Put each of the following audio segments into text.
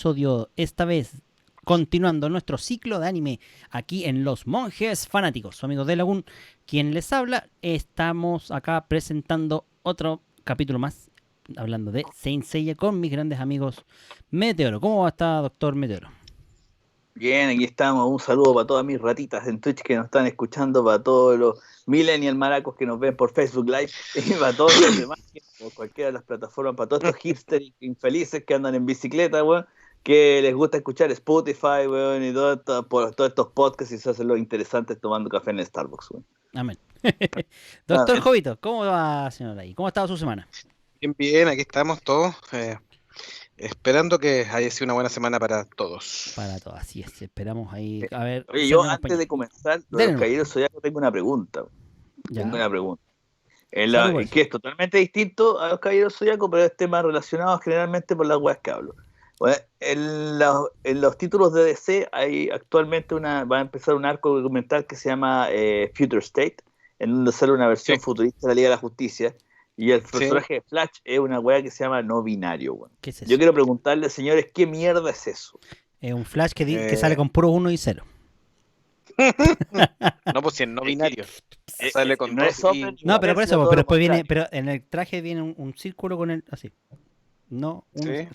episodio, esta vez continuando nuestro ciclo de anime aquí en Los Monjes Fanáticos. Su amigo Delagun, quien les habla, estamos acá presentando otro capítulo más, hablando de Saint Seiya con mis grandes amigos Meteoro. ¿Cómo está, doctor Meteoro? Bien, aquí estamos. Un saludo para todas mis ratitas en Twitch que nos están escuchando, para todos los millennial maracos que nos ven por Facebook Live y para todos los demás, por cualquiera de las plataformas, para todos estos hipsters infelices que andan en bicicleta, weón, que les gusta escuchar Spotify, weón, y por todos estos podcasts y se hacen los interesantes tomando café en Starbucks, weón. Amén. Doctor Jovito, ¿cómo va, señor ahí? ¿Cómo ha estado su semana? Bien, bien, aquí estamos todos. Esperando que haya sido una buena semana para todos. Para todos, así es. Esperamos ahí. A ver. Oye, yo antes de comenzar, los Caballeros Zodiaco tengo una pregunta. Ya. Tengo una pregunta. Que es totalmente distinto a los Caballeros Zodiaco, pero es tema relacionado generalmente por las weas que hablo. Bueno, en los títulos de DC hay actualmente va a empezar un arco documental que se llama Future State, en donde sale una versión futurista de la Liga de la Justicia. Y el personaje de Flash es una weá que se llama no binario, weón. ¿Qué es eso? Yo quiero preguntarle, señores, ¿qué mierda es eso? Es un Flash que sale con puro 1 y 0. No, pues si es no binario. Sale con no 2 y... No, pero por eso, pero después viene, pero en el traje viene un círculo con el, así. No, ¿Sí?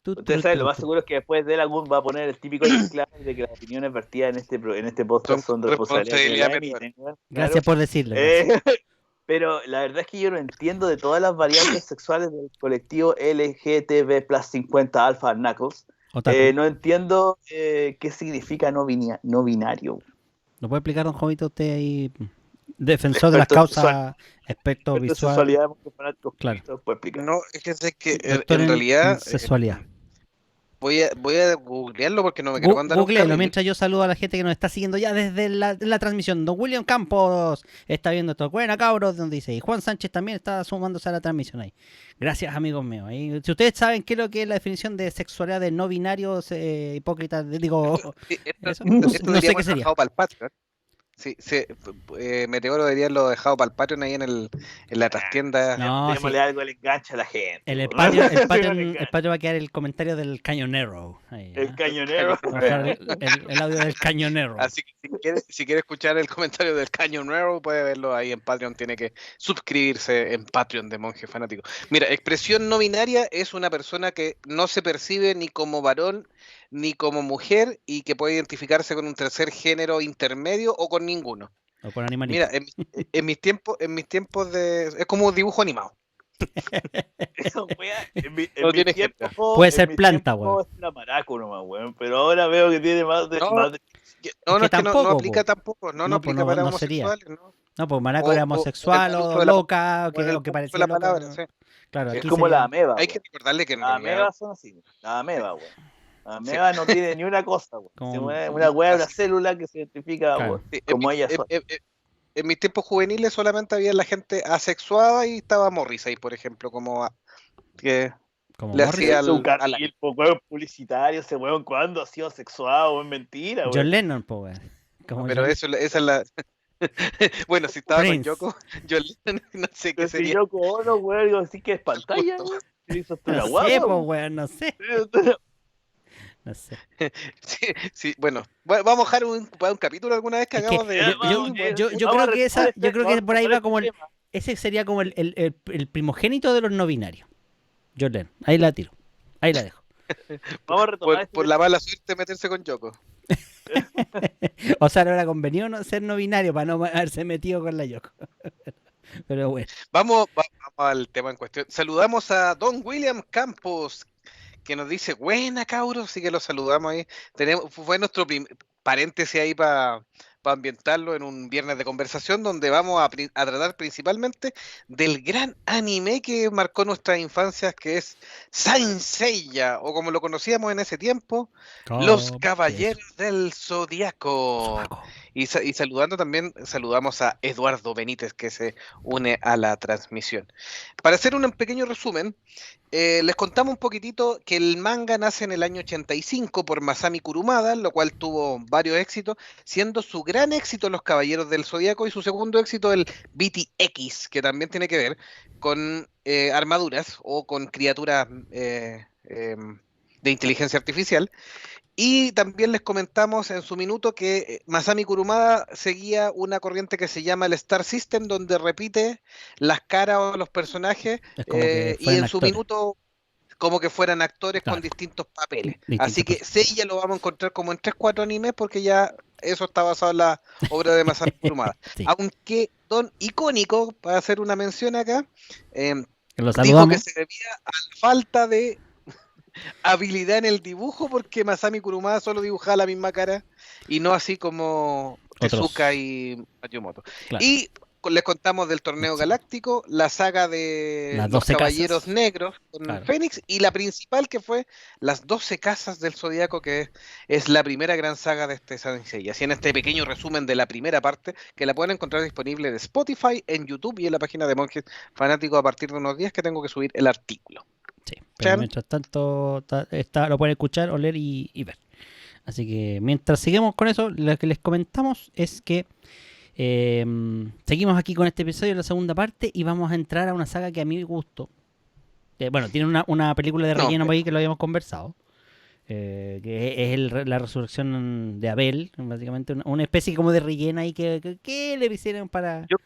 Ustedes saben, lo más seguro es que después de Delagun va a poner el típico disclaimer de que las opiniones vertidas en este podcast son de responsabilidad de emiten. Gracias por decirlo. Pero la verdad es que yo no entiendo de todas las variantes sexuales del colectivo LGTB plus 50 Alpha Knuckles. No entiendo qué significa no binario. ¿Lo puede explicar, don Jovito, usted ahí, defensor de las causas, aspecto visual? Sexualidad, claro. Puede explicar. No, es que en realidad... sexualidad. Voy a googlearlo porque no me quiero mandar un Googlealo mientras yo saludo a la gente que nos está siguiendo ya desde la transmisión. Don William Campos está viendo esto. Buena, cabros, donde dice. Y Juan Sánchez también está sumándose a la transmisión ahí. Gracias, amigos míos. Ahí, si ustedes saben qué es lo que es la definición de sexualidad de no binarios, hipócritas, digo... esto no sé qué sería. Para el Patreon. Sí, Meteoro debería haberlo dejado para el Patreon ahí en la trastienda. No, démosle algo, le engancha a la gente. El Patreon va a quedar el comentario del cañonero. Ahí, el cañonero. El audio del cañonero. Así que si quiere escuchar el comentario del cañonero, puede verlo ahí en Patreon. Tiene que suscribirse en Patreon de Monje Fanático. Mira, expresión no binaria es una persona que no se percibe ni como varón ni como mujer y que puede identificarse con un tercer género intermedio o con ninguno. O con animalito. Mira, en mis tiempos de... Es como un dibujo animado. Eso, wea, no tiene tiempo, puede ser planta, weón. Es una maraco nomás, weón. Pero ahora veo que tiene más de... es que no aplica tampoco. No aplica para homosexuales, No, pues maraco era homosexual o loca, o que parecía la loca. Palabra, sí. Claro, es como la ameba. Hay que recordarle que las amebas son así. La ameba, weón. La ameba no tiene ni una cosa, weón. Una weá, una célula que se identifica, weón, como ella son. En mis tiempos juveniles solamente había la gente asexuada y estaba Morris ahí, por ejemplo, como que como le hacía un carril, weón, publicitario, ese weón, ¿cuándo ha sido sexuado? Es mentira, weón. John Lennon, pues, weón. Pero esa es la... Bueno, si estaba Prince. Con Yoko, John Lennon, no sé qué sería. Si Yoko Ono, weón, digo, así que es pantalla, weón. No sé, pues, weón, no sé. No sé. Sí, bueno, vamos a dejar un capítulo alguna vez que hagamos de... Yo creo que por ahí va como ese sería como el primogénito de los no binarios. John Lennon, ahí la tiro, ahí la dejo. Vamos a retomar por la mala suerte de meterse con Yoko. O sea, no era convenido ser no binario para no haberse metido con la Yoko. Pero bueno. Vamos al tema en cuestión. Saludamos a Don William Campos, que nos dice, buena, cabros, así que lo saludamos ahí. Fue nuestro paréntesis ahí para ambientarlo en un viernes de conversación donde vamos a tratar principalmente del gran anime que marcó nuestras infancias, que es Saint Seiya, o como lo conocíamos en ese tiempo, Los Caballeros del Zodiaco. Y saludando también, saludamos a Eduardo Benítez, que se une a la transmisión. Para hacer un pequeño resumen, les contamos un poquitito que el manga nace en el año 85 por Masami Kurumada, lo cual tuvo varios éxitos, siendo su gran éxito Los Caballeros del Zodíaco y su segundo éxito el BTX, que también tiene que ver con armaduras o con criaturas de inteligencia artificial. Y también les comentamos en su minuto que Masami Kurumada seguía una corriente que se llama el Star System, donde repite las caras o los personajes y en su minuto como que fueran actores con distintos papeles. Así que Seiya lo vamos a encontrar como en 3-4 animes porque ya eso está basado en la obra de Masami Kurumada. Sí. Aunque Don Icónico, para hacer una mención acá, dijo que se debía a la falta de habilidad en el dibujo porque Masami Kurumada solo dibujaba la misma cara y no así como Tezuka y Matsumoto. Claro. Y les contamos del torneo galáctico, la saga de los Caballeros Casas Negros con Fénix y la principal que fue las 12 Casas del Zodíaco, que es la primera gran saga de este Saint Seiya. Así en este pequeño resumen de la primera parte que la pueden encontrar disponible en Spotify, en YouTube y en la página de Monjes Fanáticos a partir de unos días que tengo que subir el artículo. Sí, pero mientras tanto lo pueden escuchar o leer y ver. Así que mientras seguimos con eso, lo que les comentamos es que seguimos aquí con este episodio en la segunda parte y vamos a entrar a una saga que a mí me gustó. Bueno, tiene una película de relleno por ahí que lo habíamos conversado. Que es la resurrección de Abel, básicamente una especie como de relleno ahí que le hicieron para... Yo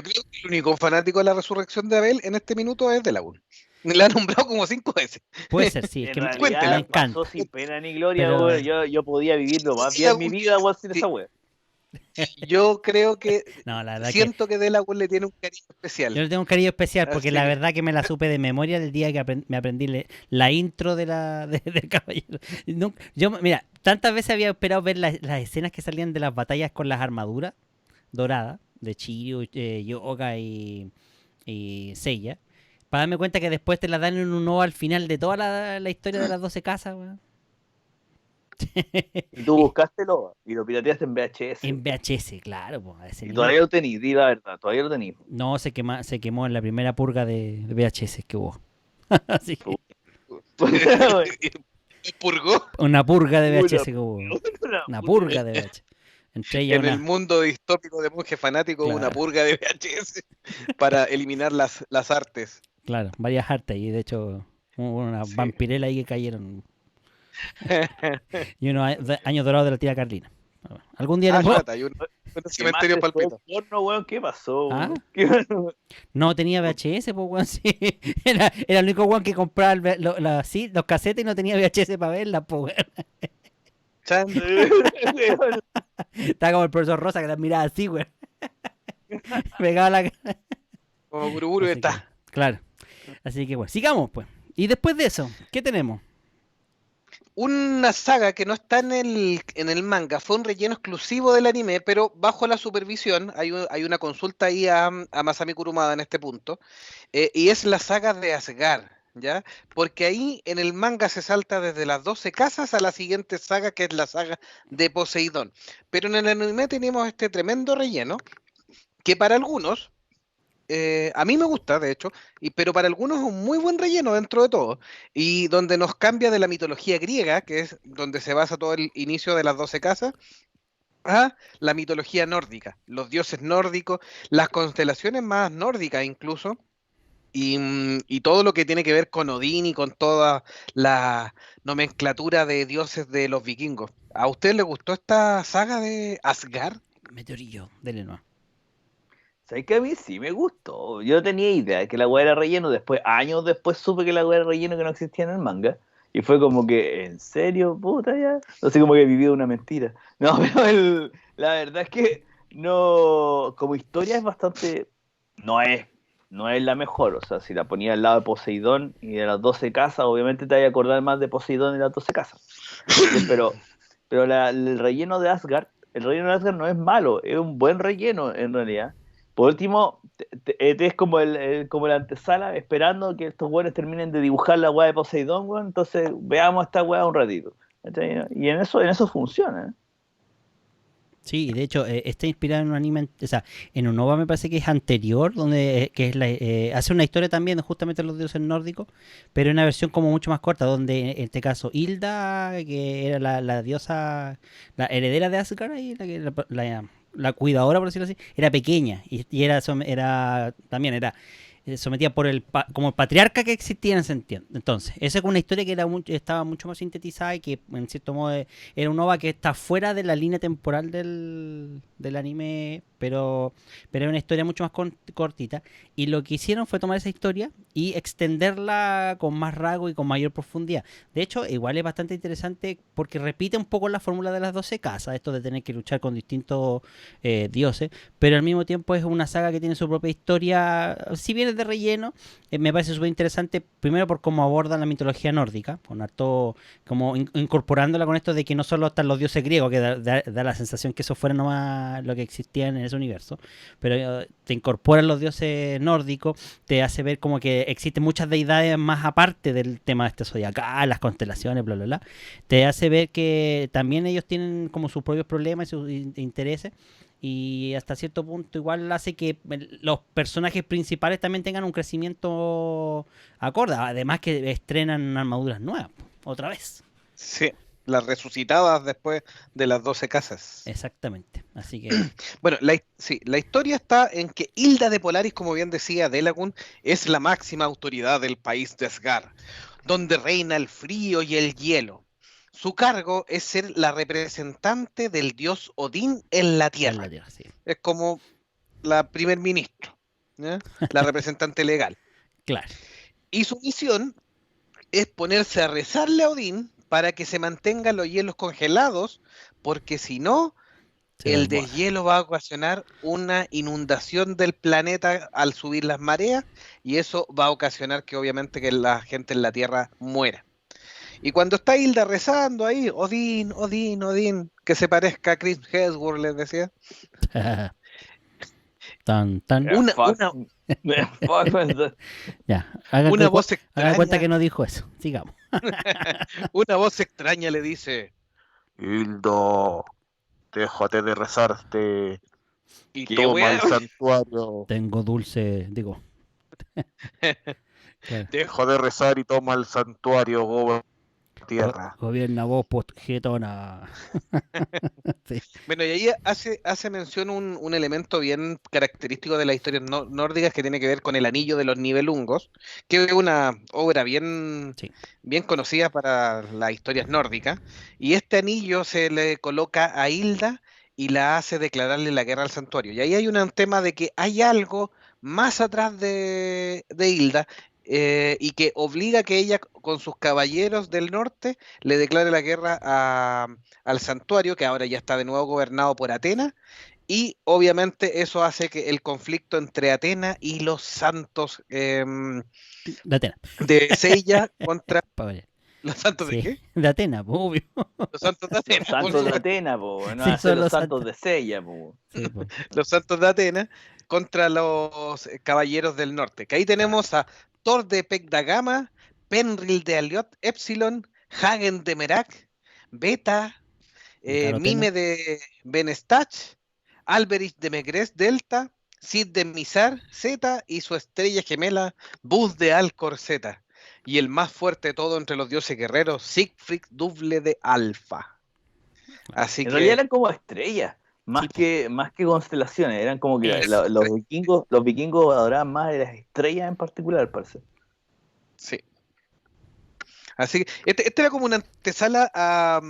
creo que el único fanático de la resurrección de Abel en este minuto es de Lagún. La han nombrado como 5 veces. Puede ser, sí. Es que me encanta. Pasó sin pena ni gloria, pero... yo podía vivirlo más bien mi vida sin esa wea. Yo creo que siento que Delaware le tiene un cariño especial. Yo le tengo un cariño especial porque la verdad que me la supe de memoria el día que me aprendí la intro del Caballero. Mira, tantas veces había esperado ver las escenas que salían de las batallas con las armaduras doradas de Chiryu, Yoga y Seiya, para darme cuenta que después te la dan en un OVA al final de toda la historia de las 12 casas, weón. Y tú buscaste el OVA y lo pirateaste en VHS. En VHS, claro. Pues, y todavía lo tenís, di la verdad, todavía lo tenís. No, se quemó en la primera purga de VHS que hubo. Así que... ¿Purgó? Una purga de VHS que hubo. Una purga de VHS. En el mundo distópico de Monje Fanático hubo una purga de VHS para eliminar las artes. Claro, varias artes y de hecho hubo una vampirela ahí que cayeron. Y unos años dorados de la tía Carlina. Algún día cementerio palpito. ¿Qué pasó? ¿Ah? No tenía VHS, pues, weón. Sí. Era el único weón que compraba los casetes y no tenía VHS para verla, pues, Estaba como el profesor Rosa que la miraba así, weón. Pegaba la cara. Como Buruburu está. Claro. Así que bueno, sigamos, pues. Y después de eso, ¿qué tenemos? Una saga que no está en el manga, fue un relleno exclusivo del anime, pero bajo la supervisión, hay una consulta ahí a Masami Kurumada en este punto, y es la saga de Asgard, ¿ya? Porque ahí en el manga se salta desde las 12 casas a la siguiente saga, que es la saga de Poseidón. Pero en el anime tenemos este tremendo relleno, que para algunos... a mí me gusta, de hecho, pero para algunos es un muy buen relleno dentro de todo, y donde nos cambia de la mitología griega, que es donde se basa todo el inicio de las 12 casas, a la mitología nórdica, los dioses nórdicos, las constelaciones más nórdicas incluso, y todo lo que tiene que ver con Odín y con toda la nomenclatura de dioses de los vikingos. ¿A usted le gustó esta saga de Asgard? Meteorillo, dele no. ¿Sabes que a mí sí me gustó? Yo no tenía idea de que la weá era relleno. Años después supe que la weá era relleno, que no existía en el manga. Y fue como que, ¿en serio? Puta ya. No sé, como que he vivido una mentira. No, pero la verdad es que no. Como historia es bastante. No es la mejor. O sea, si la ponía al lado de Poseidón y de las 12 casas, obviamente te vas a acordar más de Poseidón y las 12 casas. Pero el relleno de Asgard, no es malo. Es un buen relleno en realidad. Por último, es como la antesala, esperando que estos güeyes terminen de dibujar la weá de Poseidón, weón. Entonces veamos esta weá un ratito. Y en eso funciona. Sí, y de hecho está inspirado en un anime, o sea, en un OVA me parece que es anterior, donde que es hace una historia también de justamente los dioses nórdicos, pero en una versión como mucho más corta, donde en este caso Hilda, que era la diosa, la heredera de Asgard, y la cuidadora, por decirlo así, era pequeña y era también era sometida por como el patriarca que existía en ese tiempo. Entonces, esa es una historia que estaba mucho más sintetizada y que en cierto modo era un OVA que está fuera de la línea temporal del anime, pero es una historia mucho más cortita. Y lo que hicieron fue tomar esa historia y extenderla con más rasgo y con mayor profundidad. De hecho, igual es bastante interesante porque repite un poco la fórmula de las 12 casas, esto de tener que luchar con distintos dioses, pero al mismo tiempo es una saga que tiene su propia historia, si bien es de relleno, me parece súper interesante, primero por cómo abordan la mitología nórdica, con harto, como incorporándola con esto de que no solo están los dioses griegos, que da la sensación que eso fuera nomás lo que existía en ese universo, pero te incorporan los dioses nórdicos, te hace ver como que existen muchas deidades más aparte del tema de este zodiacal, las constelaciones, bla, bla, bla. Te hace ver que también ellos tienen como sus propios problemas y sus intereses. Y hasta cierto punto igual hace que los personajes principales también tengan un crecimiento acorde. Además que estrenan armaduras nuevas, otra vez. Sí, las resucitadas después de las 12 casas. Exactamente. Así que... Bueno, la historia está en que Hilda de Polaris, como bien decía Delagun, es la máxima autoridad del país de Asgard, donde reina el frío y el hielo. Su cargo es ser la representante del dios Odín en la Tierra. Sí. Es como la primer ministro, ¿ya? La representante legal. Claro. Y su misión es ponerse a rezarle a Odín para que se mantengan los hielos congelados, porque si no, el deshielo va a ocasionar una inundación del planeta al subir las mareas, y eso va a ocasionar que obviamente que la gente en la Tierra muera. Y cuando está Hilda rezando ahí, Odín, Odín, Odín, que se parezca a Chris Hemsworth, les decía. Tan. Ya, una voz extraña. Haga cuenta que no dijo eso. Sigamos. Una voz extraña le dice: Hilda, déjate de rezarte y toma el santuario. Tengo dulce, digo. Claro. Deja de rezar y toma el santuario, tierra. Gobierna vos, postjetona. Sí. Bueno, y ahí hace mención un elemento bien característico de las historias nórdicas que tiene que ver con el anillo de los Nibelungos, que es una obra bien conocida para las historias nórdicas, y este anillo se le coloca a Hilda y la hace declararle la guerra al santuario. Y ahí hay un tema de que hay algo más atrás de Hilda, y que obliga a que ella con sus caballeros del norte le declare la guerra al santuario, que ahora ya está de nuevo gobernado por Atenas, y obviamente eso hace que el conflicto entre Atenas y los santos de Atenas de Sella contra... ¿Los santos de qué? De Atenas, obvio. Los santos de Atenas. Los santos de Atenas, no son los santos de Sella, sí, los santos de Atenas contra los caballeros del norte. Que ahí tenemos a Thor de Pegdagama, Penril de Aliot Epsilon, Hagen de Merak, Beta, Mime de Benestach, Alberich de Megres Delta, Cid de Mizar Z y su estrella gemela Buz de Alcor Z. Y el más fuerte de todo entre los dioses guerreros, Siegfried Double de Alfa. Así en realidad eran como estrellas, más que constelaciones, eran como que los vikingos adoraban más a las estrellas en particular, parece. Sí. Así que este era como una antesala a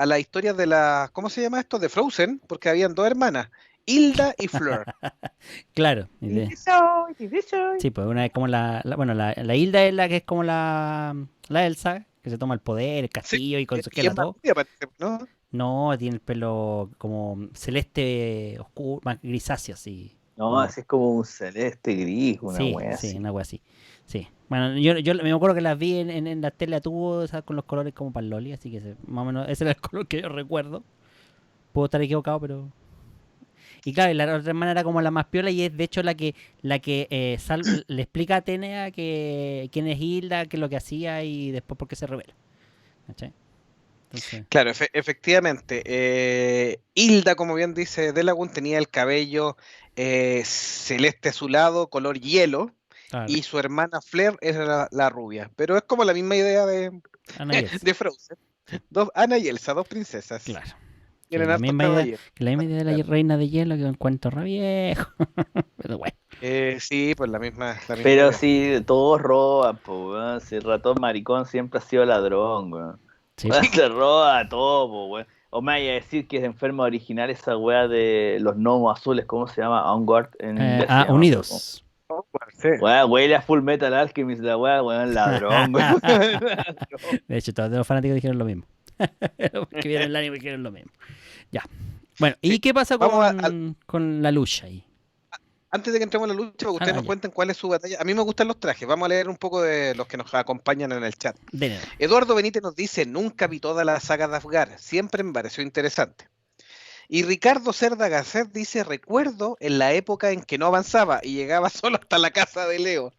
la historia de la, ¿cómo se llama esto? De Frozen, porque habían dos hermanas, Hilda y Fleur. Claro. Sí, pues una es como la Hilda es la que es como la Elsa, que se toma el poder, el castillo y congela todo. ¿No? No, tiene el pelo como celeste oscuro, más grisáceo, así. No, así es como un celeste gris, una wea así. Sí, una wea así. Sí. Bueno, yo me acuerdo que las vi en la tele tubo, ¿sabes? Con los colores como para Loli, así que más o menos ese era el color que yo recuerdo. Puedo estar equivocado, pero... Y claro, la otra hermana era como la más piola y es de hecho la que le explica a Atenea quién es Hilda, qué es lo que hacía y después por qué se revela. ¿Cachai? Entonces, Claro, efectivamente. Hilda, como bien dice Delagun, tenía el cabello celeste azulado, color hielo, claro, y su hermana Flair era la rubia. Pero es como la misma idea Anna y Elsa. de Frozen. Sí, Ana y Elsa, dos princesas. claro. Que Tienen la hartos misma idea, caballeros. que la misma idea de la Claro. reina de hielo, que es un cuento re viejo. Pero bueno, Sí, pues la misma Pero idea. si todos roban, pues, weón. Si el ratón maricón siempre ha sido ladrón, weón. sí, Weón, se roba todo, pues, weón. O me vaya a decir que es enferma original esa weá de los gnomos azules, ¿cómo se llama? Onward en inglés se llama. Unidos. Oh, bueno, sí. Weón, huele a Full Metal Alchemist, la weá, weón, ladrón, weón. De hecho, todos los fanáticos dijeron lo mismo. Los que vieron el anime dijeron lo mismo. Ya. Bueno, ¿y Sí. qué pasa Vamos con la lucha ahí? Antes de que entremos en la lucha, para que ustedes nos Ya. cuenten cuál es su batalla. A mí me gustan los trajes. Vamos a leer un poco de los que nos acompañan en el chat. Denle. Eduardo Benítez nos dice: nunca vi toda la saga de Afgar. Siempre me pareció interesante. Y Ricardo Cerda Gasset dice: recuerdo en la época en que no avanzaba y llegaba solo hasta la casa de Leo.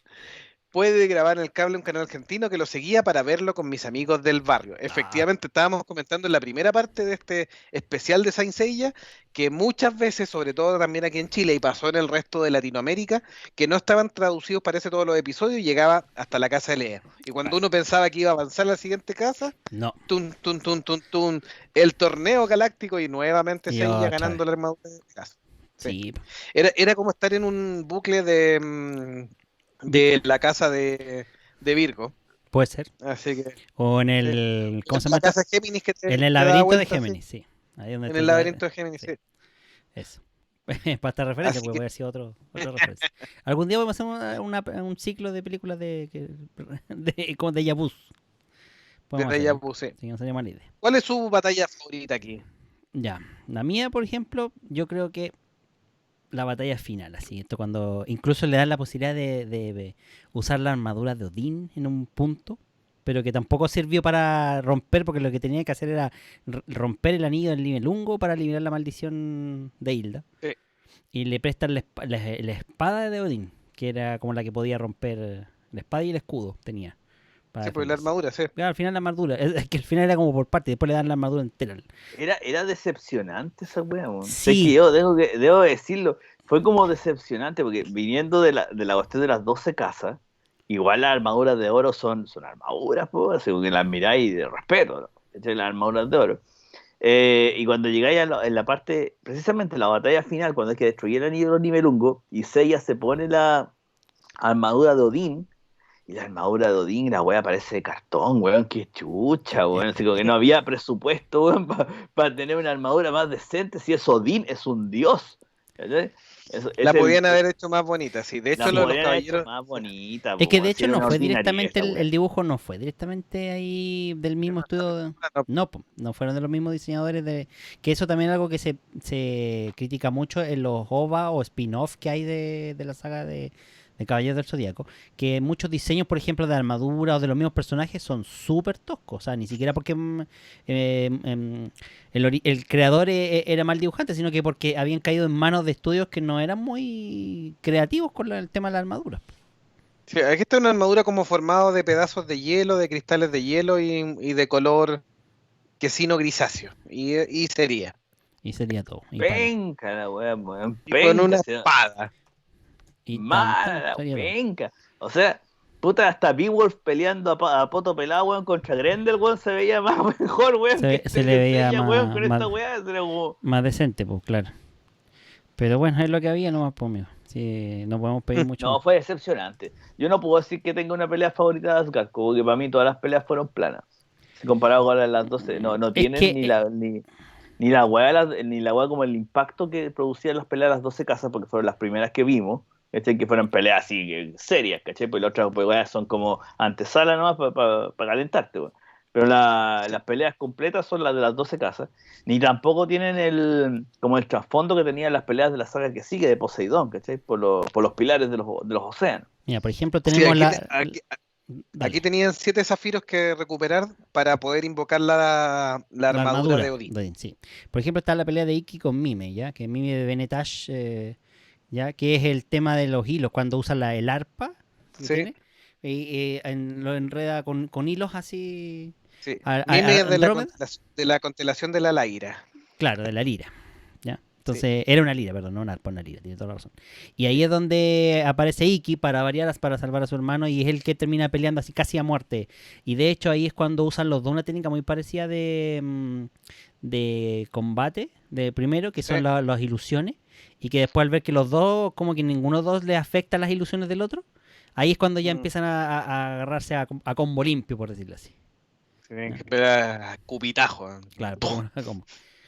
Puede grabar en el cable un canal argentino que lo seguía para verlo con mis amigos del barrio. Efectivamente, estábamos comentando en la primera parte de este especial de Saint Seiya que muchas veces, sobre todo también aquí en Chile y pasó en el resto de Latinoamérica, que no estaban traducidos, parece, todos los episodios y llegaba hasta la casa de Lea. Y cuando uno pensaba que iba a avanzar a la siguiente casa, No. tun, tun, tun, tun, tun, el torneo galáctico y nuevamente Y Seiya otra ganando vez. la armadura de casa. Sí. Era como estar en un bucle de la casa de Virgo. Puede ser. Así que O en el. ¿Cómo se llama la esto? casa de Géminis que En el te da laberinto de vuelta, Géminis, sí. Ahí donde en tú el te- laberinto de Géminis, sí, sí. eso. Para esta referencia, Así porque que puede haber sido otra referencia. Algún día vamos a hacer un ciclo de películas como de Yabuz. Podemos desde ya hacerlo. puse. Sí, no sería mala idea. ¿Cuál es su batalla favorita aquí? Ya. La mía, por ejemplo, yo creo que la batalla final, así, esto cuando incluso le dan la posibilidad de usar la armadura de Odín en un punto, pero que tampoco sirvió para romper, porque lo que tenía que hacer era romper el anillo del Nibelungo para eliminar la maldición de Hilda. Sí. Y le prestan la espada de Odín, que era como la que podía romper la espada y el escudo tenía. Para Sí, pues la defenderse. armadura, sí. Claro, al final la armadura, es que al final era como por parte, después le dan la armadura entera. Era decepcionante esa weá, weón. Sí. Es que yo debo decirlo, fue como decepcionante, porque viniendo de la cuestión de las 12 casas, igual las armaduras de oro son armaduras, pues, así que las miráis de respeto, ¿no? ¿Cachai? Las armaduras de oro. Y cuando llegáis en la parte, precisamente la batalla final, cuando hay que destruir el anillo de los Nibelungo, y Seiya se pone la armadura de Odín, y la armadura de Odín, la weá parece de cartón, weón, qué chucha, weón. Así como que no había presupuesto, weón, para tener una armadura más decente. Si es Odín, es un dios. ¿Cachai? La podían haber hecho más bonita, sí. De la hecho, los podrían haber hecho caballeros. más bonita, Es que po, de así hecho era no una fue ordinariedad directamente esa el weá. dibujo, no fue directamente ahí del mismo estudio. No fueron de los mismos diseñadores que eso también es algo que se critica mucho en los OVA o spin-off que hay de la saga de Caballeros del Zodíaco, que muchos diseños, por ejemplo, de armadura o de los mismos personajes son súper toscos, o sea, ni siquiera porque el creador era mal dibujante, sino que porque habían caído en manos de estudios que no eran muy creativos con el tema de la armadura. Sí, aquí está una armadura como formado de pedazos de hielo, de cristales de hielo y de color quesino grisáceo. Y sería. Y sería todo. Penca la weá, weón. Y con una Penca. espada. Y Mala la sería todo. penca. O sea, puta, hasta Beowulf peleando a poto pelado, weón, contra Grendel, weón, se veía más mejor, weón. Se le veía Seiya, más, weón, con más, esta weá. Era como... más decente, pues claro. Pero bueno, es lo que había nomás, pues, amigo. Sí, no podemos pedir mucho No, más. fue decepcionante. Yo no puedo decir que tenga una pelea favorita de Asgard, como que para mí todas las peleas fueron planas. Si comparado con las 12, no tienen que, ni la weá como el impacto que producían las peleas de las 12 casas, porque fueron las primeras que vimos, que fueron peleas así serias, ¿cachai? Pues las otras weas son como antesala nomás para calentarte, weón. Pero las peleas completas son las de las 12 casas. Ni tampoco tienen como el trasfondo que tenían las peleas de la saga que sigue de Poseidón, ¿cachai? Por los pilares de los océanos. mira, por ejemplo, Sí, tenemos aquí tenían 7 zafiros que recuperar para poder invocar la armadura de Odín. Sí. Por ejemplo, está la pelea de Iki con Mime, ¿ya? Que Mime de Benetash, ¿ya? Que es el tema de los hilos, cuando usa el arpa, Sí. lo enreda con hilos así. Sí. Mime es de la constelación de la Lyra. Claro, de la Lira. ¿Ya? Entonces, era una Lira, perdón, no una arpa, una Lira, tiene toda la razón. Y ahí es donde aparece Ikki para variar, para salvar a su hermano, y es el que termina peleando así casi a muerte. Y de hecho ahí es cuando usan los dos una técnica muy parecida de combate, de primero, que son las ilusiones, y que después al ver que los dos, como que ninguno de los dos le afecta las ilusiones del otro, ahí es cuando ya empiezan a agarrarse a combo limpio, por decirlo así. Tienen que pegar a cupitajo. Claro, combo.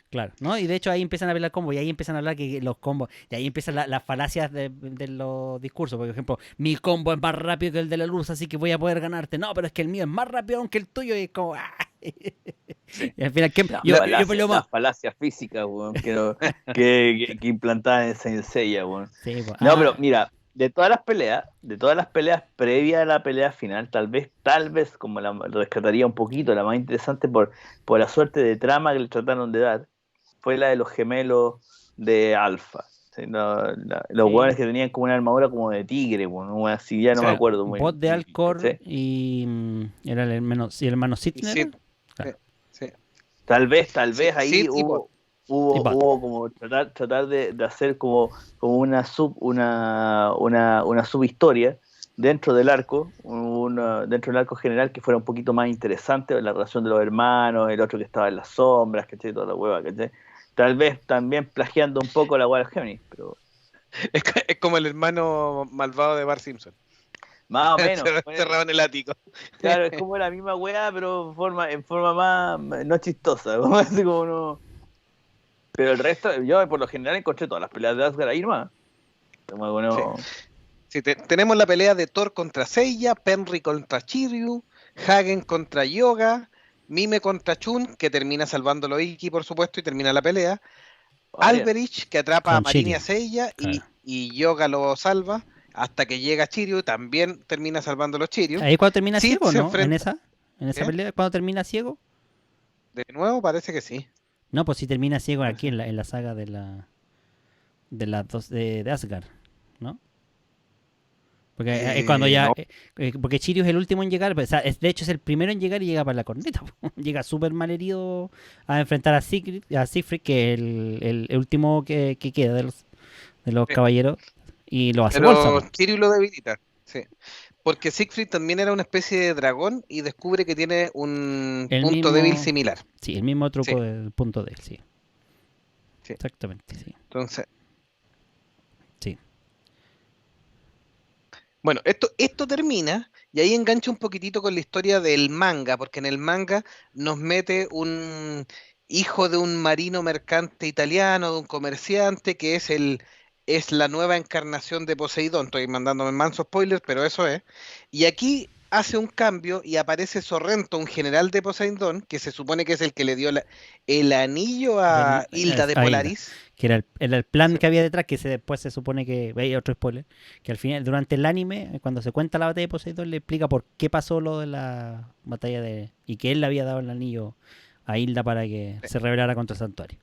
Claro, ¿no? Y de hecho ahí empiezan a ver los combos y ahí empiezan a hablar que los combos, y ahí empiezan las falacias de los discursos. Por ejemplo, mi combo es más rápido que el de la luz, así que voy a poder ganarte. No, pero es que el mío es más rápido aunque el tuyo, y es como... Y al final, las falacias físicas, weón, que implantadas en Saint Seiya, weón. Sí, pues, pero mira, de todas las peleas previas a la pelea final, tal vez como lo rescataría un poquito, la más interesante por la suerte de trama que le trataron de dar, fue la de los gemelos de Alpha. ¿Sí? Los hueones que tenían como una armadura como de tigre, bueno, así ya no me acuerdo muy bien. Bot de Alcor, ¿sí? Y era el hermano Sitner. Sí. Claro. Sí. Tal vez ahí hubo como tratar de hacer como una subhistoria dentro del arco, dentro del arco general que fuera un poquito más interesante, la relación de los hermanos, el otro que estaba en las sombras, ¿cachai? Toda la hueva, ¿cachai? Tal vez también plagiando un poco la hueá de Gemini, pero... Es como el hermano malvado de Bart Simpson. Más o menos. Cerrado en el ático. Claro, es como la misma weá, pero en forma más no chistosa. Así como no... Pero el resto, yo por lo general encontré todas las peleas de Asgard ahí nomás. Bueno... Sí, tenemos la pelea de Thor contra Seiya, Penry contra Shiryu, Hagen contra Yoga, Mime contra Chun, que termina salvándolo Ikki, por supuesto, y termina la pelea. Alberich, que atrapa a Marin y a Seiya, y Yoga lo salva, hasta que llega Shiryu, también termina salvando los Shiryu. Ahí cuando termina ciego, ¿no? En esa pelea, cuando termina ciego. De nuevo, parece que sí. No, pues sí termina ciego aquí en la saga de las dos de Asgard, ¿no? Porque es cuando ya... porque Shiryu es el último en llegar, pues, o sea, de hecho es el primero en llegar y llega para la corneta. Llega súper mal herido a enfrentar a Siegfried, que es el último que queda de los caballeros, y lo hace bolsa. Shiryu lo debilita, sí. Porque Siegfried también era una especie de dragón y descubre que tiene un punto débil similar. Sí, el mismo truco del punto débil, sí. Exactamente, sí. Entonces... Sí. Bueno, esto termina y ahí engancha un poquitito con la historia del manga, porque en el manga nos mete un hijo de un marino mercante italiano, de un comerciante, que es la nueva encarnación de Poseidón. Estoy mandándome manso spoilers, pero eso es. Y aquí hace un cambio y aparece Sorrento, un general de Poseidón, que se supone que es el que le dio el anillo a Hilda de Polaris. Que era el plan que había detrás, que después se supone que, hay otro spoiler, que al final, durante el anime, cuando se cuenta la batalla de Poseidón, le explica por qué pasó lo de la batalla y que él le había dado el anillo a Hilda para que se rebelara contra el santuario.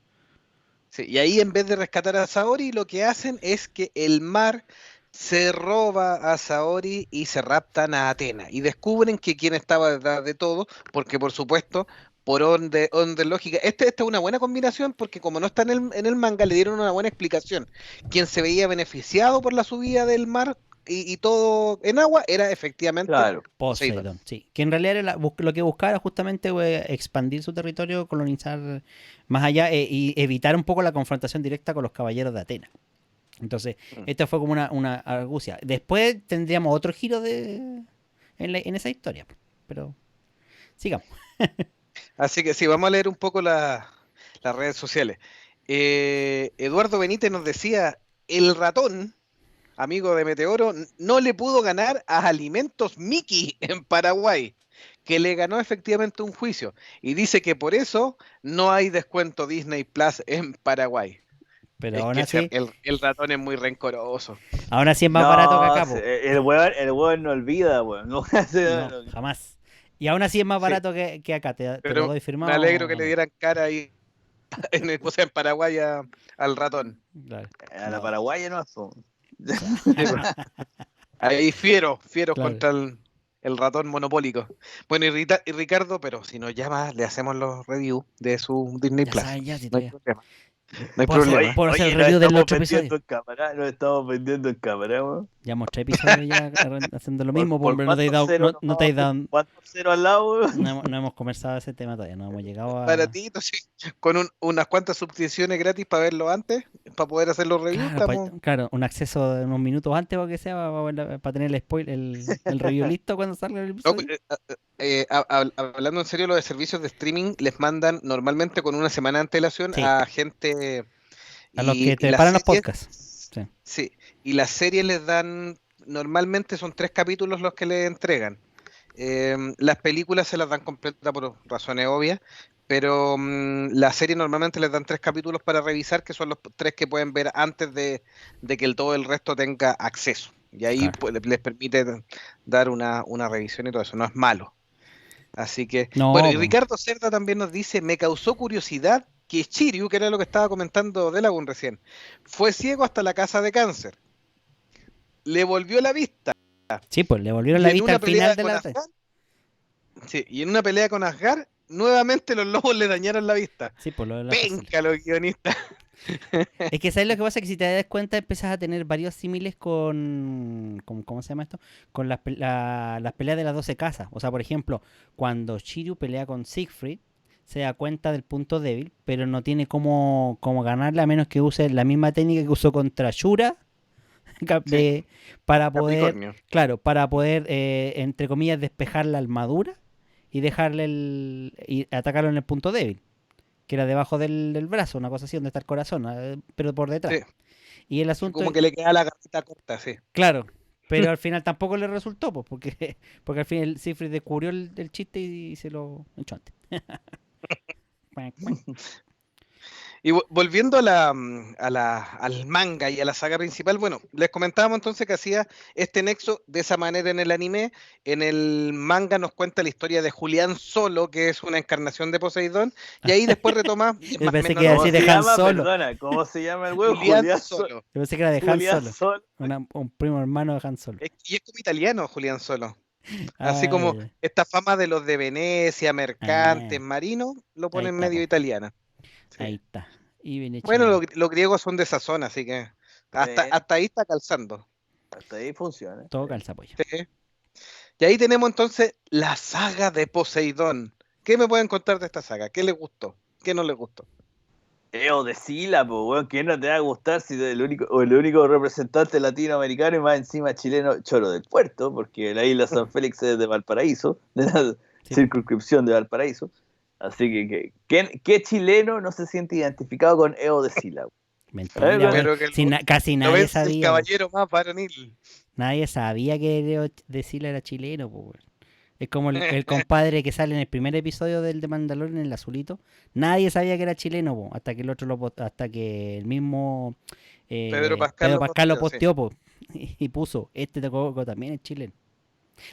Sí, y ahí en vez de rescatar a Saori, lo que hacen es que el mar se roba a Saori y se raptan a Atena. Y descubren que quién estaba detrás de todo, porque por supuesto... por orden lógica. Esta es una buena combinación porque como no está en el manga, le dieron una buena explicación. Quien se veía beneficiado por la subida del mar y todo en agua era efectivamente Poseidón. Sí, que en realidad era lo que buscaba era justamente expandir su territorio, colonizar más allá y evitar un poco la confrontación directa con los caballeros de Atenas. Entonces, esto fue como una argucia. Después tendríamos otro giro en esa historia. Pero sigamos. Así que sí, vamos a leer un poco las redes sociales. Eduardo Benítez nos decía, el ratón, amigo de Meteoro, no le pudo ganar a Alimentos Mickey en Paraguay, que le ganó efectivamente un juicio. Y dice que por eso no hay descuento Disney Plus en Paraguay. Pero aún así... El ratón es muy rencoroso. Aún así es más barato que acá. El hueón no olvida, weón. No, jamás. Y aún así es más barato que acá, te lo doy firmado. Me alegro que le dieran cara ahí en Paraguay al ratón. Claro. A la paraguaya no. Ahí fiero claro. el ratón monopólico. Bueno, y Ricardo, pero si nos llama, le hacemos los reviews de su Disney Ya Plus. saben, ya, si No hay todavía. problema. No hay Puedo hacer- problema. puedo hacer el Nos review del estamos otro vendiendo episodio. en cámara, nos estamos vendiendo en cámara, weón. Llevamos 3 episodios ya haciendo lo mismo, Por hombre. No te he dado. cero No te he dado. ¿Cuántos cero al lado, weón? No hemos conversado ese tema todavía. No hemos llegado a. Baratito, sí. Con unas cuantas suscripciones gratis para verlo antes, para poder hacer los reviews. Claro, un acceso de unos minutos antes o que sea para tener el spoiler, el review listo cuando salga el No, episodio. hablando en serio, los de servicios de streaming les mandan normalmente con una semana de antelación Sí. a gente. A los que te las paran los series- podcasts. Sí. Sí, y las series les dan, normalmente son 3 capítulos los que les entregan. Las películas se las dan completas por razones obvias, pero la serie normalmente les dan 3 capítulos para revisar, que son los 3 que pueden ver antes de que todo el resto tenga acceso. Y ahí Claro. pues, les permite dar una revisión y todo eso, no es malo. Así que, No, bueno, y pues. Ricardo Cerda también nos dice, me causó curiosidad que Shiryu, que era lo que estaba comentando Delagun recién, fue ciego hasta la casa de cáncer. Le volvió la vista. Sí, pues le volvieron Y la en vista una al pelea final de con la. Asgard, sí, y en una pelea con Asgard, nuevamente los lobos le dañaron la vista. Sí, pues lo de la Penca los guionistas. Es que ¿sabes lo que pasa? Que si te das cuenta empiezas a tener varios símiles ¿cómo se llama esto? Con las peleas de las 12 casas. O sea, por ejemplo, cuando Shiryu pelea con Siegfried, se da cuenta del punto débil, pero no tiene cómo ganarle a menos que use la misma técnica que usó contra Shura para poder, Capricornio. claro, para poder, entre comillas, despejar la armadura y dejarle y atacarlo en el punto débil, que era debajo del brazo, una cosa así, donde está el corazón, pero por detrás. Sí. Y el asunto Como es, que le queda la garrita corta, sí. claro, pero al final tampoco le resultó, pues, porque al final Siegfried descubrió el chiste y se lo echó antes. Y volviendo al manga y a la saga principal, bueno, les comentábamos entonces que hacía este nexo de esa manera en el anime. En el manga nos cuenta la historia de Julián Solo, que es una encarnación de Poseidón, y ahí después retoma. y es Yo más pensé o que iba a menos- decir de Han Solo. Perdona, ¿cómo se llama el weón? Julián Solo. Yo pensé que era de Han Julián Solo, Sol. un primo hermano de Han Solo. Y es como italiano, Julián Solo. Así Ah, como ya. esta fama de los de Venecia, mercantes, Ah. marinos, lo Ahí ponen está, medio po. italiana. Sí. Ahí está. Y viene Bueno, chileno. los griegos son de esa zona, así que hasta ahí está calzando. Hasta ahí funciona. Todo calza pollo. Sí. Y ahí tenemos entonces la saga de Poseidón. ¿Qué me pueden contar de esta saga? ¿Qué les gustó? ¿Qué no les gustó? Eo de Sila, pues, weón, ¿quién no te va a gustar si el único representante latinoamericano y más encima chileno, Choro del Puerto, porque la isla San Félix es de Valparaíso, de la Sí. circunscripción de Valparaíso. Así que ¿qué chileno no se siente identificado con Eo de Sila? Mentira, Pero weón. que Si casi ¿No nadie ves el sabía. caballero más varonil? Nadie sabía que Leo de Sila era chileno, po, weón. Es como el compadre que sale en el primer episodio del de Mandalorian, el azulito. Nadie sabía que era chileno, po, hasta que hasta que el mismo Pedro Pascal lo lo posteó, po, y puso, este Tococo también es chileno.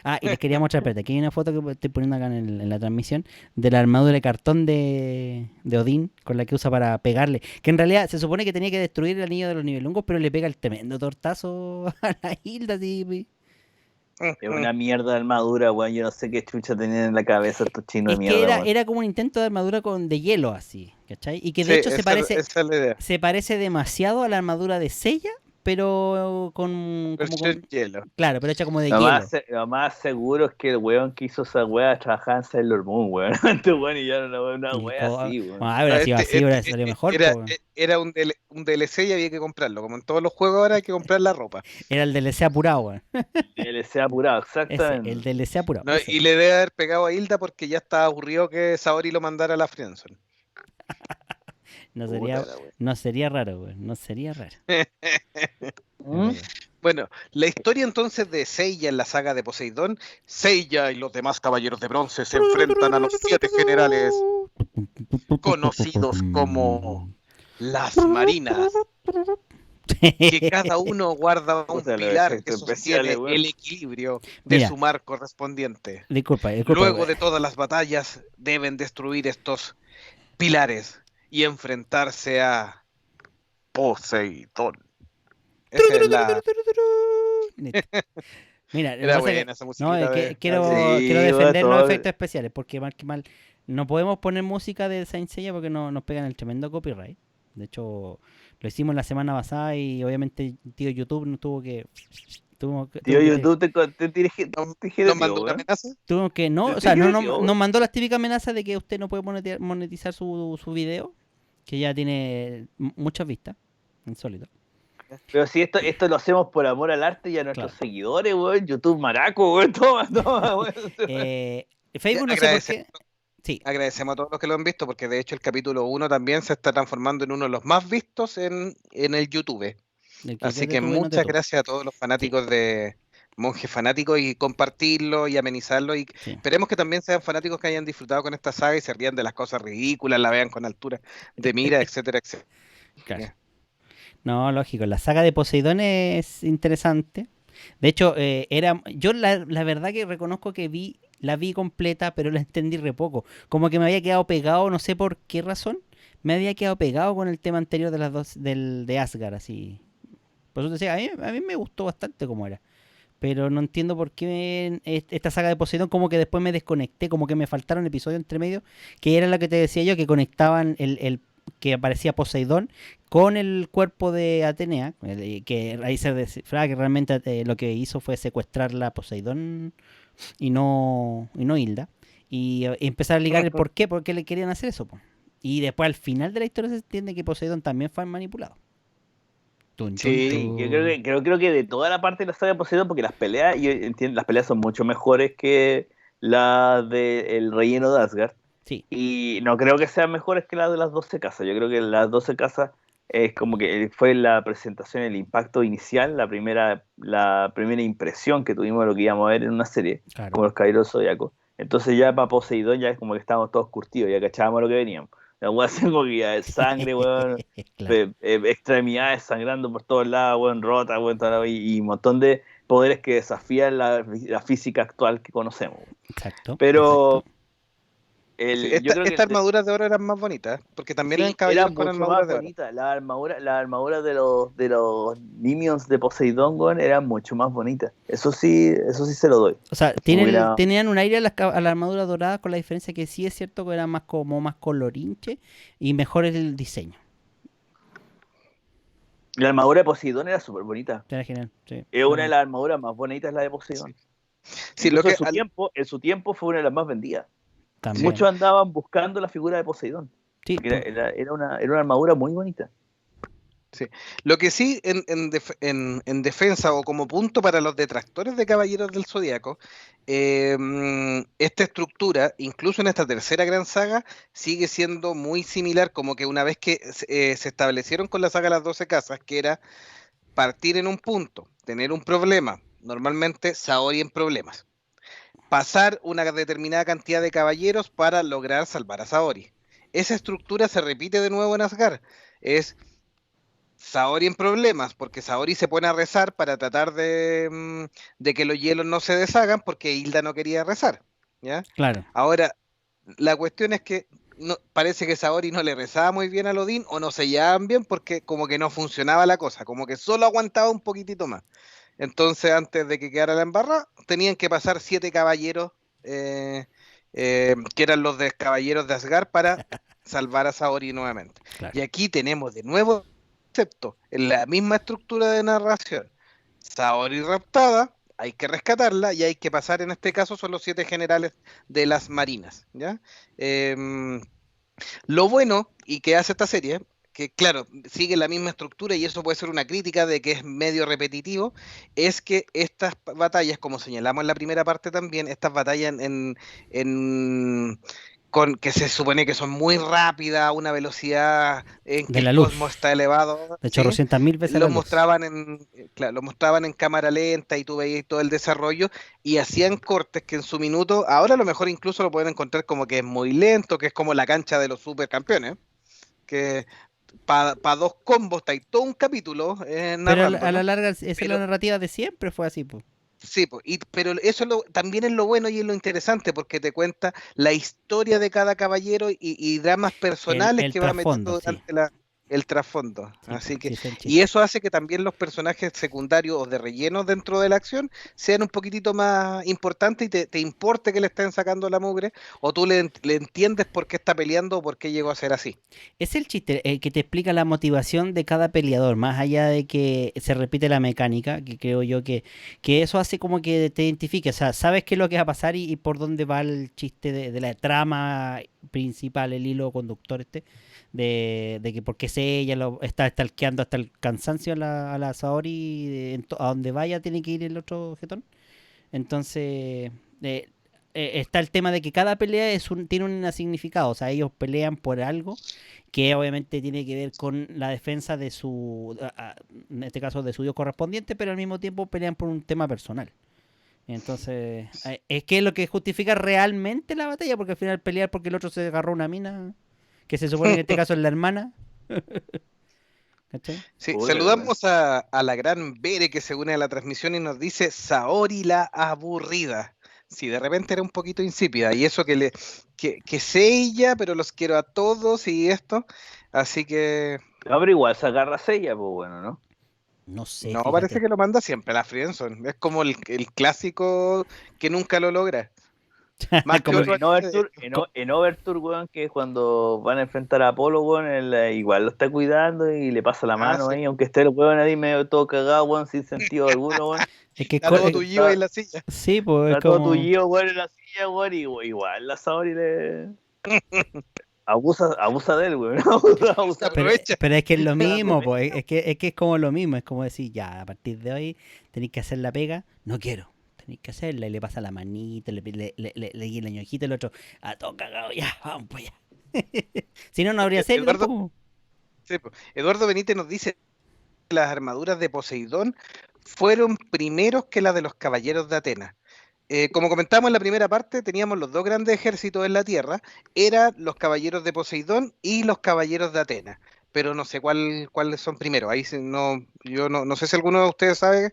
Ah, y les quería mostrar, espérate, aquí hay una foto que estoy poniendo acá en la transmisión de la armadura de cartón de Odín, con la que usa para pegarle. Que en realidad se supone que tenía que destruir el anillo de los nivelungos, pero le pega el tremendo tortazo a la Hilda, así. Es una mierda de armadura, weón. Yo no sé qué chucha tenían en la cabeza estos chinos Es de que mierda, weón. era como un intento de armadura de hielo, así, ¿cachai? Y que de Sí, hecho esa es la idea. se parece demasiado a la armadura de Seiya, pero Versión hielo. claro, pero hecha como de Lo hielo. lo más seguro es que el weón que hizo esa weá trabajaba en Sailor Moon, weón. Este weón y ya era una Y weá así, weón. Ah, hubiera sido así, hubiera salido mejor. Era un DLC y había que comprarlo. Como en todos los juegos ahora hay que comprar la ropa. Era el DLC apurado, weón. DLC apurado, exactamente. El DLC apurado. ¿No? Y le debe haber pegado a Hilda porque ya estaba aburrido que Saori lo mandara a la friendzone. No sería raro, güey. No sería raro. Bueno, la historia entonces de Seiya en la saga de Poseidón. Seiya y los demás caballeros de bronce se enfrentan a los 7 generales conocidos como las marinas, que cada uno guarda un pilar que sostiene el equilibrio de su mar correspondiente. Disculpa, Luego de todas las batallas deben destruir estos pilares y enfrentarse a Poseidón. Esa es Mira, Era buena esa musiquita quiero defender los efectos especiales, porque mal que mal no podemos poner música de Saint Seiya porque nos pegan el tremendo copyright. De hecho, lo hicimos la semana pasada y obviamente tío YouTube no tuvo que... Tío YouTube te ¿Nos mandó una amenaza? Tuvo que nos mandó las típicas amenazas de que usted no puede monetizar su video, que ya tiene muchas vistas, insólito. Pero si esto lo hacemos por amor al arte y a nuestros seguidores, weón, YouTube maraco, weón, toma, weón. Facebook no sé por qué. Sí. Agradecemos a todos los que lo han visto, porque de hecho el capítulo 1 también se está transformando en uno de los más vistos en el YouTube. Así que muchas gracias a todos los fanáticos de Monjes Fanáticos, y compartirlo y amenizarlo, y esperemos que también sean fanáticos que hayan disfrutado con esta saga y se rían de las cosas ridículas, la vean con altura de mira, etcétera, etcétera. Claro. No, lógico, la saga de Poseidón es interesante. De hecho, yo la verdad que reconozco que la vi completa, pero la entendí re poco. Como que me había quedado pegado, no sé por qué razón, me había quedado pegado con el tema anterior de las dos, de Asgard, así. Por eso te decía, a mí me gustó bastante como era. Pero no entiendo por qué esta saga de Poseidón, como que después me desconecté, como que me faltaron episodios entre medio, que era lo que te decía yo, que conectaban el que aparecía Poseidón con el cuerpo de Atenea, que ahí se descifraba que realmente lo que hizo fue secuestrarla a Poseidón y no Hilda, y empezar a ligar el por qué le querían hacer eso, po. Y después al final de la historia se entiende que Poseidón también fue manipulado. Sí, yo creo que de toda la parte de la saga de Poseidón, porque las peleas, yo entiendo, las peleas son mucho mejores que las del relleno de Asgard. Sí. Y no creo que sean mejores que las de las 12 casas. Yo creo que las 12 casas es como que fue la presentación, el impacto inicial, la primera impresión que tuvimos de lo que íbamos a ver en una serie, claro, como los Caballeros Zodiacos. Entonces ya para Poseidón ya es como que estábamos todos curtidos, ya cachábamos lo que veníamos. La weá se movía de sangre, weón, claro, extremidades sangrando por todos lados, weón, rota, weón, y un montón de poderes que desafían la física actual que conocemos. Exacto. Pero estas armaduras de oro eran más bonitas, porque también eran caballeros con armaduras de oro. Las armaduras de los Nimions de Poseidón, weón, eran mucho más bonitas. Eso sí se lo doy. O sea, tenían un aire a la armadura dorada, con la diferencia que sí es cierto que era más colorinche y mejor el diseño. La armadura de Poseidón era súper bonita. Era genial, sí. Es una de las armaduras más bonitas, la de Poseidón. Sí, en su tiempo fue una de las más vendidas. También. Muchos andaban buscando la figura de Poseidón. Sí, era una armadura muy bonita. Sí. Lo que sí, en defensa o como punto para los detractores de Caballeros del Zodiaco, esta estructura, incluso en esta tercera gran saga, sigue siendo muy similar, como que una vez que se establecieron con la saga Las 12 Casas, que era partir en un punto, tener un problema, normalmente Saori en problemas, pasar una determinada cantidad de caballeros para lograr salvar a Saori. Esa estructura se repite de nuevo en Asgard. Es Saori en problemas, porque Saori se pone a rezar para tratar de que los hielos no se deshagan, porque Hilda no quería rezar, ¿ya? Claro. Ahora, la cuestión es que parece que Saori no le rezaba muy bien a Odín, o no se llevaban bien, porque como que no funcionaba la cosa, como que solo aguantaba un poquitito más. Entonces, antes de que quedara la embarrada, tenían que pasar 7 caballeros, que eran los caballeros de Asgard, para salvar a Saori nuevamente. Claro. Y aquí tenemos de nuevo concepto, en la misma estructura de narración. Saori raptada, hay que rescatarla, y hay que pasar, en este caso, son los 7 generales de las marinas, ¿ya? Lo bueno, y que hace esta serie, que claro, sigue la misma estructura, y eso puede ser una crítica de que es medio repetitivo, es que estas batallas, como señalamos en la primera parte también, estas batallas que se supone que son muy rápidas, a una velocidad en que el cosmos está elevado. De hecho, 200.000 veces lo mostraban en cámara lenta, y tú veías todo el desarrollo, y hacían cortes que en su minuto, ahora a lo mejor incluso lo pueden encontrar como que es muy lento, que es como la cancha de los supercampeones, que para 2 combos está ahí todo un capítulo narrando. Pero a la larga, esa es la narrativa de siempre, fue así, pues. Sí, pero eso también es lo bueno y es lo interesante, porque te cuenta la historia de cada caballero y dramas personales que va metiendo durante el trasfondo. Sí, Así que, sí, y eso hace que también los personajes secundarios o de relleno dentro de la acción sean un poquitito más importantes y te importe que le estén sacando la mugre, o tú le entiendes por qué está peleando o por qué llegó a ser así. Es el chiste, el que te explica la motivación de cada peleador, más allá de que se repite la mecánica, que creo yo que eso hace como que te identifique, o sea, sabes qué es lo que va a pasar y por dónde va el chiste de la trama principal, el hilo conductor de que porque sé ella lo está stalkeando hasta el cansancio a la Saori, a donde vaya tiene que ir el otro jetón. Entonces, está el tema de que cada pelea tiene un significado, o sea, ellos pelean por algo que obviamente tiene que ver con la defensa de en este caso de su dios correspondiente, pero al mismo tiempo pelean por un tema personal. Entonces, es que es lo que justifica realmente la batalla, porque al final pelear porque el otro se agarró una mina, que se supone que en este caso es la hermana. ¿Cachai? Sí, saludamos a la gran Bere que se une a la transmisión y nos dice Saori la aburrida. Sí, de repente era un poquito insípida y eso que sé ella, pero los quiero a todos y esto, así que... No, pero igual se agarra a Seiya, pues bueno, ¿no? No sé, No, fíjate. parece que lo manda siempre a la Friendzone. Es como el clásico que nunca lo logra. Más que otro en Overture, weón, que es cuando van a enfrentar a Apolo, weón, él igual lo está cuidando y le pasa la mano sí. ahí, aunque esté el weón ahí medio todo cagado, weón, sin sentido alguno, weón. Es que está todo tullido ahí en la silla. Sí, pues Está es todo como... tullido, weón, en la silla, weón, y igual la Saori le... abusa de él, weón. Abusa Pero es que es lo mismo, pues, es que es como lo mismo, es como decir, ya, a partir de hoy tenéis que hacer la pega, no quiero, tenéis que hacerla, y le pasa la manita, le guía el ñojito, el otro, a todo cagado, ya, vamos pues ya. Si no, no habría serie tampoco. Sí, pues. Eduardo Benítez nos dice que las armaduras de Poseidón fueron primeros que las de los caballeros de Atenas. Como comentamos en la primera parte, teníamos los dos grandes ejércitos en la Tierra, eran los caballeros de Poseidón y los caballeros de Atenas, pero no sé cuáles son primero. Ahí yo no sé si alguno de ustedes sabe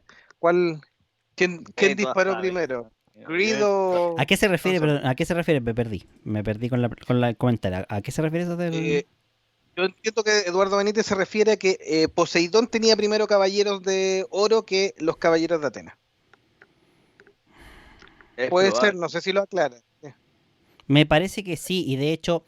quién disparó primero. Greedo. ¿A qué se refiere? Perdón, ¿a qué se refiere? Me perdí con el comentario. ¿A qué se refiere eso del...? Yo entiendo que Eduardo Benítez se refiere a que Poseidón tenía primero caballeros de oro que los caballeros de Atenas. Puede ser, no sé si lo aclara. Me parece que sí, y de hecho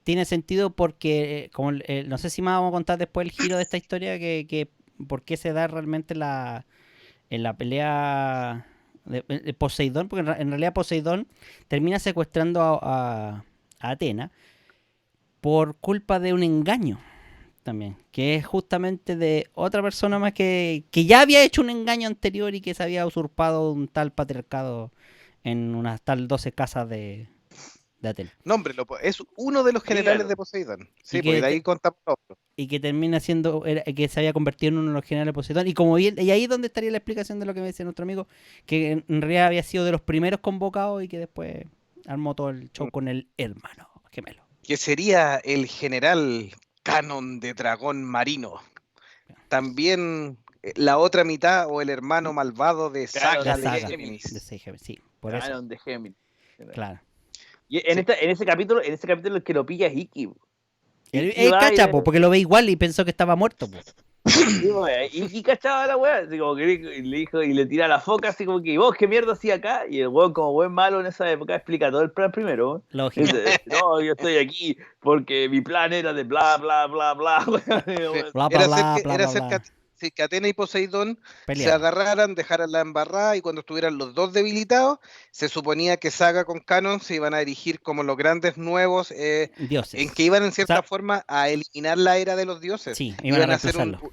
tiene sentido porque, como no sé si más vamos a contar después el giro de esta historia, que por qué se da realmente en la pelea de Poseidón, porque en realidad Poseidón termina secuestrando a Atena por culpa de un engaño también, que es justamente de otra persona más que ya había hecho un engaño anterior y que se había usurpado un tal patriarcado en unas tal 12 casas de Atenas. Nómbrelo, es uno de los generales de Poseidón. Sí, porque de ahí contamos otro. Y que termina siendo, que se había convertido en uno de los generales de Poseidón. Y como bien, y ahí es donde estaría la explicación de lo que me decía nuestro amigo, que en realidad había sido de los primeros convocados y que después armó todo el show con el hermano gemelo. Que sería el general Canon de Dragón Marino. También la otra mitad o el hermano malvado de Saga de Géminis. Sí, por eso. Canon de Géminis. Claro. Y en ese capítulo el que lo pilla es Iki. Él cacha, porque lo ve igual y pensó que estaba muerto. Sí, y cachaba la weá, así como que le dijo y le tira la foca, así como que vos qué mierda hacía acá, y el weón como buen malo en esa época explica todo el plan primero. Lógico. Dice, no, yo estoy aquí porque mi plan era de bla bla bla bla. Era cerca que Atena y Poseidón se agarraran, dejaran la embarrada, y cuando estuvieran los dos debilitados, se suponía que Saga con Canon se iban a erigir como los grandes nuevos dioses, en que iban en cierta forma a eliminar la era de los dioses. Sí, iban a reemplazarlo.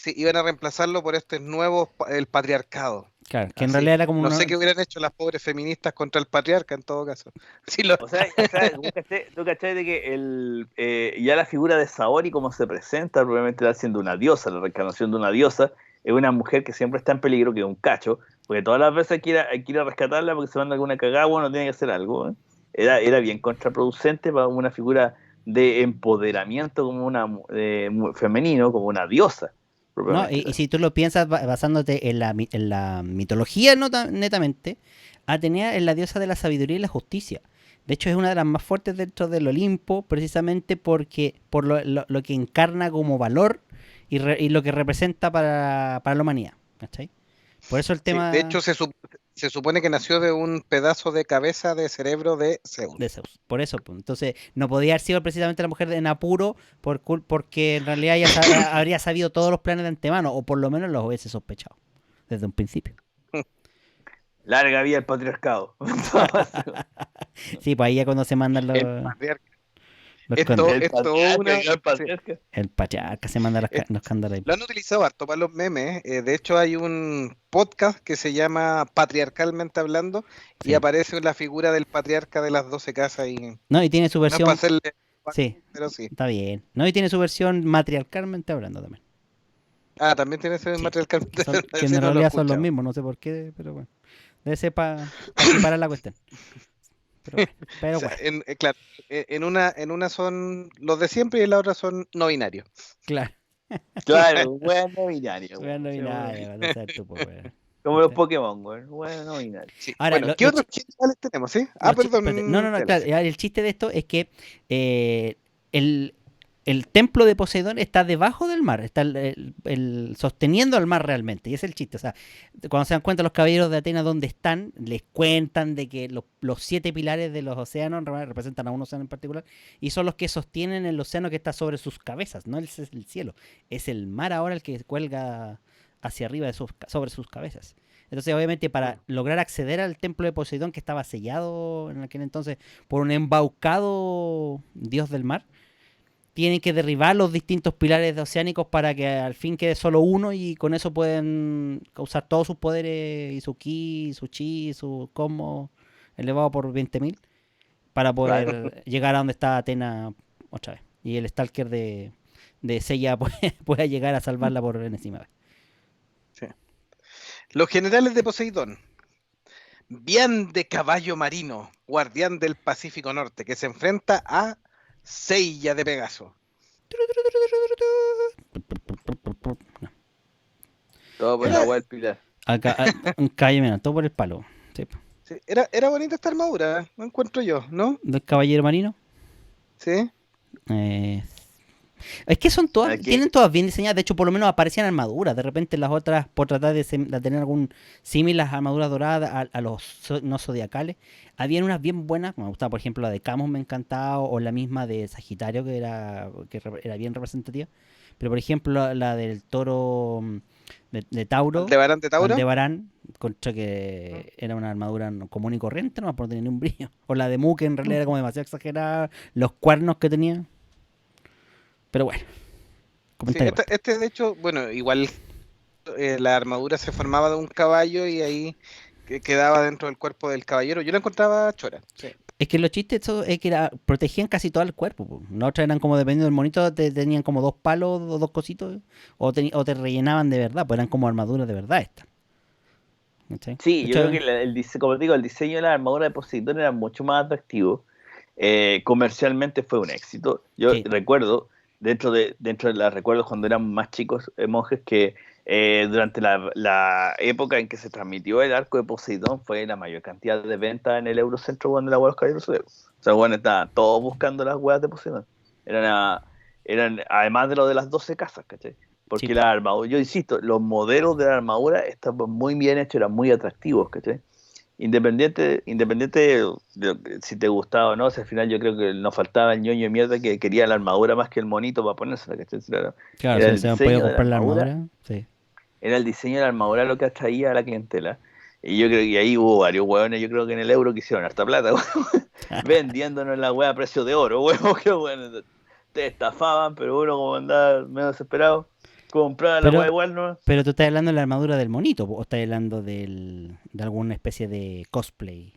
Iban a reemplazarlo por este nuevo, el patriarcado. Claro, que en realidad era como no sé qué hubieran hecho las pobres feministas contra el patriarca en todo caso. O sea, ¿tú cachai de que ya la figura de Saori, como se presenta, probablemente está siendo una diosa, la reencarnación de una diosa, es una mujer que siempre está en peligro, que es un cacho, porque todas las veces hay que ir a rescatarla porque se manda alguna cagada, bueno, tiene que hacer algo. Era bien contraproducente para una figura de empoderamiento como femenino, como una diosa. No, y si tú lo piensas basándote en la mitología netamente, Atenea es la diosa de la sabiduría y la justicia. De hecho, es una de las más fuertes dentro del Olimpo, precisamente por lo que encarna como valor y lo que representa para la humanidad. ¿Cachai? Por eso el tema... de hecho, se supone que nació de un pedazo de cabeza de cerebro de Zeus. De Zeus. Por eso, pues. Entonces, no podía haber sido precisamente la mujer en apuro porque en realidad ella habría sabido todos los planes de antemano, o por lo menos los hubiese sospechado desde un principio. Larga vida el patriarcado. Sí, pues ahí ya cuando se mandan los... El patriarca se manda los cándalos. Lo han utilizado harto para los memes. De hecho, hay un podcast que se llama Patriarcalmente Hablando, y aparece la figura del patriarca de las 12 casas. No, y tiene su versión... No es para hacerle... Sí, pero sí. Está bien. No, y tiene su versión matriarcalmente hablando también. También tiene ese matriarcalmente hablando. Que en realidad son los mismos, no sé por qué, pero bueno. Debe ser para separar la cuestión. Pero bueno. Claro, en una son los de siempre y en la otra son no binarios. Claro. Claro, weón no binario. Weón no binario, como los Pokémon, weón no binario. Sí. Ahora, bueno, ¿qué otros chistes tenemos? ¿Sí? Perdón. No, claro, el chiste de esto es que el templo de Poseidón está debajo del mar, está sosteniendo al mar realmente, y ese es el chiste. O sea, cuando se dan cuenta los caballeros de Atenas dónde están, les cuentan de que los 7 pilares de los océanos representan a un océano en particular, y son los que sostienen el océano que está sobre sus cabezas, no es el cielo, es el mar ahora el que cuelga hacia arriba sobre sus cabezas. Entonces, obviamente, para lograr acceder al templo de Poseidón, que estaba sellado en aquel entonces por un embaucado dios del mar, tienen que derribar los distintos pilares oceánicos para que al fin quede solo uno, y con eso pueden usar todos sus poderes y su ki, su chi, su cosmos elevado por 20.000 para poder llegar a donde está Atenas otra vez. Y el Stalker de Seiya pueda llegar a salvarla por enésima vez. Sí. Los generales de Poseidón. Bian de Caballo Marino, guardián del Pacífico Norte, que se enfrenta a Seiya de Pegaso. Todo por la agua del pilar. Acá, un calle menos, todo por el palo. Sí. Sí, era bonita esta armadura, no encuentro yo, ¿no? ¿Del caballero marino? Sí. Es que son todas, tienen todas bien diseñadas. De hecho, por lo menos aparecían armaduras. De repente las otras, por tratar de tener algún símil, las armaduras doradas a los no zodiacales, habían unas bien buenas. Me gustaba, por ejemplo, la de Camus, me encantaba, o la misma de Sagitario, que era bien representativa. Pero, por ejemplo, la del toro de Tauro, ¿Aldebarán contra que era una armadura común y corriente, no por tener ni un brillo. O la de Mu, que en realidad era como demasiado exagerada, los cuernos que tenía. Pero bueno. Sí, de hecho, bueno, igual la armadura se formaba de un caballo y ahí quedaba dentro del cuerpo del caballero. Yo la encontraba chora. Sí. Es que los chistes es que protegían casi todo el cuerpo. Las otras eran como, dependiendo del monito, tenían como 2 palos o 2 cositos, o te rellenaban de verdad, pues eran como armaduras de verdad estas. Sí, yo creo que como digo, el diseño de la armadura de Poseidón era mucho más atractivo. Comercialmente fue un éxito. Yo recuerdo, dentro de los recuerdos cuando éramos más chicos, monjes, que durante la época en que se transmitió el arco de Poseidón fue la mayor cantidad de ventas en el Eurocentro cuando la hueá de los Caballeros Zodíacos. O sea, bueno, estaban todos buscando las hueás de Poseidón. Eran además de lo de las 12 casas, ¿cachai? Porque la armadura, yo insisto, los modelos de la armadura estaban muy bien hechos, eran muy atractivos, ¿cachai? Independiente de si te gustaba o no, al final yo creo que nos faltaba el ñoño de mierda que quería la armadura más que el monito para ponérsela, ¿cachai? Claro, si se han podido comprar la armadura, sí. Era el diseño de la armadura lo que atraía a la clientela. Y yo creo que ahí hubo varios hueones, yo creo que en el Euro que hicieron harta plata, vendiéndonos la hueá a precio de oro, que bueno, te estafaban, pero uno como andaba medio desesperado, compraba la hueá igual, ¿no? Pero tú estás hablando de la armadura del monito, o estás hablando de alguna especie de cosplay.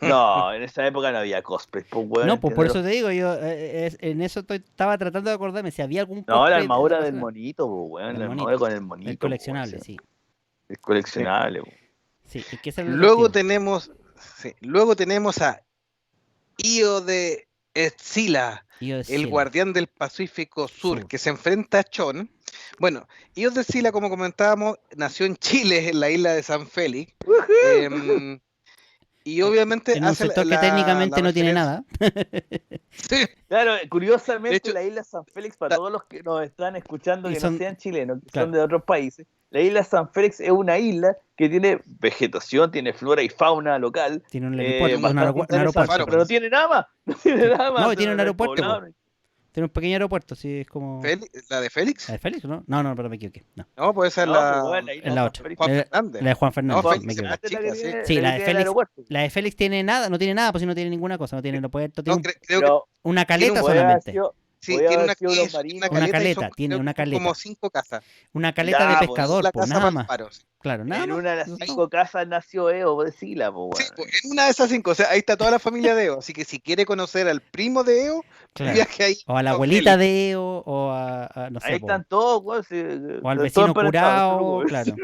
No, en esa época no había cosplay, pues, weón. No, pues por eso te digo, yo en eso estaba tratando de acordarme si había algún cosplay. No, la armadura del monito, pues, weón, la armadura con el monito. El coleccionable, pues, sí. El coleccionable, pues. Sí, es que luego tenemos a Io de Escila, el guardián del Pacífico Sur, que se enfrenta a Chon. Bueno, Eos de Sila, como comentábamos, nació en Chile, en la isla de San Félix. Y obviamente en un sector que técnicamente no tiene nada. Sí. Claro, curiosamente, De hecho, la isla San Félix, para todos los que nos están escuchando que no sean chilenos, que claro, son de otros países, la isla San Félix es una isla que tiene vegetación, tiene flora y fauna local. Tiene un aeropuerto, un aeropuerto. Pero no tiene nada más. No tiene nada más. No, tiene un aeropuerto. Tiene un pequeño aeropuerto, sí, es como... ¿La de Félix? ¿La de Félix? No, pero me equivoqué. No, puede ser la otra. Juan Fernández. La de Juan Fernández. No, me equivoqué. Sí, la de Félix tiene nada, no tiene nada, pues si no tiene ninguna cosa, no tiene aeropuerto, tiene una caleta solamente. Sí, tiene una caleta, tiene una caleta. Como 5 casas. Una caleta de pescador, pues nada más. Claro, nada en más. una de las 5 casas nació Eo de Sila, pues, sí, pues, en una de esas 5, o sea, ahí está toda la familia de Eo, así que si quiere conocer al primo de Eo, viaje ahí. O a la abuelita de Eo, o a no sé. Ahí están todos, pues, o al vecino curado, claro.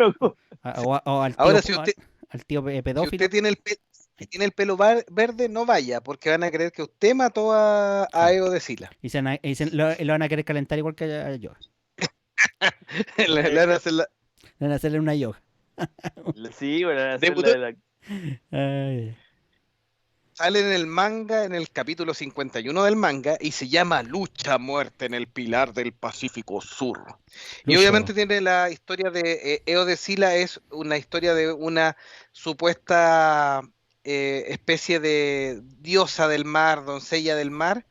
O al tío, ahora, si usted, al tío pedófilo. Si usted tiene el pelo verde, no vaya, porque van a creer que usted mató a Eo de Sila. Y lo van a querer calentar igual que a yoga. Le van a hacerle una yoga. Sí, bueno, sale en el manga, en el capítulo 51 del manga, y se llama Lucha a muerte en el Pilar del Pacífico Sur. Y obviamente tiene la historia de Eo de Sila, es una historia de una supuesta especie de diosa del mar, doncella del mar,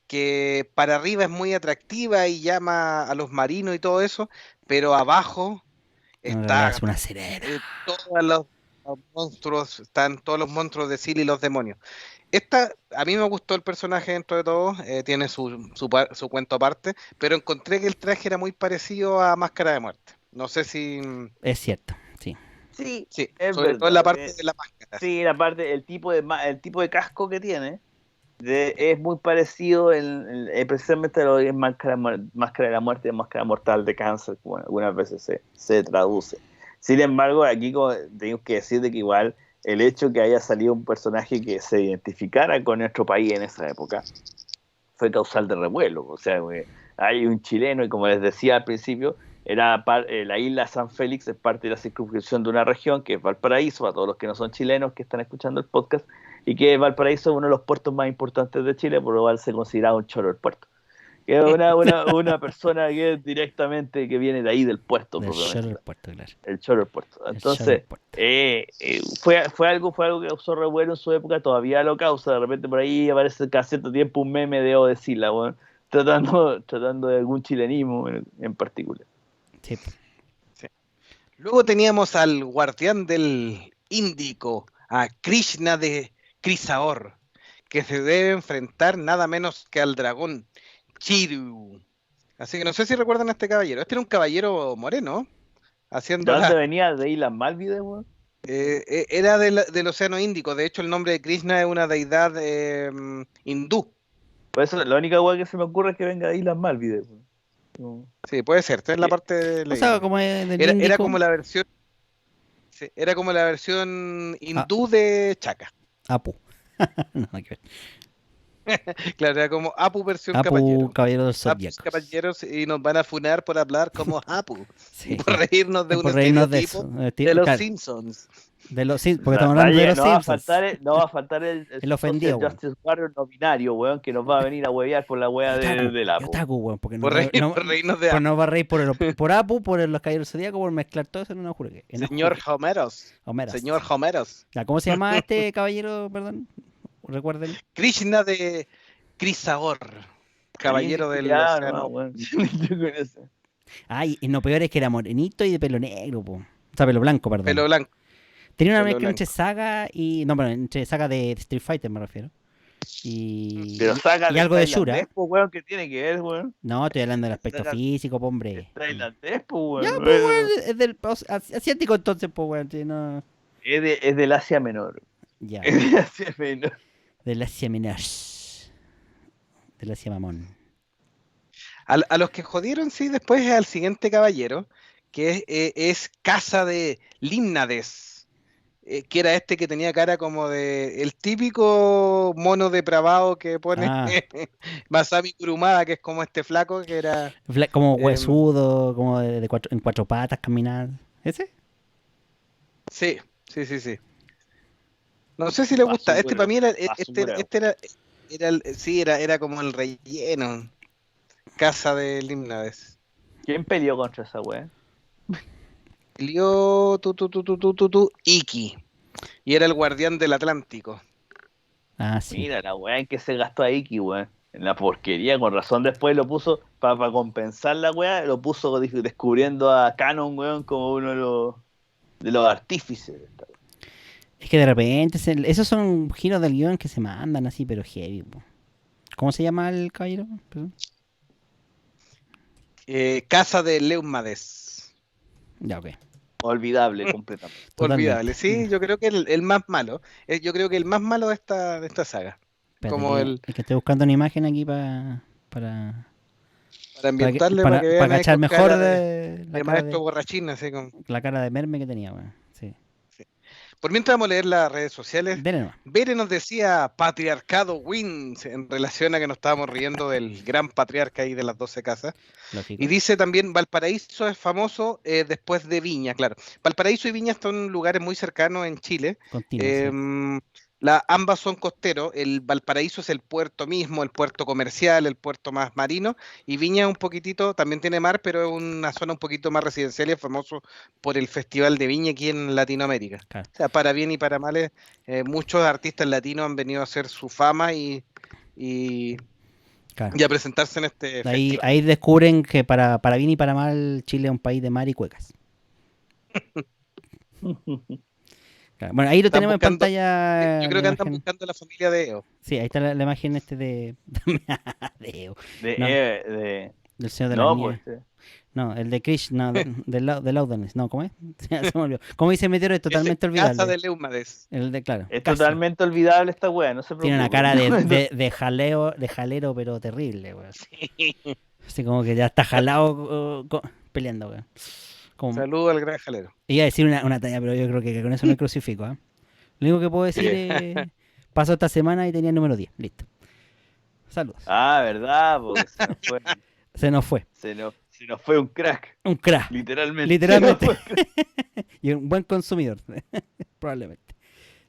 que para arriba es muy atractiva y llama a los marinos y todo eso, pero abajo está es una sirena. Todos los monstruos, están todos los monstruos de Sila y los demonios. A mí me gustó el personaje dentro de todo, tiene su cuento aparte, pero encontré que el traje era muy parecido a Máscara de Muerte. No sé si... Es cierto, sí. Sí, sobre todo en la parte de la máscara. Sí, la parte, el tipo de casco que tiene es muy parecido precisamente a lo que es Máscara de la Muerte y Máscara Mortal de Cáncer, como algunas veces se traduce. Sin embargo, aquí tengo que decir de que igual el hecho que haya salido un personaje que se identificara con nuestro país en esa época fue causal de revuelo. O sea, hay un chileno, y como les decía al principio, la isla San Félix es parte de la circunscripción de una región que es Valparaíso, para todos los que no son chilenos que están escuchando el podcast, y que Valparaíso es uno de los puertos más importantes de Chile, por lo cual se considera un choro el puerto. Que es una persona que es directamente que viene de ahí del puerto. El choro del puerto, claro. El choro del puerto. Entonces, fue algo que causó revuelo en su época, todavía lo causa. De repente por ahí aparece cada cierto tiempo un meme de Eo de Sila, bueno, tratando de algún chilenismo en particular. Sí. Luego teníamos al guardián del Índico, a Krishna de Krisaor, que se debe enfrentar nada menos que al dragón Chiru. Así que no sé si recuerdan a este caballero. Este era un caballero moreno, haciendo... ¿De dónde venía? ¿De Islas Malvinas, weón? Era del Océano Índico. De hecho, el nombre de Krishna es una deidad hindú. Por eso la única weá que se me ocurre es que venga de Islas Malvinas, weón. No. Sí, puede ser. Esta es la parte de... O sea, como era como la versión... Sí, era como la versión hindú de Chaka. Apu. No, hay que ver. Claro, era como Apu versión caballero del Zodiaco. Caballeros, y nos van a funar por hablar como Apu. Sí. Por reírnos de un estereotipo de los Simpsons. Porque estamos hablando de los Simpsons. No va a faltar el ofendido, Justice Warrior no binario, weón, que nos va a venir a huevear por la wea del Apu. Por reírnos de Apu. No va a reír por Apu, por los caballeros zodíacos, por mezclar todo eso en una juro que. Señor Homeros. Señor Homeros. ¿Cómo se llama este caballero, perdón? Recuerden. Krishna de Krisaor. Caballero del océano. Ay, y lo peor es que era morenito y de pelo negro, po. O sea, pelo blanco, perdón. Pelo blanco. Tenía una mezcla entre Saga y... No, pero entre Saga de Street Fighter me refiero. Y algo de Shura. ¿Qué tiene que ver, weón? No, estoy hablando del aspecto físico, po, hombre. Tailandés, weón. Ya, pues, weón. Es del asiático entonces, pues, weón. No... Es del Asia Menor. Ya. Es del Asia Menor. Del Asia Menor. Del Asia Mamón. A los que jodieron, sí, después es al siguiente caballero, que es Casa de Límnades. que era este que tenía cara como de el típico mono depravado que pone Masami Kurumada, que es como este flaco que era como huesudo, como en cuatro patas caminar. ¿Ese? Sí. No sé si le gusta. Este para mí era era como el relleno. Casa de Limnades. ¿Quién peleó contra esa wea? Peleó Iki. Y era el guardián del Atlántico. Ah, sí. Mira la weá en que se gastó a Iki, weón. En la porquería, con razón después lo puso, para compensar la weá, lo puso descubriendo a Canon, weón, como uno de los artífices. Es que de repente, esos son giros del guión que se mandan así, pero heavy. Po. ¿Cómo se llama el caballero? Casa de Leumades. Ya, ok. Olvidable completamente. Olvidable, sí, yo creo que el más malo. Yo creo que el más malo de esta saga. Espérate, como es que estoy buscando una imagen aquí para ambientarle, para que vean cachar mejor de la maestro borrachín, así como la cara de merme que tenía, bueno. Sí. Por mientras vamos a leer las redes sociales, Dele Bere nos decía Patriarcado Wins en relación a que nos estábamos riendo del gran patriarca ahí de las 12 casas. Lógico. Y dice también Valparaíso es famoso después de Viña, claro. Valparaíso y Viña son lugares muy cercanos en Chile. Continuo, sí. Ambas son costeros. El Valparaíso es el puerto mismo, el puerto comercial, el puerto más marino, y Viña un poquitito, también tiene mar, pero es una zona un poquito más residencial y es famoso por el Festival de Viña aquí en Latinoamérica. Claro. O sea, para bien y para mal, muchos artistas latinos han venido a hacer su fama y a presentarse en este festival. Ahí descubren que para bien y para mal Chile es un país de mar y cuecas. Claro. Bueno, ahí lo tenemos en pantalla. Yo creo que andan buscando la familia de Eo. Sí, ahí está la imagen de Eo. Del Señor de la Nieve. Pues, no, el de Krishna, del Lauderness. No, ¿cómo es? Se me olvidó. Como dice Meteoro, es totalmente olvidable. Casa de Leumades. Claro. Es totalmente olvidable esta wea, no se preocupe. Tiene una cara de jalero, pero terrible, weón. Sí. Así como que ya está jalado peleando, weón. Saludos al gran jalero. Iba a decir una talla, pero yo creo que con eso me crucifico. Lo único que puedo decir es... Pasó esta semana y tenía el número 10. Listo. Saludos. Ah, ¿verdad? Porque se nos fue. Se nos fue un crack. Un crack. Literalmente. Y un buen consumidor. Probablemente.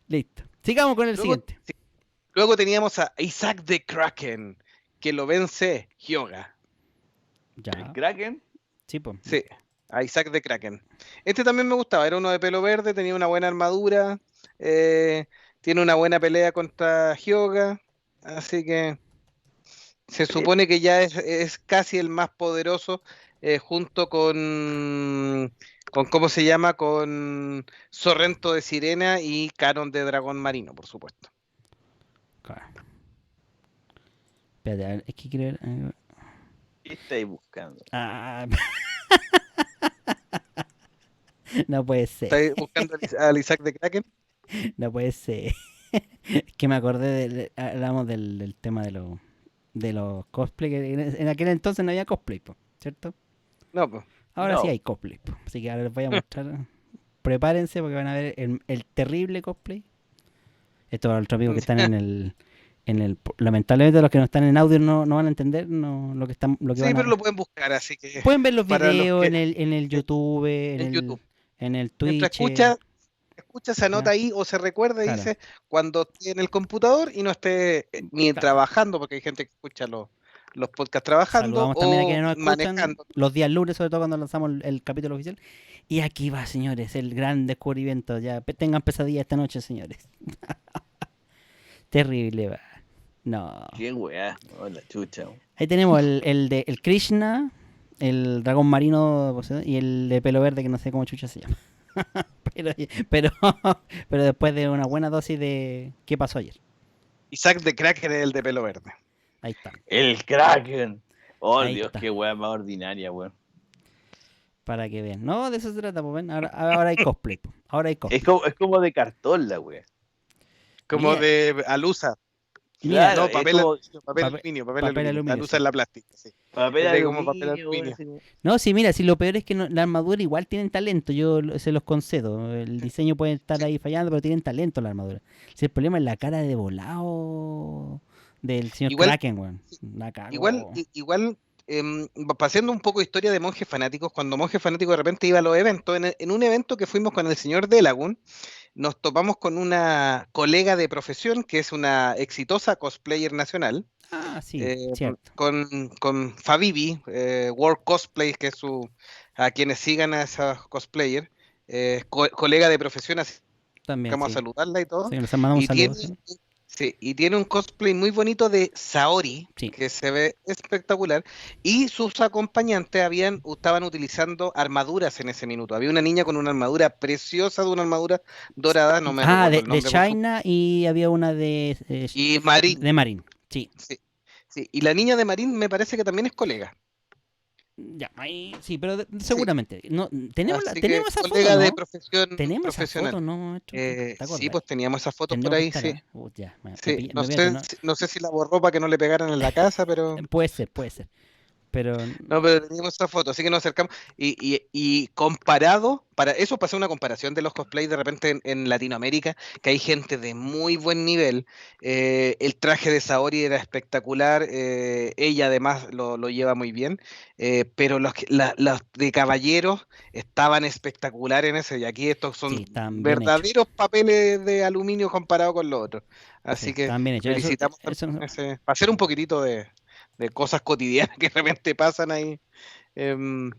Listo. Sigamos con el siguiente. Luego teníamos a Isaac the Kraken, que lo vence Hyoga. Ya. ¿El Kraken? Sí, pues. Sí. A Isaac the Kraken. Este también me gustaba, era uno de pelo verde, tenía una buena armadura, tiene una buena pelea contra Hyoga, así que se supone que ya es casi el más poderoso, junto con ¿cómo se llama? Con Sorrento de Sirena y Canon de Dragón Marino, por supuesto. Claro. Espérate, a ver, es que quiero ver... ¿Qué estáis buscando? No puede ser. ¿Estás buscando al Isaac de Kraken? No puede ser. Es que me acordé hablamos del tema de los cosplay, que en aquel entonces no había cosplay, ¿cierto? No, pues. Ahora sí hay cosplay, así que ahora les voy a mostrar. Prepárense porque van a ver el terrible cosplay. Estos para los amigos que están en el lamentablemente los que no están en audio no van a entender lo que están sí, pero lo pueden buscar, así que pueden ver los videos en el YouTube, en el Twitch. Escucha, se anota ahí o se recuerda y dice cuando esté en el computador y no esté ni trabajando, porque hay gente que escucha los podcasts trabajando. Saludamos también a quienes nos escuchan manejando los días lunes, sobre todo cuando lanzamos el capítulo oficial. Y aquí va, señores, el gran descubrimiento. Ya tengan pesadilla esta noche, señores. Terrible, va. No. Qué weá, la chucha. Ahí tenemos el Krishna, el dragón marino y el de pelo verde que no sé cómo chucha se llama. pero después de una buena dosis de ¿qué pasó ayer? Isaac the Kraken es el de pelo verde. Ahí está. El Kraken. Oh, ahí Dios, está. Qué weá más ordinaria, weón. Para que vean. No, de eso se trata, pues ven. Ahora hay cosplay. Ahora hay cosplay. Es como de cartón la weá. Como de Alusa. Mira, Claro, No, es papel, como papel Papel- aluminio, papel papel aluminio. aluminio, Usan sí. la plástica, sí. papel Es de como papel aluminio, aluminio. así como- No, sí, mira, si lo peor es que la armadura igual tienen talento, se los concedo. El diseño puede estar ahí fallando, pero tienen talento la armadura. Si el problema es la cara de volado del señor Igual, Kraken, weón. La igual, cagó. igual, pasando un poco de historia de monjes fanáticos, cuando monjes fanáticos de repente iba a los eventos, en un evento que fuimos con el señor Delagun, nos topamos con una colega de profesión que es una exitosa cosplayer nacional, Ah, sí, eh, cierto. con Fabibi, World Cosplay, que es a quienes sigan a esas cosplayers, colega de profesión, así que También, vamos a sí. saludarla y todo. Sí, les mandamos Y tiene, saludos. sí, y tiene un cosplay muy bonito de Saori, Sí, que se ve espectacular, y sus acompañantes estaban utilizando armaduras en ese minuto. Había una niña con una armadura preciosa, de una armadura dorada, no me ah, recuerdo el de nombre, por favor. China y había una Y Marín, de Marín. Sí, sí, sí. Y la niña de Marín me parece que también es colega. ya, ahí, sí, pero Sí, seguramente. No, tenemos, así que tenemos esa foto, colega de ¿no? profesión Tenemos esa profesional. foto, ¿no? Maestro? ¿Te Sí, acuerdas? pues teníamos esas fotos por Tendríamos que ahí, estar, sí. ¿ah? Ya, Sí, no me pillaste, sé, ¿no? no sé si la borró para que no le pegaran en la casa, pero Puede ser, puede ser. Pero no, pero teníamos esa foto, así que nos acercamos. Y comparado, para eso pasó una comparación de los cosplays de repente en Latinoamérica, que hay gente de muy buen nivel. El traje de Saori era espectacular, ella además lo lleva muy bien, pero los de caballeros estaban espectaculares en ese, y aquí estos son sí, están bien hechos. verdaderos papeles de aluminio comparado con los otros. Sí, Así que están bien hechos. felicitamos Eso también ese, para hacer un poquitito de cosas cotidianas que realmente pasan ahí em,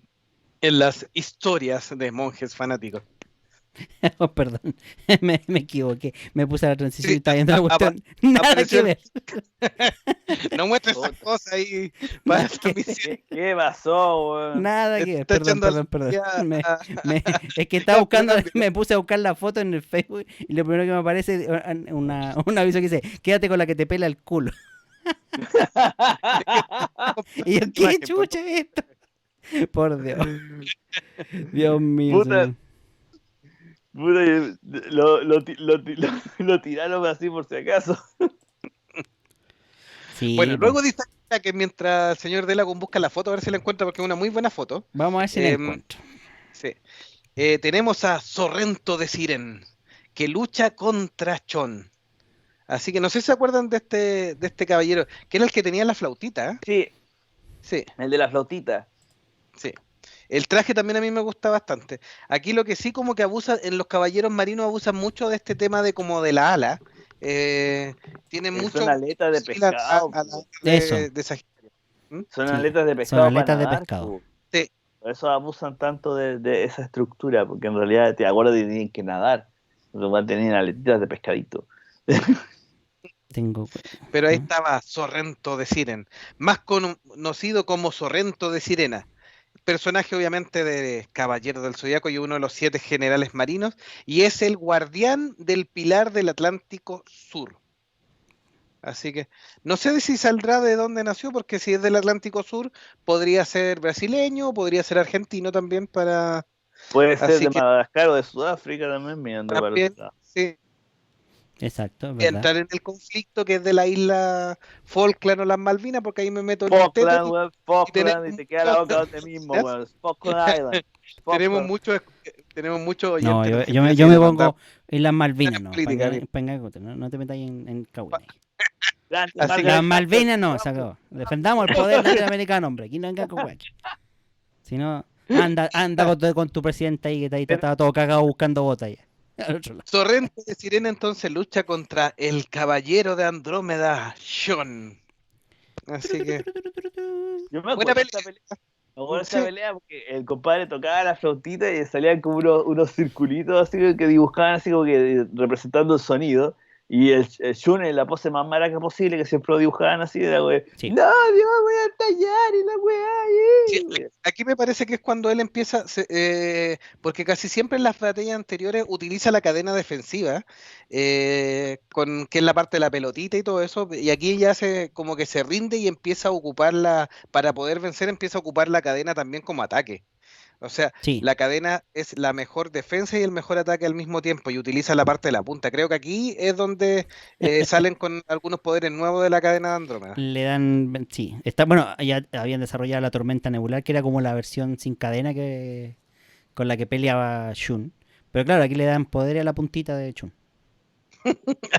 en las historias de monjes fanáticos. oh, perdón, me equivoqué. Me puse a la transición y Sí, estaba viendo la cuestión. Nada apareció que ver. no muestres esas cosas ahí para Nada la que ver. transmisión. ¿Qué pasó, weón? Nada Te que ver. está Perdón, echando perdón. ya Es que estaba a buscando, Fernando. me puse a buscar la foto en el Facebook y lo primero que me aparece es un aviso que dice, quédate con la que te pela el culo. Y yo, ¿qué chucha es esto? Por Dios. Dios mío, Puta, señor. puta, lo tiraron así por si acaso. Sí, Bueno, pues. luego dice que mientras el señor Delagun busca la foto, a ver si la encuentra porque es una muy buena foto. Vamos a ver si la em, encuentro. sí. Tenemos a Sorrento de Siren, que lucha contra Chon. Así que no sé si se acuerdan de este caballero, que era el que tenía la flautita, ¿eh? Sí, Sí, el de la flautita. sí. El traje también a mí me gusta bastante. Aquí lo que sí como que abusa, en los caballeros marinos abusan mucho de este tema de como de la ala. Tienen Que mucho son aletas de similar pescado. a la Po. Eso. de Sagitario. ¿Mm? Son Sí, aletas de son pescado para aletas de nadar. pescado. Po. Sí, Por eso abusan tanto de esa estructura, porque en realidad te acuerdas que tienen que nadar. Los van a tener aletitas de pescadito. Tengo. pero ahí ¿no? estaba Sorrento de Siren, más conocido como Sorrento de Sirena. Personaje obviamente de Caballero del Zodiaco y uno de los 7 generales marinos, y es el guardián del pilar del Atlántico Sur. Así que no sé si saldrá de dónde nació, porque si es del Atlántico Sur, podría ser brasileño, podría ser argentino también Puede ser así de que Madagascar o de Sudáfrica también, mirando para también otro lado. sí, Exacto, es verdad. entrar en el conflicto que es de la isla Falkland o las Malvinas, porque ahí me meto en el tete Falkland, weón, y tenemos Falkland, y te queda la boca donde mismo, weón. Falkland Island. tenemos Falkland. muchos No, oyentes en yo Argentina, yo así me que pongo en las Malvinas, en no. política, bien. No te metas ahí en Cahuina. Grande, Así que- Las Margaret Malvinas no, Thatcher. se acabó. Defendamos el poder latinoamericano, hombre. Aquí no vengan con hueque. Si no, anda con tu presidente ahí que ahí estaba todo cagado buscando botas allá. Al otro lado. Sorrento de Sirena entonces lucha contra el caballero de Andrómeda, Sean. Así que Yo me buena acuerdo de esta pelea. pelea. Me acuerdo de Sí. esta pelea porque el compadre tocaba la flautita y salían como unos circulitos así que dibujaban así como que representando el sonido. Y el Shun en la pose más maraca posible, que siempre lo dibujaban así, era güey, Sí. no, yo voy a tallar y la weá ahí. Sí, aquí me parece que es cuando él empieza, porque casi siempre en las batallas anteriores utiliza la cadena defensiva, que es la parte de la pelotita y todo eso, y aquí ya como que se rinde y empieza a ocuparla, para poder vencer, empieza a ocupar la cadena también como ataque. O sea, Sí. la cadena es la mejor defensa y el mejor ataque al mismo tiempo y utiliza la parte de la punta. Creo que aquí es donde salen con algunos poderes nuevos de la cadena de Andrómeda. Le dan. Sí. Bueno, ya habían desarrollado la tormenta nebular, que era como la versión sin cadena con la que peleaba Shun. Pero claro, aquí le dan poder a la puntita de Shun.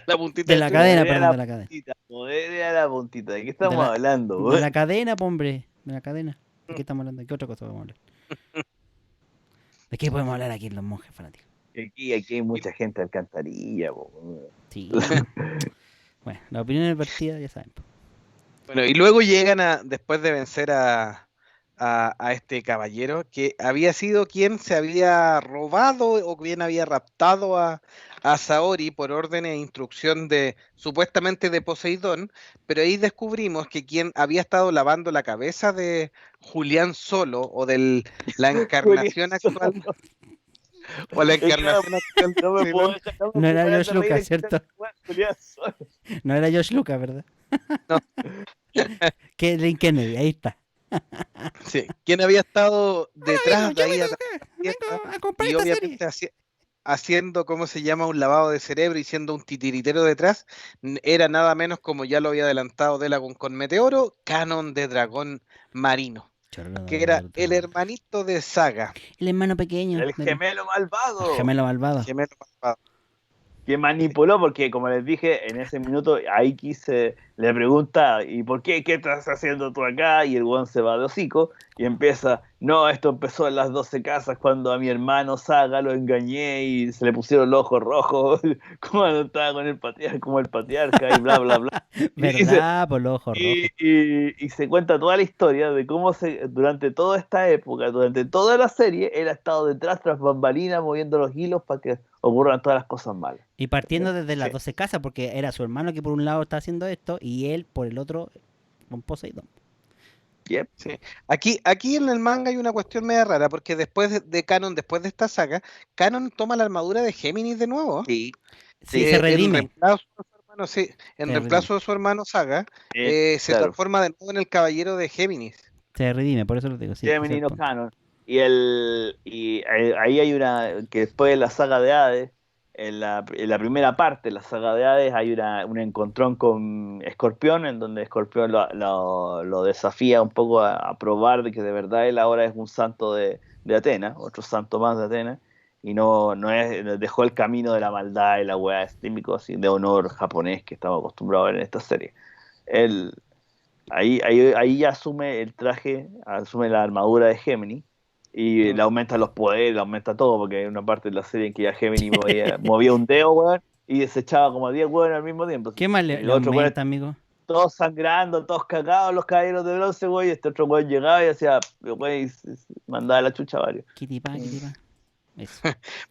La puntita De la Shun. cadena, perdón, de la cadena. Poder a la puntita. ¿De qué estamos hablando? De la cadena, po, hombre. De la cadena. ¿De qué estamos hablando? ¿De qué otra cosa vamos a hablar? ¿De qué podemos hablar aquí en Los Monjes Fanáticos? Aquí hay mucha gente alcantarilla. Sí. Bueno, la opinión es vertida, ya saben. Bueno, y luego llegan después de vencer a este caballero, que había sido quien se había robado o quien había raptado a Saori por orden e instrucción supuestamente de Poseidón, pero ahí descubrimos que quien había estado lavando la cabeza de Julián Solo o de la encarnación actual. O la encarnación actual. No era Josh Lucas, ¿cierto? No era Josh Lucas, ¿verdad? No. Kathleen Kennedy, ahí está. Sí, ¿quién había estado detrás de ahí? Y obviamente haciendo, ¿cómo se llama? Un lavado de cerebro y siendo un titiritero detrás, era nada menos, como ya lo había adelantado Delagun con Meteoro, Canon de Dragón Marino, que era el hermanito de Saga. El hermano pequeño. El gemelo malvado. El gemelo malvado. Que manipuló, porque como les dije, en ese minuto Aiki le pregunta, ¿y por qué? ¿Qué estás haciendo tú acá? Y el weón se va de hocico y empieza, no, esto empezó en las 12 casas cuando a mi hermano Saga lo engañé y se le pusieron los ojos rojos cuando estaba con el patriarca y bla, bla, bla. ¿Verdad? Por los ojos rojos. Y se cuenta toda la historia de cómo durante toda esta época, durante toda la serie, él ha estado detrás, tras bambalinas, moviendo los hilos para que ocurran todas las cosas malas. Y partiendo desde las 12 casas, porque era su hermano que por un lado está haciendo esto y él por el otro con Poseidón. Yep. Sí. Aquí en el manga hay una cuestión media rara, porque después de Canon, después de esta saga, Canon toma la armadura de Géminis de nuevo. Sí, se redime. En reemplazo de su hermano Saga, se transforma de nuevo en el caballero de Géminis. Se redime, por eso lo digo. Sí, Géminis no Canon. Y ahí hay una, que después de la saga de Hades, en la primera parte de la saga de Hades hay un encontrón con Escorpión, en donde Escorpión lo desafía un poco a probar de que de verdad él ahora es un santo de Atenas, otro santo más de Atenas, y no dejó el camino de la maldad y la weá, es típico así de honor japonés que estamos acostumbrados a ver en esta serie. Ahí ya asume el traje, asume la armadura de Géminis, y le aumenta los poderes, le aumenta todo, porque hay una parte de la serie en que ya Géminis movía un dedo, weón, y desechaba como 10 weón al mismo tiempo. ¿Qué más le aumenta, amigo? Todos sangrando, todos cagados, los caballeros de bronce, güey, y este otro weón llegaba y hacía, güey, mandaba la chucha a varios. ¿Qué tipa?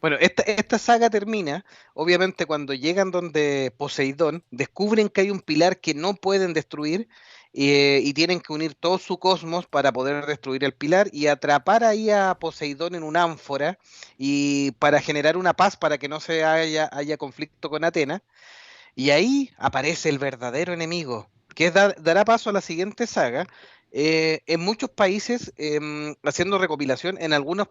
Bueno, esta saga termina, obviamente, cuando llegan donde Poseidón, descubren que hay un pilar que no pueden destruir, y tienen que unir todo su cosmos para poder destruir el pilar y atrapar ahí a Poseidón en una ánfora y para generar una paz, para que no haya conflicto con Atenas. Y ahí aparece el verdadero enemigo, que dará paso a la siguiente saga. En muchos países, haciendo recopilación, en algunos,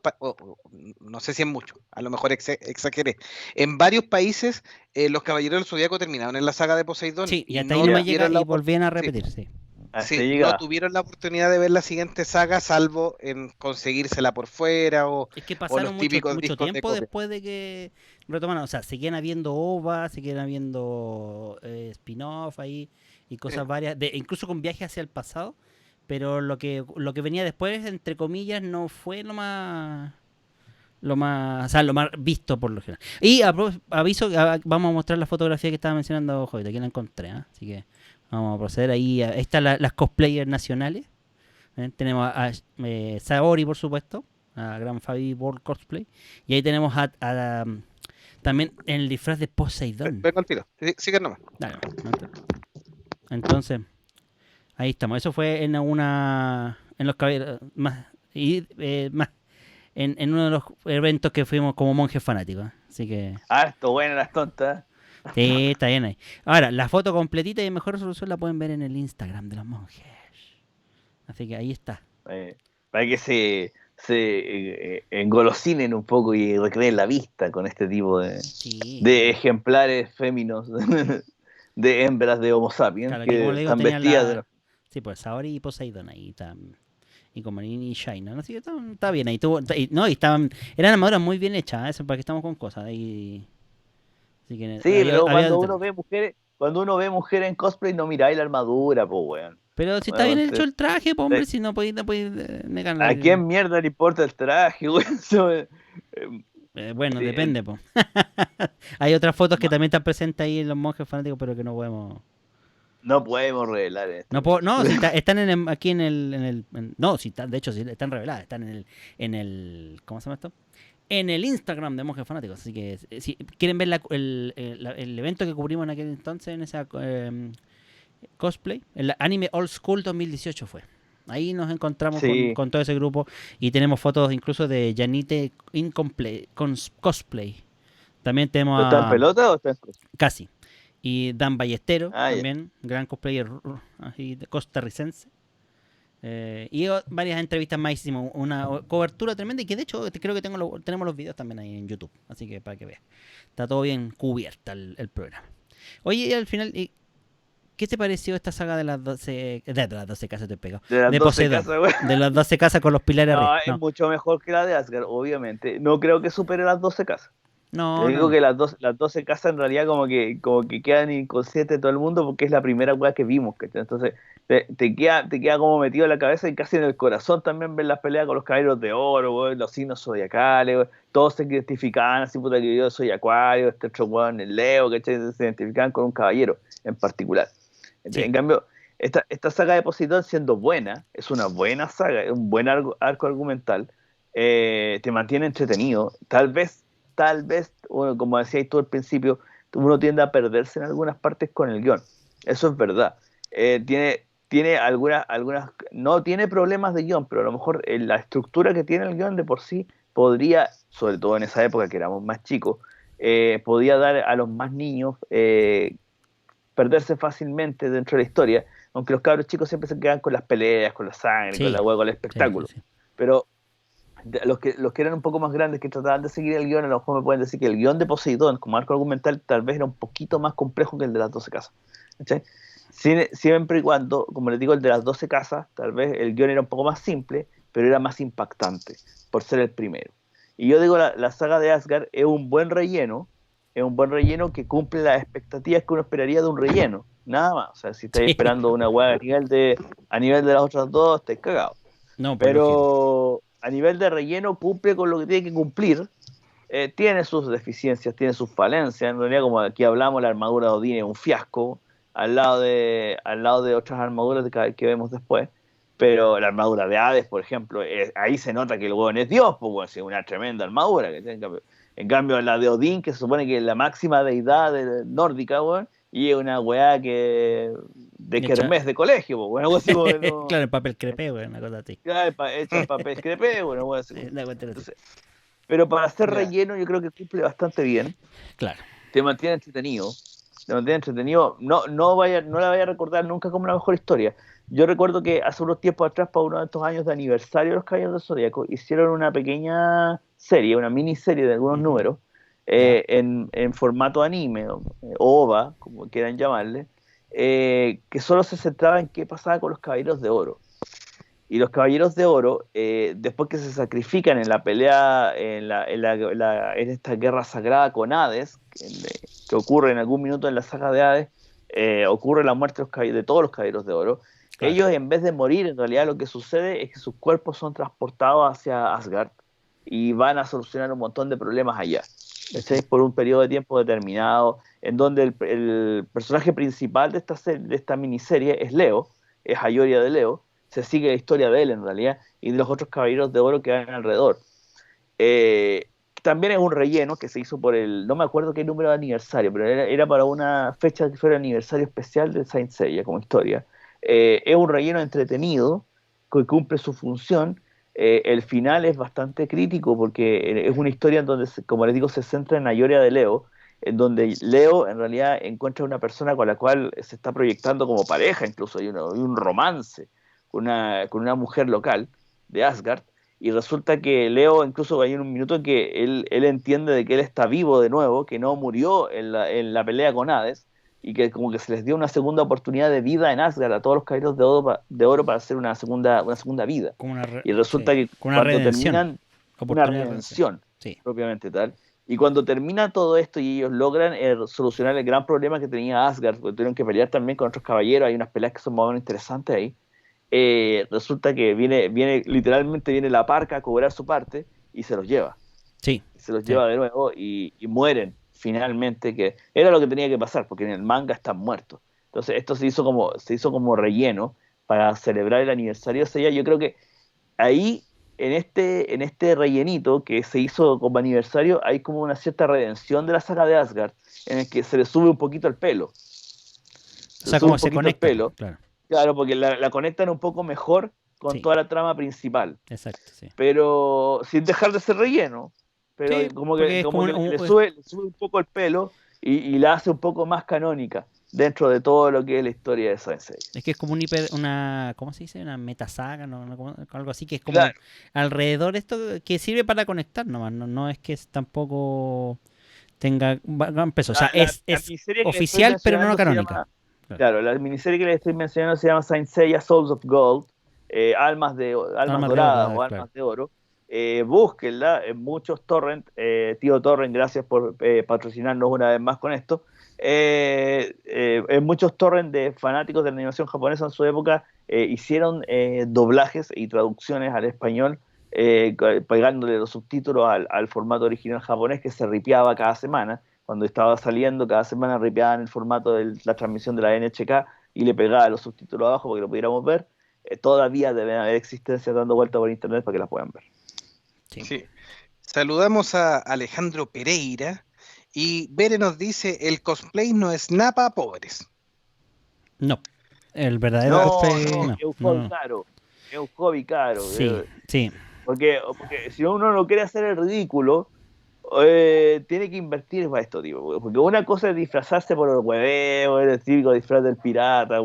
no sé si en muchos, a lo mejor exageré, en varios países los Caballeros del Zodiaco terminaron en la saga de Poseidón. Sí, y hasta ahí no me llega y volvían a repetirse. Sí, no tuvieron la oportunidad de ver la siguiente saga, salvo en conseguírsela por fuera es que pasaron mucho tiempo después de que retomaron, o sea, seguían habiendo OVA, seguían habiendo spin-off ahí y cosas varias, incluso con viajes hacia el pasado, pero lo que venía después, entre comillas, no fue lo más visto por lo general. Y aviso, vamos a mostrar la fotografía que estaba mencionando Jovita, aquí la encontré, así que vamos a proceder ahí. Ahí están las cosplayers nacionales. Tenemos a Saori, por supuesto, a Gran Fabi World Cosplay. Y ahí tenemos también en el disfraz de Poseidón. Venga al tiro, sigue nomás. Dale, entonces, ahí estamos. Eso fue en los caballeros en uno de los eventos que fuimos como monjes fanáticos. Así que. Esto bueno, las tontas. Sí, está bien ahí. Ahora, la foto completita y en mejor resolución la pueden ver en el Instagram de los monjes. Así que ahí está. Para que se engolosinen un poco y recreen la vista con este tipo de Sí. ejemplares féminos de hembras de Homo sapiens, Claro, que que como le digo, están tenían vestidas de... Sí, pues Saori y Poseidon ahí están. Y como Nini y Shaina, ¿no? Así que está bien ahí. No, y estaban. Eran armaduras muy bien hechas, ¿eh? Eso para que estamos con cosas. Ahí. Así que Sí, pero había cuando uno ve mujeres en cosplay, no miráis la armadura, pues, weón. Pero si está bien Bueno, hecho el traje, pues hombre, te- si no podéis negar. ¿a quién mierda le importa el traje, weón? Bueno, Eh, depende, pues. Hay otras fotos que ma- también están presentes ahí en los monjes fanáticos, pero que no podemos. no podemos revelar esto. No puedo, no, si están aquí no, si de hecho, si están reveladas, están ¿cómo se llama esto? En el Instagram de Monjes Fanáticos. Así que si quieren ver el evento que cubrimos en aquel entonces, en esa cosplay, el Anime Old School 2018 fue. Ahí nos encontramos Sí. con todo ese grupo y tenemos fotos incluso de Janite con cosplay. También tenemos ¿Pero está en pelota o está en cosplay? Casi. Y Dan Ballestero, Ah, ya. también, gran cosplayer así, costarricense. Y varias entrevistas más, hicimos una cobertura tremenda y que de hecho creo que tenemos los videos también ahí en YouTube, así que para que vean. Está todo bien cubierta el programa. Oye, y al final, ¿qué te pareció esta saga de las 12, de las 12 casas de pegado? De las De 12 Poseidón. casas, weón. De las 12 casas con los pilares No, arriba. es mucho mejor que la de Asgard, obviamente. No creo que supere las 12 casas. Te No, no, digo no. que las 12 casas en realidad como que quedan inconscientes todo el mundo porque es la primera weá que vimos, ¿cachai? Entonces te queda como metido en la cabeza y casi en el corazón también ver las peleas con los caballeros de oro, weón, los signos zodiacales, weón. Todos se identificaban así, puta que yo soy Acuario, este otro weón es Leo, ¿cachai? Se identificaban con un caballero en particular. Sí. En cambio, esta saga de Poseidón, siendo buena, es una buena saga, es un buen arco argumental, te mantiene entretenido. Tal vez, bueno, como decías tú al principio, uno tiende a perderse en algunas partes con el guión. Eso es verdad. Tiene algunas, no tiene problemas de guión, pero a lo mejor la estructura que tiene el guión de por sí podría, sobre todo en esa época que éramos más chicos, podía dar a los más niños perderse fácilmente dentro de la historia, aunque los cabros chicos siempre se quedan con las peleas, con la sangre, con Sí. la hueá, con el Sí, espectáculo. sí. Pero los que eran un poco más grandes, que trataban de seguir el guión, a lo mejor me pueden decir que el guión de Poseidón, como arco argumental, tal vez era un poquito más complejo que el de las 12 casas. ¿Cachai? Siempre y cuando, como les digo, el de las 12 casas, tal vez el guión era un poco más simple, pero era más impactante, por ser el primero. Y yo digo, la saga de Asgard es un buen relleno que cumple las expectativas que uno esperaría de un relleno, nada más. O sea, si estáis Sí. esperando una hueá a nivel de las otras dos, estáis cagados. No, por lógico. Pero a nivel de relleno cumple con lo que tiene que cumplir. Tiene sus deficiencias, tiene sus falencias. En realidad, como aquí hablamos, la armadura de Odín es un fiasco al lado de otras armaduras que vemos después. Pero la armadura de Hades, por ejemplo, ahí se nota que el hueón es Dios, pues es una tremenda armadura. En cambio, la de Odín, que se supone que es la máxima deidad nórdica, weón, y es una weá que de kermés de colegio, pues, algo así, weón, no, Claro, el papel crepé, güey, una cosa así. hecha en papel crepé, bueno, weón, así. Sí, la cuestión así. Entonces, pero para hacer Ya. relleno yo creo que cumple bastante bien, Claro. te mantiene entretenido, no la vaya a recordar nunca como la mejor historia. Yo recuerdo que hace unos tiempos atrás, para uno de estos años de aniversario de los Caballeros del Zodíaco, hicieron una pequeña serie, una miniserie de algunos números, en formato anime, o OVA, como quieran llamarle, que solo se centraba en qué pasaba con los Caballeros de Oro. Y los Caballeros de Oro, después que se sacrifican en la pelea, en esta guerra sagrada con Hades, que ocurre en algún minuto en la saga de Hades, ocurre la muerte de todos los Caballeros de Oro. Claro. Ellos, en vez de morir, en realidad lo que sucede es que sus cuerpos son transportados hacia Asgard y van a solucionar un montón de problemas allá. ¿Cachai? Por un periodo de tiempo determinado, en donde el personaje principal de esta miniserie es Leo, es Ayoria de Leo. Se sigue la historia de él en realidad y de los otros caballeros de oro que van alrededor. También es un relleno que se hizo no me acuerdo qué número de aniversario, pero era para una fecha que fuera aniversario especial de Saint Seiya como historia. Es un relleno entretenido que cumple su función. El final es bastante crítico porque es una historia en donde, como les digo, se centra en Ayoria de Leo, en donde Leo en realidad encuentra una persona con la cual se está proyectando como pareja, incluso hay un romance con una mujer local de Asgard, y resulta que Leo, incluso hay un minuto en que él entiende de que él está vivo de nuevo, que no murió en la pelea con Hades, y que como que se les dio una segunda oportunidad de vida en Asgard a todos los caballeros de oro para hacer una segunda vida. Como una Y resulta que como una cuando redención. terminan, una redención, sí. propiamente tal, y cuando termina todo esto y ellos logran solucionar el gran problema que tenía Asgard, porque tuvieron que pelear también con otros caballeros, hay unas peleas que son más o menos interesantes ahí, resulta que literalmente viene la parca a cobrar su parte y se los lleva. Sí. Se los lleva de nuevo y mueren finalmente, que era lo que tenía que pasar, porque en el manga están muertos. Entonces esto se hizo como relleno para celebrar el aniversario de Seiya. Yo creo que ahí, en este rellenito que se hizo como aniversario, hay como una cierta redención de la saga de Asgard, en el que se le sube un poquito el pelo. O sea, como se conecta. El pelo. Claro, porque la conectan un poco mejor con toda la trama principal. Exacto, sí. Pero sin dejar de ser relleno. Pero sí, como que le sube un poco el pelo y la hace un poco más canónica dentro de todo lo que es la historia de Saint Seiya. Es que es como una ¿cómo se dice? Una metasaga, algo así, que es como claro. Alrededor esto que sirve para conectar nomás, no es que tampoco tenga gran peso. O sea, es oficial, pero no canónica. Claro, la miniserie que les estoy mencionando se llama Saint Seiya Souls of Gold, almas doradas o almas de oro. Búsquenla en muchos torrents. Tío Torrent, gracias por patrocinarnos una vez más con esto. En muchos torrents de fanáticos de la animación japonesa en su época hicieron doblajes y traducciones al español, pegándole los subtítulos al formato original japonés, que se ripeaba cada semana. Cuando estaba saliendo, cada semana ripeaban el formato de la transmisión de la NHK y le pegaba los subtítulos abajo para que lo pudiéramos ver. Todavía deben haber existencias dando vuelta por internet para que las puedan ver. Sí. Saludamos a Alejandro Pereira y Bere nos dice: el cosplay no es nada para pobres. No, el verdadero cosplay es un hobby caro. Sí. Porque si uno no quiere hacer el ridículo, tiene que invertir para esto, tipo. Porque una cosa es disfrazarse por el hueveo, el típico disfraz del pirata,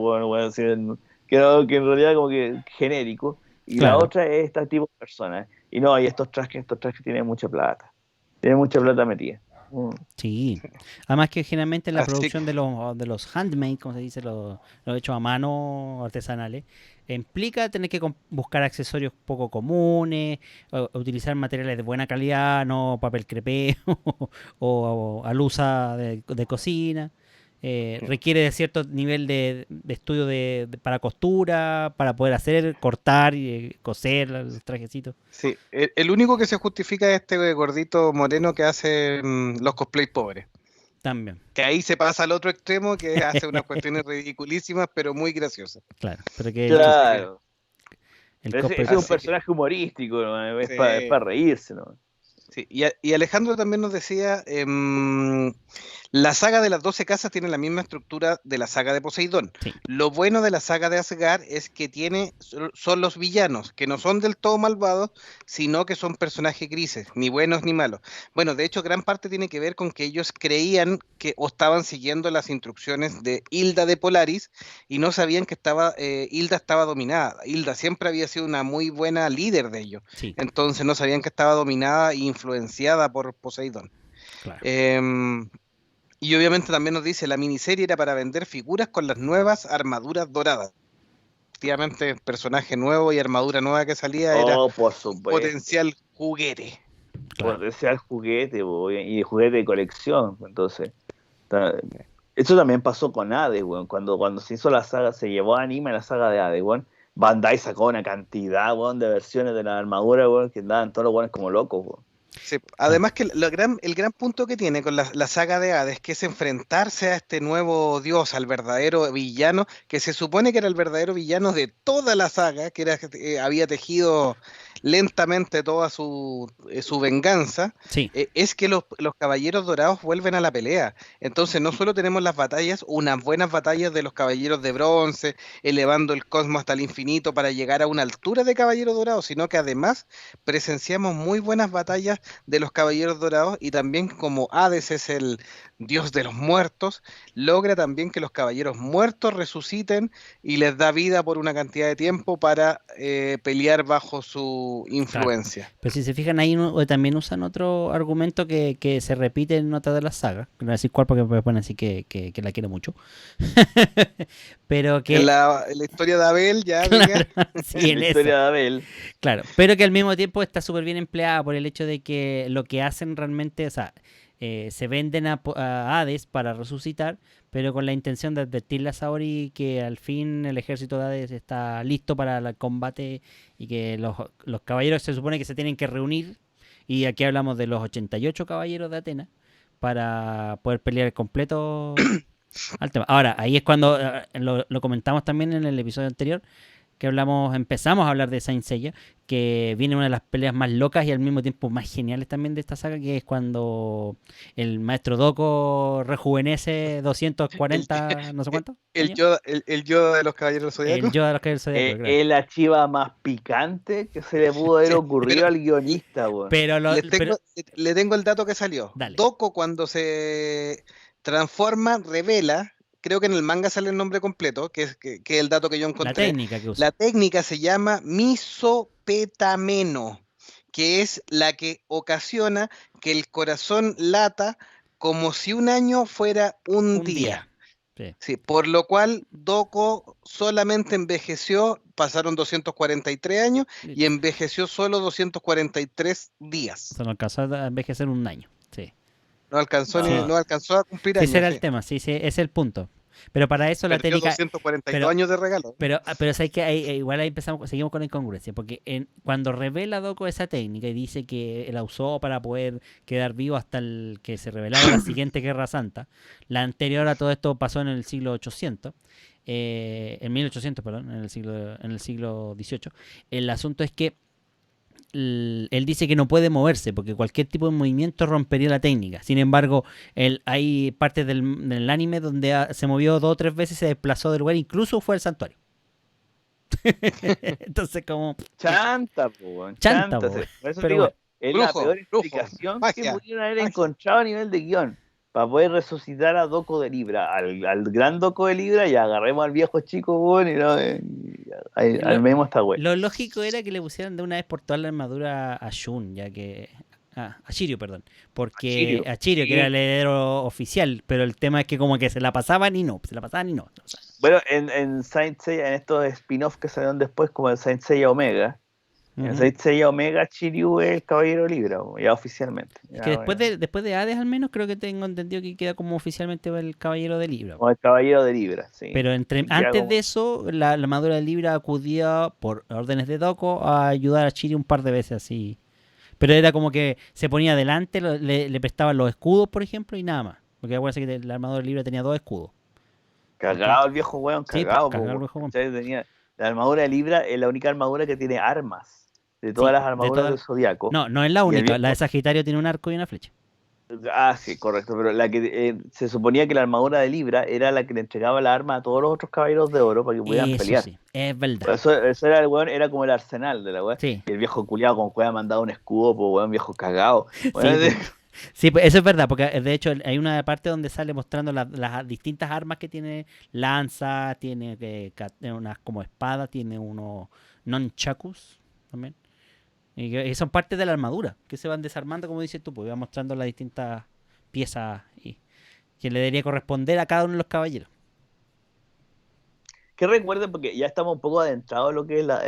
que en realidad como que genérico. Y la otra es este tipo de personas. Y no, y estos trajes tienen mucha plata. Tienen mucha plata metida. Sí. Además que generalmente la producción de los handmade, como se dice, los hechos a mano, artesanales, implica tener que buscar accesorios poco comunes, utilizar materiales de buena calidad, no papel crepé o alusa de cocina. Requiere de cierto nivel de estudio para costura, para poder cortar y coser los trajecitos. Sí, el único que se justifica es este gordito moreno que hace los cosplays pobres. También. Que ahí se pasa al otro extremo, que hace unas cuestiones ridiculísimas, pero muy graciosas. Claro, pero que claro. Es un personaje humorístico, ¿no? Es para reírse, ¿no? Sí. Y Alejandro también nos decía, la saga de las 12 casas tiene la misma estructura de la saga de Poseidón. Sí. Lo bueno de la saga de Asgard es que son los villanos, que no son del todo malvados, sino que son personajes grises, ni buenos ni malos. Bueno, de hecho, gran parte tiene que ver con que ellos creían o estaban siguiendo las instrucciones de Hilda de Polaris y no sabían que Hilda estaba dominada. Hilda siempre había sido una muy buena líder de ellos. Sí. Entonces no sabían que estaba dominada e influenciada por Poseidón. Claro. Y obviamente también nos dice, la miniserie era para vender figuras con las nuevas armaduras doradas. Efectivamente, personaje nuevo y armadura nueva que salía era por supuesto, potencial juguete. Claro. Potencial juguete y juguete de colección. Entonces, eso también pasó con Hades, bueno, cuando se hizo la saga, se llevó a anime la saga de Hades, bueno, Bandai sacó una cantidad, bueno, de versiones de la armadura, bueno, que andaban todos los buenos como locos, bueno. Sí, además que el gran punto que tiene con la saga de Hades, que es enfrentarse a este nuevo dios, al verdadero villano, que se supone que era el verdadero villano de toda la saga, que había tejido lentamente toda su venganza, sí. Es que los caballeros dorados vuelven a la pelea. Entonces no solo tenemos las batallas, unas buenas batallas de los caballeros de bronce, elevando el cosmos hasta el infinito para llegar a una altura de caballero dorado, sino que además presenciamos muy buenas batallas de los caballeros dorados, y también como Hades es el dios de los muertos, logra también que los caballeros muertos resuciten y les da vida por una cantidad de tiempo para pelear bajo su influencia. Claro. Pero si se fijan ahí, también usan otro argumento que se repite en otra de las sagas. No voy a decir cuál porque me ponen así que la quiero mucho. Pero que... En la historia de Abel, ya. Claro, sí, en la historia de Abel. Claro, pero que al mismo tiempo está súper bien empleada por el hecho de que lo que hacen realmente, o sea, se venden a Hades para resucitar, pero con la intención de advertirle a Saori que al fin el ejército de Hades está listo para el combate y que los caballeros se supone que se tienen que reunir, y aquí hablamos de los 88 caballeros de Atenas, para poder pelear completo al tema. Ahora, ahí es cuando lo comentamos también en el episodio anterior, que empezamos a hablar de Saint Seiya, que viene una de las peleas más locas y al mismo tiempo más geniales también de esta saga, que es cuando el maestro Doko rejuvenece 240, no sé cuánto. El Yoda de los Caballeros Zodiacos. El Yoda de los Caballeros Zodiacos, claro. Es la chiva más picante que se le pudo haber ocurrido al guionista, weón. Le tengo el dato que salió. Dale. Doko, cuando se transforma, revela. Creo que en el manga sale el nombre completo, que es el dato que yo encontré. La técnica que usa. La técnica se llama misopetameno, que es la que ocasiona que el corazón lata como si un año fuera un día. Sí. Sí, por lo cual Doko solamente envejeció, pasaron 243 años y envejeció solo 243 días. O sea, no alcanzó a envejecer un año. Sí. No alcanzó a cumplir años. Ese era el tema, sí, ese es el punto. Pero para eso la técnica... 242 años de regalo. Pero sabes que igual ahí seguimos con la incongruencia, porque cuando revela Doko esa técnica y dice que la usó para poder quedar vivo hasta el que se revelara la siguiente Guerra Santa, la anterior a todo esto pasó en el siglo 800, en 1800, perdón, en el siglo XVIII. El asunto es que él dice que no puede moverse porque cualquier tipo de movimiento rompería la técnica. Sin embargo, hay partes del anime donde se movió 2 o 3 veces, se desplazó del lugar, incluso fue al santuario. Entonces, como... Chanta, po. Por eso pero digo, es la peor explicación que pudieron haber encontrado a nivel de guión. Para poder resucitar a Doko de Libra, al gran Doko de Libra, y agarremos al viejo chico, bueno, y armemos esta wea. Lo lógico era que le pusieran de una vez por toda la armadura a Shun, ya que... a Shiryu, perdón. Porque a Shiryu, que era el heredero oficial, pero el tema es que como que se la pasaban y no. O sea, bueno, en Saint Seiya, en estos spin-offs que salieron después, como en Saint Seiya Omega, en Saint Seiya Omega, Shiryu es el caballero Libra, ya oficialmente. Es que después de Hades, al menos, creo que tengo entendido que queda como oficialmente el caballero de Libra. Como el caballero de Libra, sí. Pero antes de eso, la armadura de Libra acudía por órdenes de Doko a ayudar a Shiryu un par de veces así. Pero era como que se ponía adelante, le prestaban los escudos, por ejemplo, y nada más. Porque acuérdense que la armadura de Libra tenía 2 escudos. Cagado el viejo weón, cagado. Sí, cagado el viejo weón. La armadura de Libra es la única armadura que tiene armas. De todas las armaduras del Zodiaco. No es la única. La de Sagitario tiene un arco y una flecha. Ah, sí, correcto. Pero la que se suponía que la armadura de Libra era la que le entregaba la arma a todos los otros caballeros de oro para que pudieran pelear. Sí, es verdad. Eso era el weón, era como el arsenal de la weón. Sí. Y el viejo culiado con cueva mandado un escudo, pues weón, viejo cagado. Sí, pues eso es verdad, porque de hecho hay una parte donde sale mostrando las distintas armas que tiene. Lanza, tiene unas como espadas, tiene unos nunchakus también. Y son partes de la armadura que se van desarmando, como dices tú, pues va mostrando las distintas piezas y que le debería corresponder a cada uno de los caballeros. Que recuerden, porque ya estamos un poco adentrados en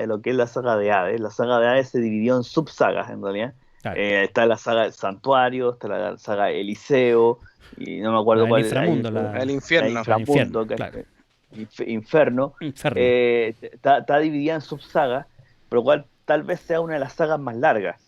lo que es la saga de Hades. La saga de Hades se dividió en subsagas, en realidad. Claro. Está la saga del Santuario, está la saga Eliseo, y no me acuerdo cuál es. El infierno. Claro. Inferno. Está dividida en subsagas, por lo cual tal vez sea una de las sagas más largas.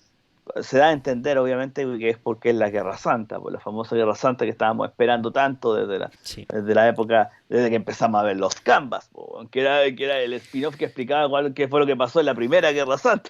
Se da a entender, obviamente, que es porque es la Guerra Santa, pues la famosa Guerra Santa que estábamos esperando tanto desde la época, desde que empezamos a ver los Canvas, que era el spin-off que explicaba qué fue lo que pasó en la primera Guerra Santa.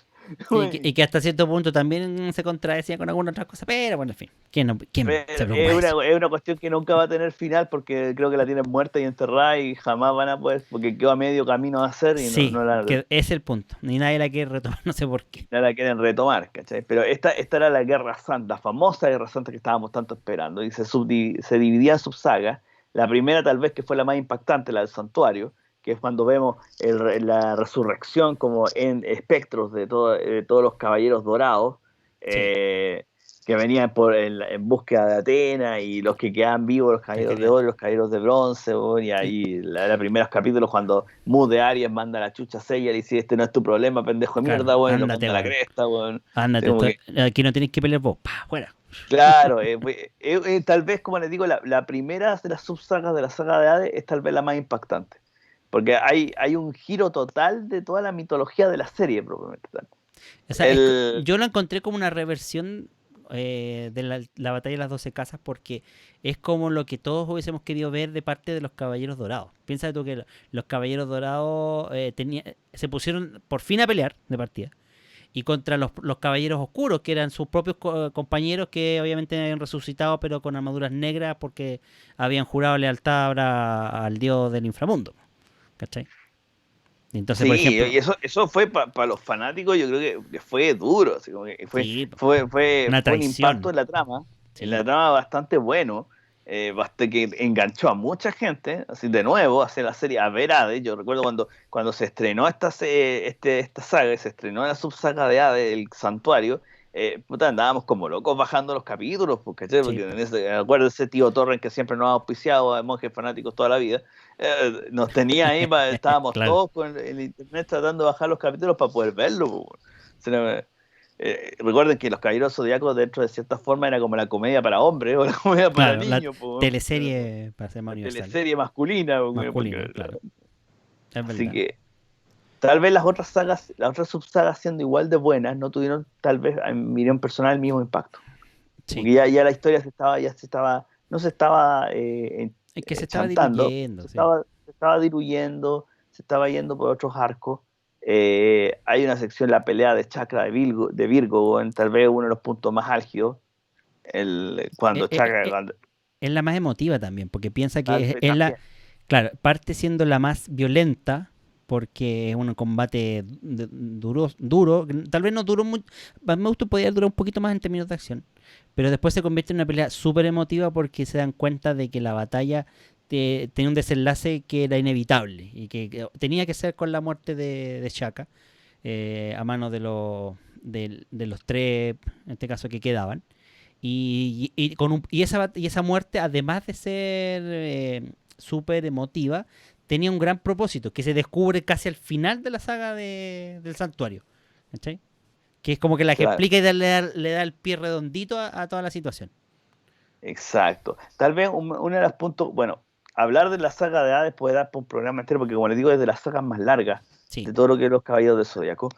Y que hasta cierto punto también se contradecía con algunas otras cosas, pero bueno, en fin, ¿quién se preocupa de eso? Es una cuestión que nunca va a tener final porque creo que la tienen muerta y enterrada y jamás van a poder, porque quedó a medio camino de hacer y Sí, que es el punto. Ni nadie la quiere retomar, no sé por qué. no la quieren retomar, ¿cachai? Pero esta era la Guerra Santa, la famosa Guerra Santa que estábamos tanto esperando y se dividía en subsagas. La primera tal vez que fue la más impactante, la del Santuario, que es cuando vemos la resurrección como en espectros de todos los caballeros dorados, Sí, que venían en búsqueda de Atenas y los que quedaban vivos, los te caballeros de creo. oro y los caballeros de bronce, weón, y Sí. ahí los primeros capítulos cuando Mood de Aries manda la chucha a Seiya y dice, este no es tu problema, pendejo de Claro, mierda, weón, y lo ándate, manda a la weón. cresta, weón. Así Ándate, como que, aquí no tienes que pelear vos. Pa, fuera. claro, tal vez, como les digo, la primera de las subsagas de la saga de Hades es tal vez la más impactante. Porque hay un giro total de toda la mitología de la serie, propiamente tal. O sea, El, yo lo encontré como una reversión de la batalla de las 12 casas porque es como lo que todos hubiésemos querido ver de parte de los Caballeros Dorados. Piensa tú que los Caballeros Dorados se pusieron por fin a pelear de partida y contra los Caballeros Oscuros, que eran sus propios compañeros que obviamente habían resucitado pero con armaduras negras porque habían jurado lealtad ahora al dios del inframundo. ¿Cachai? Entonces, por Sí, ejemplo, y eso fue para los fanáticos, yo creo que fue duro, así como que sí, una fue un impacto traición. en Sí. la trama bastante bueno, que enganchó a mucha gente, así de nuevo, a hacer la serie a ver Hades. Yo recuerdo cuando se estrenó esta saga, y se estrenó la subsaga de Hades, el Santuario, puta, andábamos como locos bajando los capítulos, Sí, porque en ese, acuerdo ese tío Torren que siempre nos ha auspiciado a monjes fanáticos toda la vida, nos tenía ahí, estábamos claro. todos con el internet tratando de bajar los capítulos para poder verlo. Po. Recuerden que Los Caballeros Zodíacos dentro de cierta forma era como la comedia para hombres o la comedia para Claro, la niños, po, teleserie para ser más la universal. teleserie masculina. Masculina, claro. Es Así verdad. que tal vez las otras sagas, las otras subsagas siendo igual de buenas, no tuvieron tal vez, en mi opinión personal, el mismo impacto. Sí. Porque ya la historia no se estaba Es que se estaba chantando, diluyendo, sí. se estaba diluyendo, se estaba yendo por otros arcos. Hay una sección, la pelea de Chakra de Virgo, en tal vez uno de los puntos más álgidos, Eh, cuando eh, Chakra, eh, es la más emotiva también, porque piensa que es la. también, Claro, parte siendo la más violenta, porque es un combate duro. Tal vez no duró mucho. Me gusta podría durar un poquito más en términos de acción. Pero después se convierte en una pelea súper emotiva porque se dan cuenta de que la batalla tenía un desenlace que era inevitable y que tenía que ser con la muerte de Shaka a manos de los tres, en este caso, que quedaban. Y esa muerte, además de ser súper emotiva, tenía un gran propósito que se descubre casi al final de la saga del santuario. ¿Cachai? Que es como que la que claro, explica y le da el pie redondito a toda la situación. exacto. Tal vez uno de los puntos, bueno, hablar de la saga de Hades puede dar por un programa entero, porque como les digo, es de las sagas más largas Sí. de todo lo que es los Caballeros del Zodiaco.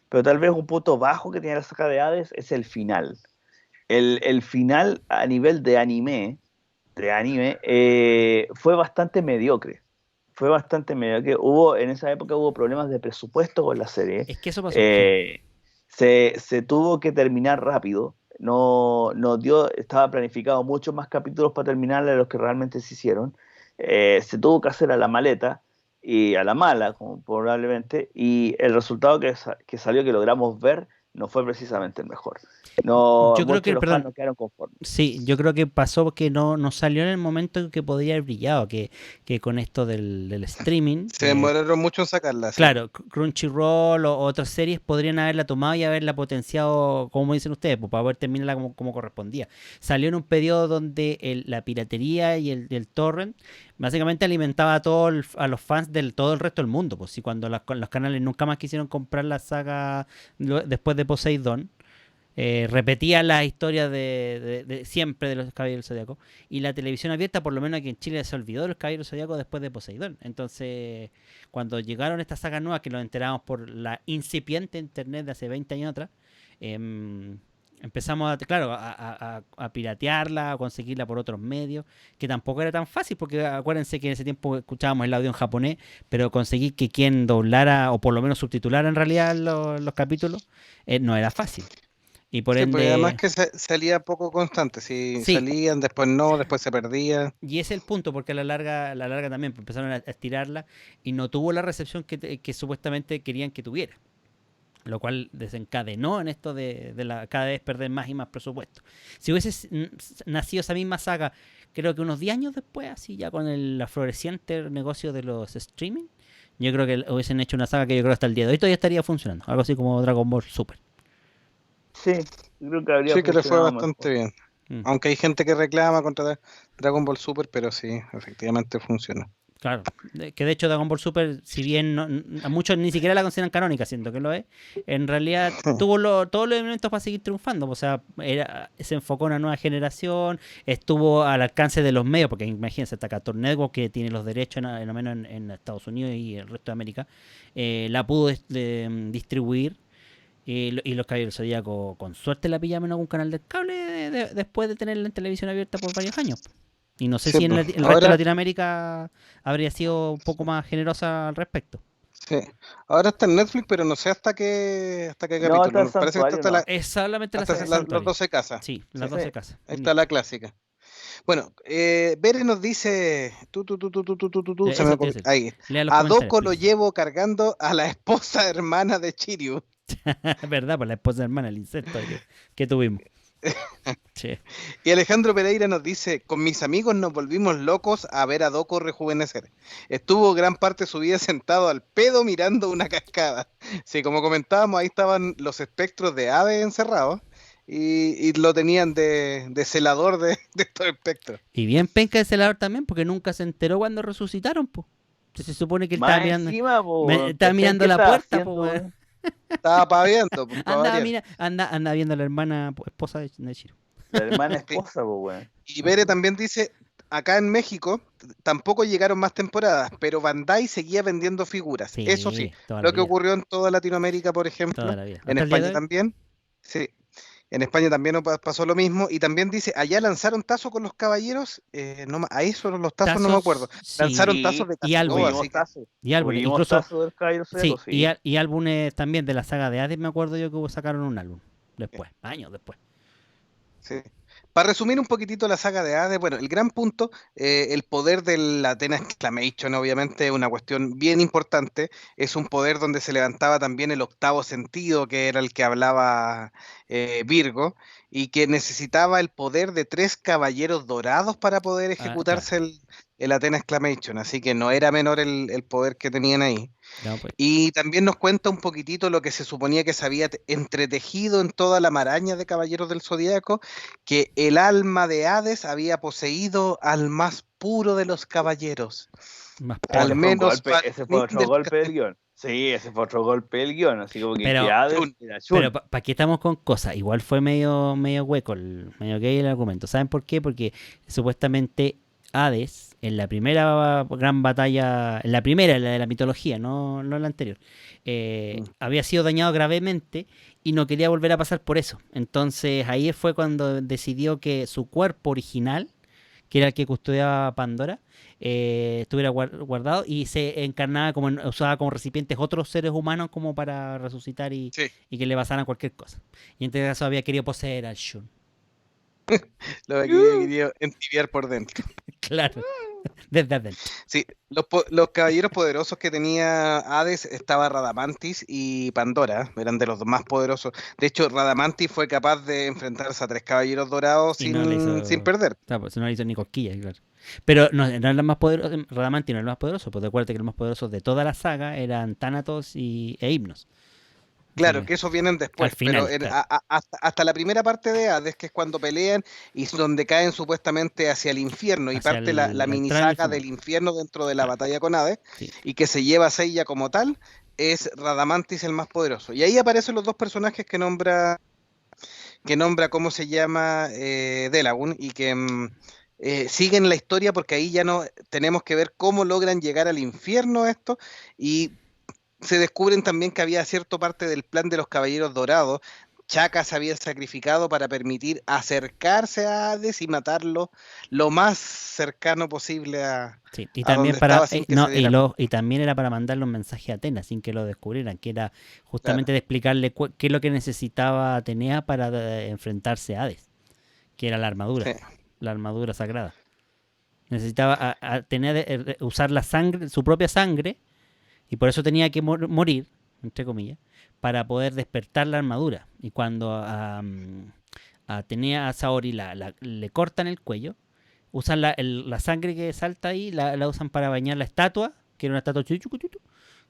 Pero tal vez un punto bajo que tiene la saga de Hades es el final. El final a nivel de anime, fue bastante mediocre. Fue bastante mediocre. En esa época hubo problemas de presupuesto con la serie. Es que eso pasó, sí. Eh, se tuvo que terminar rápido. Estaba planificado muchos más capítulos para terminar de los que realmente se hicieron. Se tuvo que hacer a la maleta y a la mala, como probablemente, y el resultado que salió, que logramos ver, no fue precisamente el mejor. No, Yo creo muchos de que, los fans perdón, no quedaron conformes. sí, yo creo que pasó que no salió en el momento que podría haber brillado, que con esto del streaming, Se demoraron mucho en sacarla, sí. claro, Crunchyroll o otras series podrían haberla tomado y haberla potenciado, como dicen ustedes, pues, para poder terminarla como correspondía. Salió en un periodo donde la piratería y el torrent básicamente alimentaba a los fans del todo el resto del mundo. Pues, y cuando los canales nunca más quisieron comprar la saga después de Poseidon, repetía las historias de siempre de los Caballeros del Zodíaco. Y la televisión abierta, por lo menos aquí en Chile, se olvidó de los Caballeros del Zodíaco después de Poseidón. Entonces, cuando llegaron estas sagas nuevas, que nos enteramos por la incipiente internet de hace 20 años atrás, Empezamos, a piratearla, a conseguirla por otros medios, que tampoco era tan fácil, porque acuérdense que en ese tiempo escuchábamos el audio en japonés, pero conseguir que quien doblara o por lo menos subtitulara en realidad los capítulos no era fácil. Y por Porque ende... además que salía poco constante, si Sí. salían, después no, después se perdía. Y ese es el punto, porque a la larga también pues, empezaron a estirarla y no tuvo la recepción que supuestamente querían que tuviera. Lo cual desencadenó en esto de cada vez perder más y más presupuesto. Si hubiese nacido esa misma saga, creo que unos 10 años después, así ya con el floreciente negocio de los streaming, yo creo que hubiesen hecho una saga que yo creo hasta el día de hoy todavía estaría funcionando. Algo así como Dragon Ball Super. Sí, creo que habría Sí, que le fue funcionado bastante mejor. bien. Aunque hay gente que reclama contra Dragon Ball Super, pero sí, efectivamente funciona. Claro, que de hecho Dragon Ball Super, si bien a muchos ni siquiera la consideran canónica, siento que lo es, en realidad tuvo todos los elementos para seguir triunfando. O sea, se enfocó en una nueva generación, estuvo al alcance de los medios, porque imagínense, hasta Cartoon Network, que tiene los derechos al menos en Estados Unidos y el resto de América, la pudo distribuir. Y los Caballeros del Zodíaco, con suerte la pillamos en algún canal de cable después de tenerla en televisión abierta por varios años. Y no sé si en el resto de Latinoamérica habría sido un poco más generosa al respecto. Sí. Ahora está en Netflix, pero no sé hasta qué capítulo. Está el Parece que está es solamente hasta las 12 casas. Sí, las 12 casas. Ahí está la clásica. Bueno, Bere nos dice, ahí, a Doko lo llevo cargando a la esposa hermana de Chiryu. ¿Verdad? Pues la esposa hermana, el insecto que tuvimos. Sí. Y Alejandro Pereira nos dice, con mis amigos nos volvimos locos a ver a Doko rejuvenecer. Estuvo gran parte de su vida sentado al pedo mirando una cascada. Sí, como comentábamos, ahí estaban los espectros de Hades encerrados y lo tenían de celador de estos espectros. Y bien penca de celador también, porque nunca se enteró cuando resucitaron, pues. Se supone que él estaba mirando la puerta, pues. Estaba paviando. Anda viendo a la hermana esposa de Chiro. La hermana esposa, pues, weón. Y Bere también dice, acá en México tampoco llegaron más temporadas, pero Bandai seguía vendiendo figuras. Sí, eso sí, lo que ocurrió en toda Latinoamérica, por ejemplo. En España también. Sí. En España también pasó lo mismo. Y también dice, allá lanzaron tazos con los caballeros. A eso los tazos no me acuerdo. Sí. Lanzaron tazos de y álbumes. Y álbumes. Incluso, del Caballero Zodíaco, sí. Y álbumes también de la saga de Hades, me acuerdo yo que sacaron un álbum. Después, años después. Sí. Para resumir un poquitito la saga de Hades, bueno, el gran punto, el poder del Athena Exclamation, obviamente, es una cuestión bien importante. Es un poder donde se levantaba también el octavo sentido, que era el que hablaba Virgo, y que necesitaba el poder de 3 caballeros dorados para poder ejecutarse el Athena Exclamation. Así que no era menor el poder que tenían ahí. No, pues. Y también nos cuenta un poquitito lo que se suponía que se había entretejido en toda la maraña de Caballeros del Zodíaco, que el alma de Hades había poseído al más puro de los caballeros. Al menos ese fue otro golpe del guión. Sí, ese fue otro golpe del guión, así como que Hades era chun. Pero ¿para qué estamos con cosas? Igual fue medio hueco, medio gay el argumento. ¿Saben por qué? Porque supuestamente Hades, en la primera gran batalla, la de la mitología, no la anterior, había sido dañado gravemente y no quería volver a pasar por eso. Entonces ahí fue cuando decidió que su cuerpo original, que era el que custodiaba Pandora, estuviera guardado y se encarnaba usaba como recipientes otros seres humanos como para resucitar y que le pasaran cualquier cosa. Y en este caso había querido poseer al Shun. Lo había querido entibiar por dentro. Claro, desde adentro. Sí, los caballeros poderosos que tenía Hades estaba Radamantis y Pandora, eran de los más poderosos. De hecho, Radamantis fue capaz de enfrentarse a 3 caballeros dorados sin perder. Claro, pues no le hizo ni cosquillas, claro. Pero no era el más poderoso, Radamantis no era el más poderoso, pues recuerda que los más poderosos de toda la saga eran Thanatos e Himnos. Claro, que esos vienen después, final, pero hasta la primera parte de Hades, que es cuando pelean y donde caen supuestamente hacia el infierno y parte la mini saga del infierno dentro de la batalla con Hades, y que se lleva a Seiya como tal, es Radamantis el más poderoso. Y ahí aparecen los 2 personajes que nombra cómo se llama Delagun, y que siguen la historia, porque ahí ya no tenemos que ver cómo logran llegar al infierno esto, y se descubren también que había cierta parte del plan de los Caballeros Dorados Chaka se había sacrificado para permitir acercarse a Hades y matarlo lo más cercano posible a, Sí, y a también donde estaba sin que se diera cuenta. y también era para mandarle un mensaje a Atenas sin que lo descubrieran, que era justamente Claro, de explicarle qué es lo que necesitaba Atenea para enfrentarse a Hades, que era sí. la armadura sagrada. Necesitaba Atenea usar la sangre, su propia sangre, y por eso tenía que morir, entre comillas, para poder despertar la armadura. Y cuando a Atenea a Saori le cortan el cuello, usan la sangre que salta ahí, la usan para bañar la estatua, que era una estatua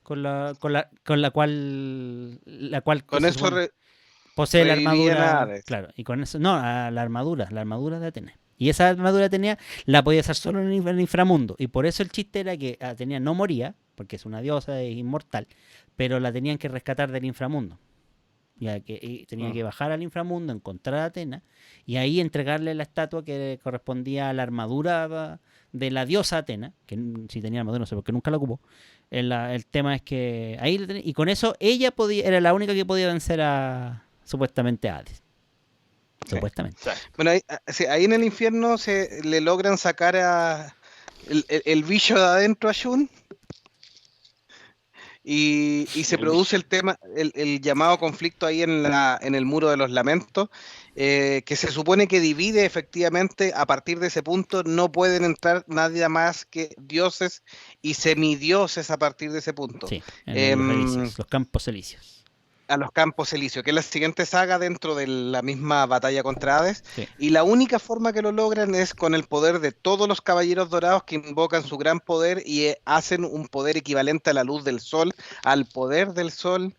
la cual Con se eso supone posee la revivían a armadura, Hades. claro, y con eso, no, a la armadura de Atenea. Y esa armadura de Atenea la podía usar solo en el inframundo, y por eso el chiste era que Atenea no moría, porque es una diosa, es inmortal, pero la tenían que rescatar del inframundo. Ya que tenía que bajar al inframundo, encontrar a Atena y ahí entregarle la estatua que correspondía a la armadura de la diosa Atena, que si tenía armadura no sé por qué nunca la ocupó. El tema es que ahí y con eso ella era la única que podía vencer a supuestamente a Hades. Sí. Supuestamente. Bueno, ahí en el infierno se le logran sacar el bicho de adentro a Shun. Y se produce el tema, el llamado conflicto ahí en el muro de los lamentos, que se supone que divide efectivamente a partir de ese punto. No pueden entrar nadie más que dioses y semidioses a partir de ese punto. Sí, los campos elíseos. A los campos elíseos, que es la siguiente saga dentro de la misma batalla contra Hades, Sí. y la única forma que lo logran es con el poder de todos los caballeros dorados que invocan su gran poder y hacen un poder equivalente a la luz del sol, al poder del sol,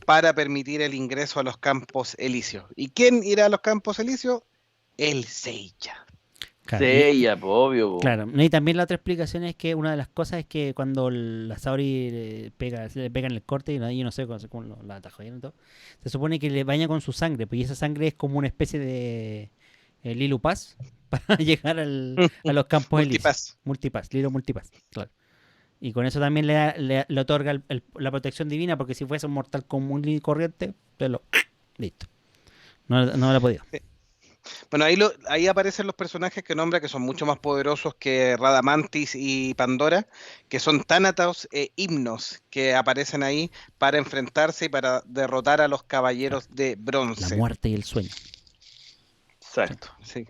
para permitir el ingreso a los campos elíseos. ¿Y quién irá a los campos elíseos? El Seiya. Claro, Seiya, obvio. Claro, y también la otra explicación es que una de las cosas es que cuando la Saori le pega en el corte, y yo no sé cómo la atajó y todo, se supone que le baña con su sangre, pues y esa sangre es como una especie de Lilu Paz para llegar a los campos elíseos. Lilu Multipass, claro. Y con eso también le otorga la protección divina, porque si fuese un mortal común y corriente, listo. No la ha podido. Sí. Bueno, ahí aparecen los personajes que nombra, que son mucho más poderosos que Radamantis y Pandora, que son Thanatos e Himnos, que aparecen ahí para enfrentarse y para derrotar a los caballeros de bronce. La muerte y el sueño. Exacto. Sí.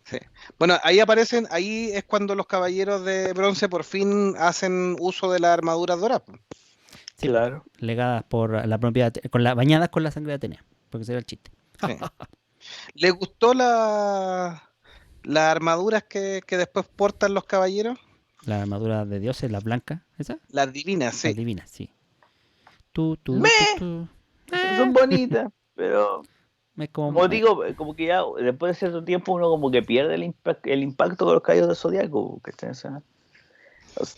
Sí. Bueno, ahí es cuando los caballeros de bronce por fin hacen uso de las armaduras doradas. Sí, claro. Legadas por la propia, bañadas con la sangre de Atenea, porque ese era el chiste. Sí. ¿Les gustó las armaduras que después portan los caballeros? Las armaduras de dioses, las blancas, ¿esas? Las divinas, sí. Las divinas, sí. Son bonitas, pero es como digo, como que ya después de cierto tiempo uno como que pierde el impacto con los caballeros del Zodiaco, ¿cachai? O sea,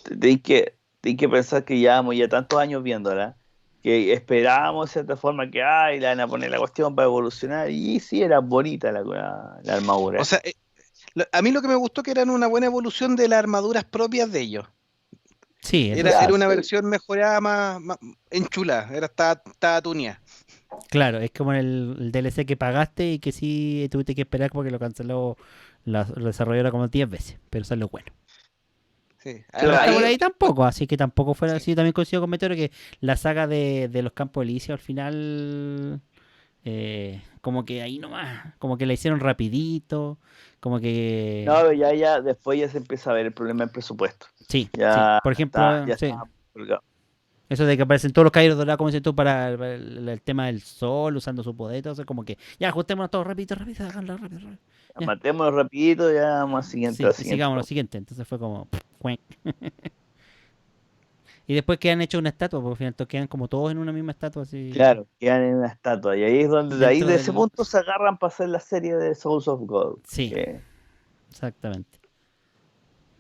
tenéis que pensar que llevamos ya tantos años viéndola, que esperábamos de cierta forma que le van a poner la cuestión para evolucionar, y sí era bonita la armadura. O sea, a mí lo que me gustó que eran una buena evolución de las armaduras propias de ellos. Sí, era una versión mejorada, más enchulada, estaba tuneada. Claro, es como el DLC que pagaste y que sí tuviste que esperar porque lo canceló la desarrolladora como 10 veces, pero eso es lo bueno. Sí. Pero ahí tampoco, así que tampoco fuera así. También coincido con Meteoro que la saga de los campos elíseos al final, como que ahí nomás, como que la hicieron rapidito, como que... No, ya después ya se empieza a ver el problema del presupuesto. Sí, ya sí. Por ejemplo, está eso de que aparecen todos los caballeros dorados, como dices tú, para el tema del sol, usando su poder, todo eso, como que ya ajustémonos todos rápido, háganlo rápido. Matémonos rapidito, ya vamos al siguiente. Sigamos lo siguiente. Entonces fue como... Y después que han hecho una estatua, porque al final quedan como todos en una misma estatua. Así. Claro, quedan en una estatua. Y ahí es donde de ese punto se agarran para hacer la serie de Souls of God. Sí, exactamente.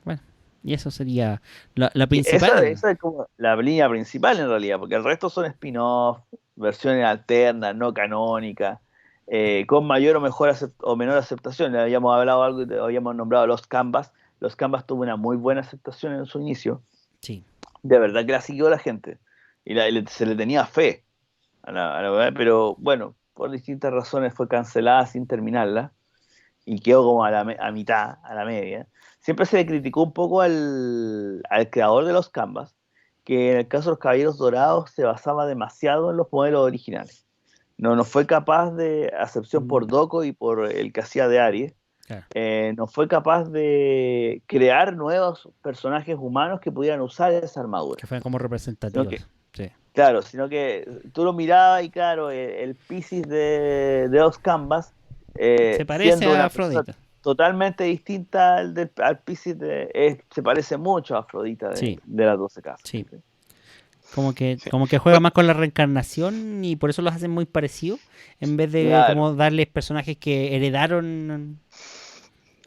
Bueno, y eso sería la principal. Esa es como la línea principal en realidad, porque el resto son spin-off, versiones alternas, no canónicas, con mayor o menor aceptación. Habíamos hablado algo, habíamos nombrado Los Canvas. Los Canvas tuvo una muy buena aceptación en su inicio. Sí. De verdad que la siguió la gente. Y se le tenía fe pero bueno, por distintas razones fue cancelada sin terminarla y quedó como a mitad, a la media. Siempre se le criticó un poco al creador de los Canvas, que en el caso de los Caballeros Dorados se basaba demasiado en los modelos originales. No fue capaz de, a excepción por Doko y por el que hacía de Aries, Claro. no fue capaz de crear nuevos personajes humanos que pudieran usar esa armadura. Que fueran como representativos. Sí. Claro, sino que tú lo mirabas y claro, el Piscis de los Canvas Se parece siendo a una Afrodita. persona totalmente distinta al Piscis se parece mucho a Afrodita Sí. de las 12 casas. Sí. Como que Sí. juega más con la reencarnación y por eso los hacen muy parecidos, en vez de Claro. como darles personajes que heredaron.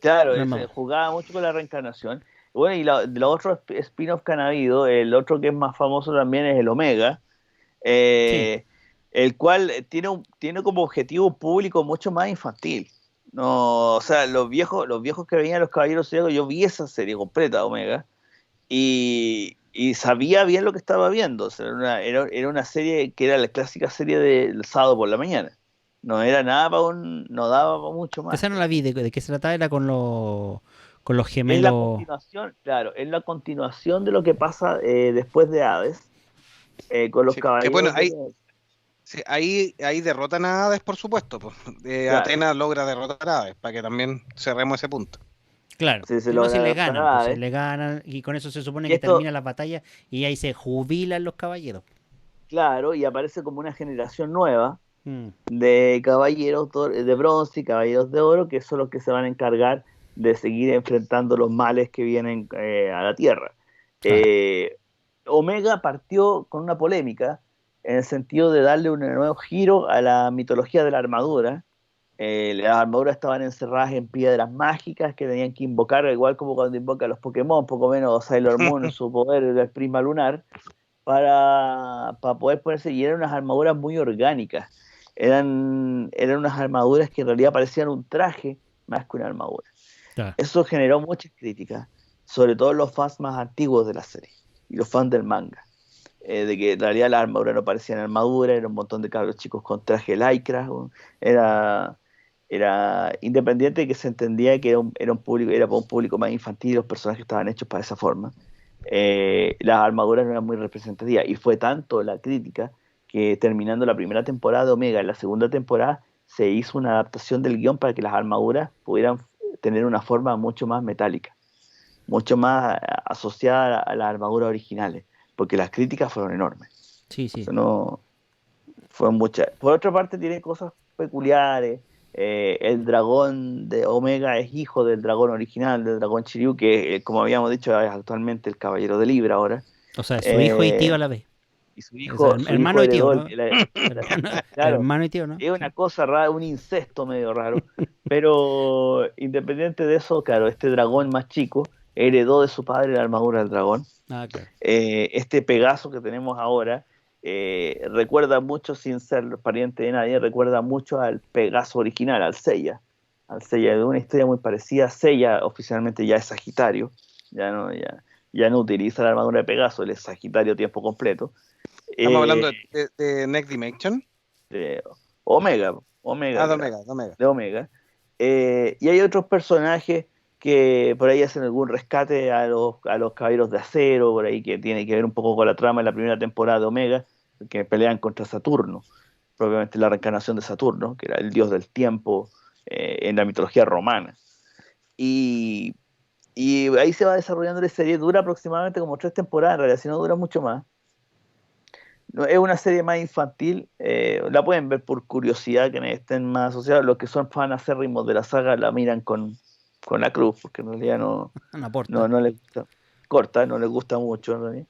Claro, No. jugaba mucho con la reencarnación. Bueno, y de los otros spin-off que han habido, el otro que es más famoso también es el Omega, el cual tiene como objetivo un público mucho más infantil. No, o sea, los viejos que veían los Caballeros Zodíacos, yo vi esa serie completa, Omega, y sabía bien lo que estaba viendo. O sea, era una serie que era la clásica serie del sábado por la mañana. No era nada no daba para mucho más. Esa no la vi, de qué se trataba, era con los Es la gemelos. continuación, claro, es la continuación de lo que pasa después de Hades, con los Sí, que caballeros. bueno, ahí derrotan a Hades, por supuesto. Pues. Claro. Atenas logra derrotar a Hades, para que también cerremos ese punto. Claro, Sí, se no, logra si le derrotar ganan, a pues, Hades. le ganan y con eso se supone Y que esto- termina la batalla y ahí se jubilan los caballeros. Claro, y aparece como una generación nueva Mm. de caballeros de bronce y caballeros de oro, que son los que se van a encargar de seguir enfrentando los males que vienen a la Tierra. Claro. Omega partió con una polémica en el sentido de darle un nuevo giro a la mitología de la armadura. Las armaduras estaban encerradas en piedras mágicas que tenían que invocar, igual como cuando invoca a los Pokémon, poco menos Sailor Moon en su poder del prisma lunar, para poder ponerse, y eran unas armaduras muy orgánicas. Eran unas armaduras que en realidad parecían un traje más que una armadura. Claro. Eso generó muchas críticas, sobre todo los fans más antiguos de la serie y los fans del manga, de que en realidad las armaduras no parecían armadura, era un montón de cabros chicos con traje lycra, era independiente de que se entendía que era un público, era para un público más infantil, los personajes estaban hechos para esa forma. Las armaduras no eran muy representativas y fue tanto la crítica que terminando la primera temporada de Omega, en la segunda temporada se hizo una adaptación del guión para que las armaduras pudieran tener una forma mucho más metálica, mucho más asociada a las armaduras originales, porque las críticas fueron enormes. Sí, sí. O sea, no, fueron muchas. Por otra parte tiene cosas peculiares. El dragón de Omega es hijo del dragón original, del dragón Shiryu, que como habíamos dicho es actualmente el caballero de Libra ahora. O sea, su hijo y tío a la vez. Y su O sea, hijo hermano y tío, heredó ¿no? claro, Hermano y tío, ¿no? es una cosa rara, un incesto medio raro, pero independiente de eso, claro, este dragón más chico heredó de su padre la armadura del dragón. Ah, claro. Este Pegaso que tenemos ahora recuerda mucho, sin ser pariente de nadie, recuerda mucho al Pegaso original, al Seiya. De una historia muy parecida. Seiya oficialmente ya es Sagitario, ya no utiliza la armadura de Pegaso, él es Sagitario tiempo completo. Estamos hablando de Next Dimension. De Omega. De Omega. Y hay otros personajes que por ahí hacen algún rescate a los Caballeros de Acero, por ahí que tiene que ver un poco con la trama de la primera temporada de Omega, que pelean contra Saturno, propiamente la reencarnación de Saturno, que era el dios del tiempo en la mitología romana. Y ahí se va desarrollando la serie, dura aproximadamente como 3 temporadas, en realidad, si no dura mucho más. No, es una serie más infantil, la pueden ver por curiosidad, que estén más asociados. Los que son fan acérrimos de la saga la miran con la cruz, porque en realidad no les gusta, corta, no les gusta mucho en realidad.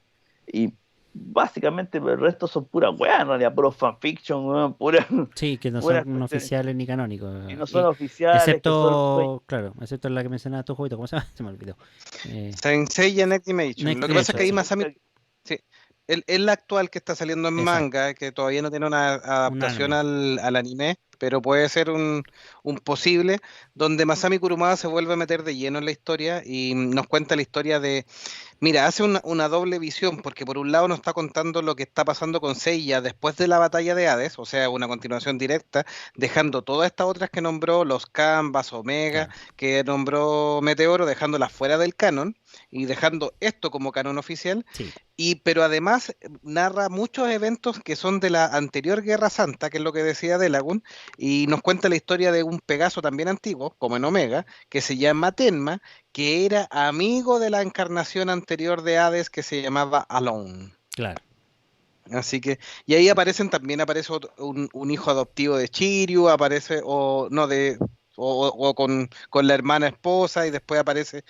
Y básicamente el resto son puras weas, en realidad, puros fanfiction, puras. Sí, que no son oficiales ni canónicos. Y no son oficiales. Excepto, claro, excepto la que mencionaba tu jueguito, ¿cómo se llama? Se me olvidó. Saint Seiya Next Dimension. Lo que pasa es que ahí Masami... Sí. Es la actual que está saliendo en manga, que todavía no tiene una adaptación al anime, pero puede ser un posible, donde Masami Kurumada se vuelve a meter de lleno en la historia y nos cuenta la historia de Mira, hace una doble visión, porque por un lado nos está contando lo que está pasando con Seiya después de la batalla de Hades, o sea, una continuación directa, dejando todas estas otras que nombró, los Canvas, Omega, Claro. que nombró Meteoro, dejándolas fuera del canon y dejando esto como canon oficial. Sí, Pero además narra muchos eventos que son de la anterior Guerra Santa, que es lo que decía Delagun, y nos cuenta la historia de un Pegaso también antiguo, como en Omega, que se llama Tenma, que era amigo de la encarnación anterior de Hades que se llamaba Alone. claro. Así que, y ahí también aparece un hijo adoptivo de Chiryu, aparece, o no, o con la hermana esposa, y después aparece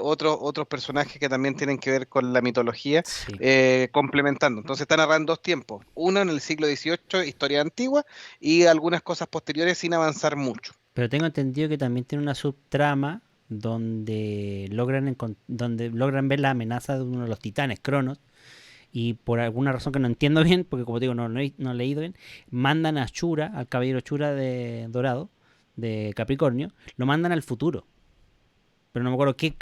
otros personajes que también tienen que ver con la mitología, Sí. complementando. Entonces está narrando dos tiempos, uno en el siglo XVIII, historia antigua, y algunas cosas posteriores sin avanzar mucho. Pero tengo entendido que también tiene una subtrama donde donde logran ver la amenaza de uno de los titanes, Cronos, y por alguna razón que no entiendo bien, porque como te digo, no he leído bien, mandan a Shura, al caballero Shura de Dorado, de Capricornio, lo mandan al futuro. Pero no me acuerdo qué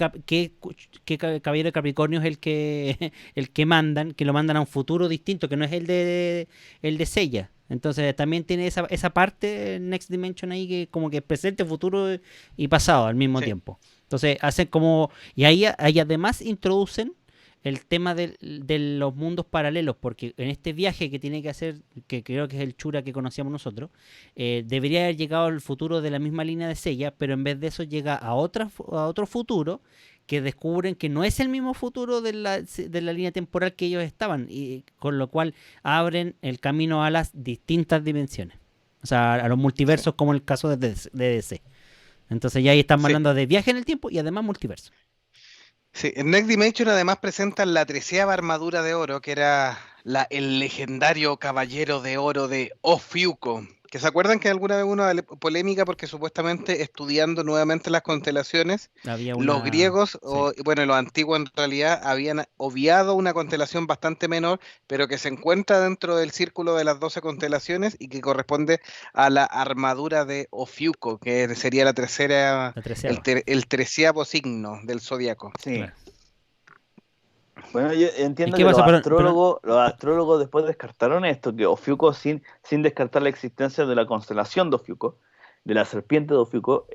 caballero de Capricornio es el que mandan, que lo mandan a un futuro distinto, que no es el de Seiya. Entonces también tiene esa parte Next Dimension ahí que como que presente, futuro y pasado al mismo Sí. tiempo. Entonces hacen como... Y ahí además introducen el tema de los mundos paralelos, porque en este viaje que tiene que hacer, que creo que es el Chura que conocíamos nosotros, debería haber llegado al futuro de la misma línea de Seiya, pero en vez de eso llega a otro futuro que descubren que no es el mismo futuro de la línea temporal que ellos estaban, y con lo cual abren el camino a las distintas dimensiones, o sea, a los multiversos, como en el caso de DC. Entonces ya ahí estamos Sí. hablando de viaje en el tiempo y además multiverso. Sí, en Next Dimension además presentan la 13ª armadura de oro, que era el legendario caballero de oro de Ofiuco. Que se acuerdan que alguna vez hubo una polémica porque supuestamente estudiando nuevamente las constelaciones, Había los una... griegos, Sí. bueno, los antiguos en realidad habían obviado una constelación bastante menor, pero que se encuentra dentro del círculo de las 12 constelaciones y que corresponde a la armadura de Ofiuco, que sería la tercera, La treceava. el 13º signo del zodiaco. Sí. Claro. Bueno, yo ¿Y entiendo qué que pasa? los astrólogos después descartaron esto, que Ofiuco, sin descartar la existencia de la constelación de Ofiuco, de la serpiente de Ofiuco,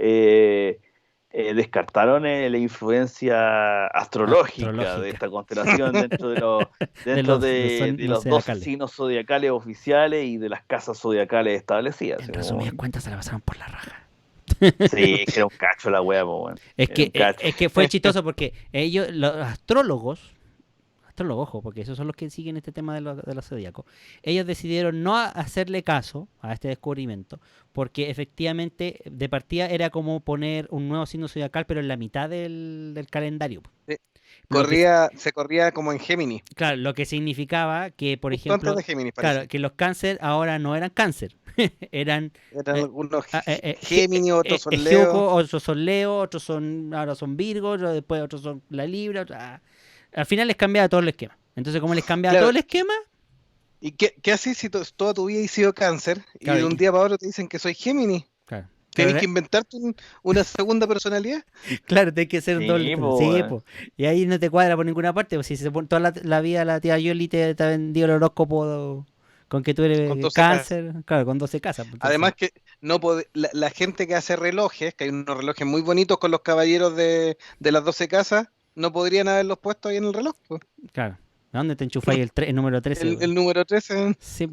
descartaron la influencia astrológica de esta constelación dentro de los 12 signos zodiacales oficiales y de las casas zodiacales establecidas. En resumidas cuentas se la pasaron por la raja. Sí, que era un cacho la wea, pues, bueno. Es que fue chistoso porque ellos, los astrólogos, ojo, porque esos son los que siguen este tema de los zodíacos, ellos decidieron no hacerle caso a este descubrimiento, porque efectivamente de partida era como poner un nuevo signo zodiacal, pero en la mitad del calendario. Se corría como en Géminis. Claro, lo que significaba que, por Justo antes ejemplo, de Géminis, claro, parece. que los cáncer ahora no eran cáncer, eran algunos Géminis, otros son Leo. Ejíoco, otros son Leo, ahora son Virgo, después otros son la Libra. Al final les cambiaba todo el esquema. Entonces, como les cambiaba todo el esquema... ¿Y qué haces si toda tu vida has sido cáncer claro, y de un día para otro te dicen que soy Géminis? Claro. ¿Tienes que inventarte una segunda personalidad? Claro, tienes que ser doble. Sí, po. Y ahí no te cuadra por ninguna parte. Pues si se pone toda la vida la tía Yoli te ha vendido el horóscopo con que tú eres cáncer. Claro, con 12 casas. Entonces... Además que la gente que hace relojes, que hay unos relojes muy bonitos con los caballeros de las 12 casas, no podrían haberlos puesto ahí en el reloj. Pues. Claro. ¿A dónde te enchufáis el número 13? El número 13. Sí,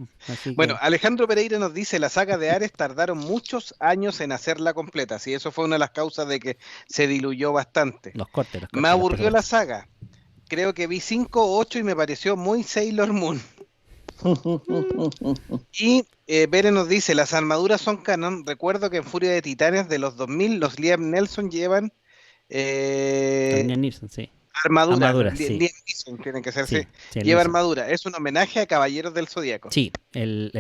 bueno, Alejandro Pereira nos dice, la saga de Ares tardaron muchos años en hacerla completa. Sí, eso fue una de las causas de que se diluyó bastante. Los cortes. Me aburrió la saga. Creo que vi 5 o 8 y me pareció muy Sailor Moon. Y Bere nos dice, las armaduras son canon. Recuerdo que en Furia de Titanes de los 2000 los Liam Neeson llevan... Liam Neeson, sí. Armadura, sí. Liam Neeson tiene que ser, sí. Lleva armadura. Es un homenaje a Caballeros del Zodíaco. Sí, el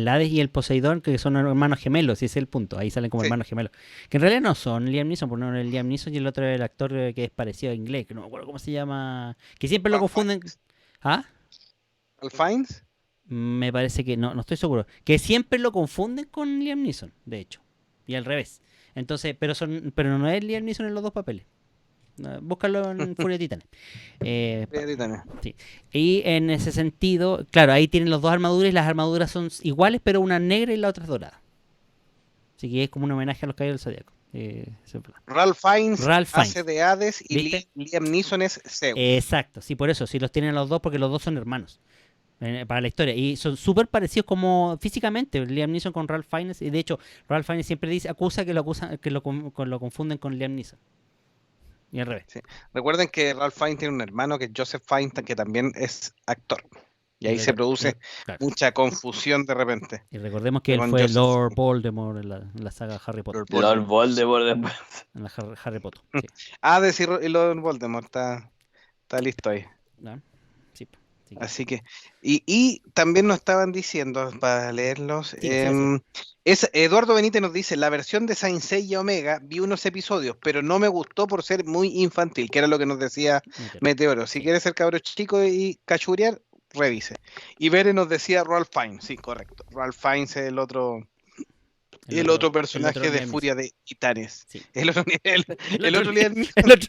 Hades y el Poseidón, que son hermanos gemelos, y ese es el punto. Ahí salen como hermanos gemelos. Que en realidad no son Liam Neeson, porque uno es Liam Neeson y el otro es el actor que es parecido a inglés, que no me acuerdo cómo se llama. Que siempre lo confunden. ¿Ah? ¿Al Fiennes? Me parece que no estoy seguro. Que siempre lo confunden con Liam Neeson, de hecho. Y al revés. Entonces, pero no es Liam Neeson en los dos papeles. Búscalo en Furia de Titanes. Furia de Titanes. Sí. Y en ese sentido, claro, ahí tienen los dos armaduras y las armaduras son iguales, pero una negra y la otra es dorada. Así que es como un homenaje a los Caballeros del Zodíaco. Ralph Fiennes Ralph hace Fiennes. de Hades y ¿Viste? Liam Neeson es Zeus. Exacto, sí, por eso, sí los tienen los dos porque los dos son hermanos para la historia y son súper parecidos como físicamente, Liam Neeson con Ralph Fiennes, y de hecho Ralph Fiennes siempre acusa que lo confunden con Liam Neeson. Y al revés. Sí. Recuerden que Ralph Fiennes tiene un hermano que es Joseph Fiennes, que también es actor. Y ahí se produce mucha confusión de repente. Y recordemos que él fue Lord Voldemort en la saga Harry Potter. Lord Voldemort después. En la Harry Potter. Sí. Decir Lord Voldemort está listo ahí. ¿No? Sí. Así que, y también nos estaban diciendo, para leerlos, Eduardo Benítez nos dice, la versión de Saint Seiya Omega, vi unos episodios, pero no me gustó por ser muy infantil, que era lo que nos decía Meteoro. Si quieres ser cabro chico y cachurear, revise. Y Bere nos decía Ralph Fiennes, sí, correcto. Ralph Fiennes es el otro personaje de Furia de Titanes. Sí. El otro Liam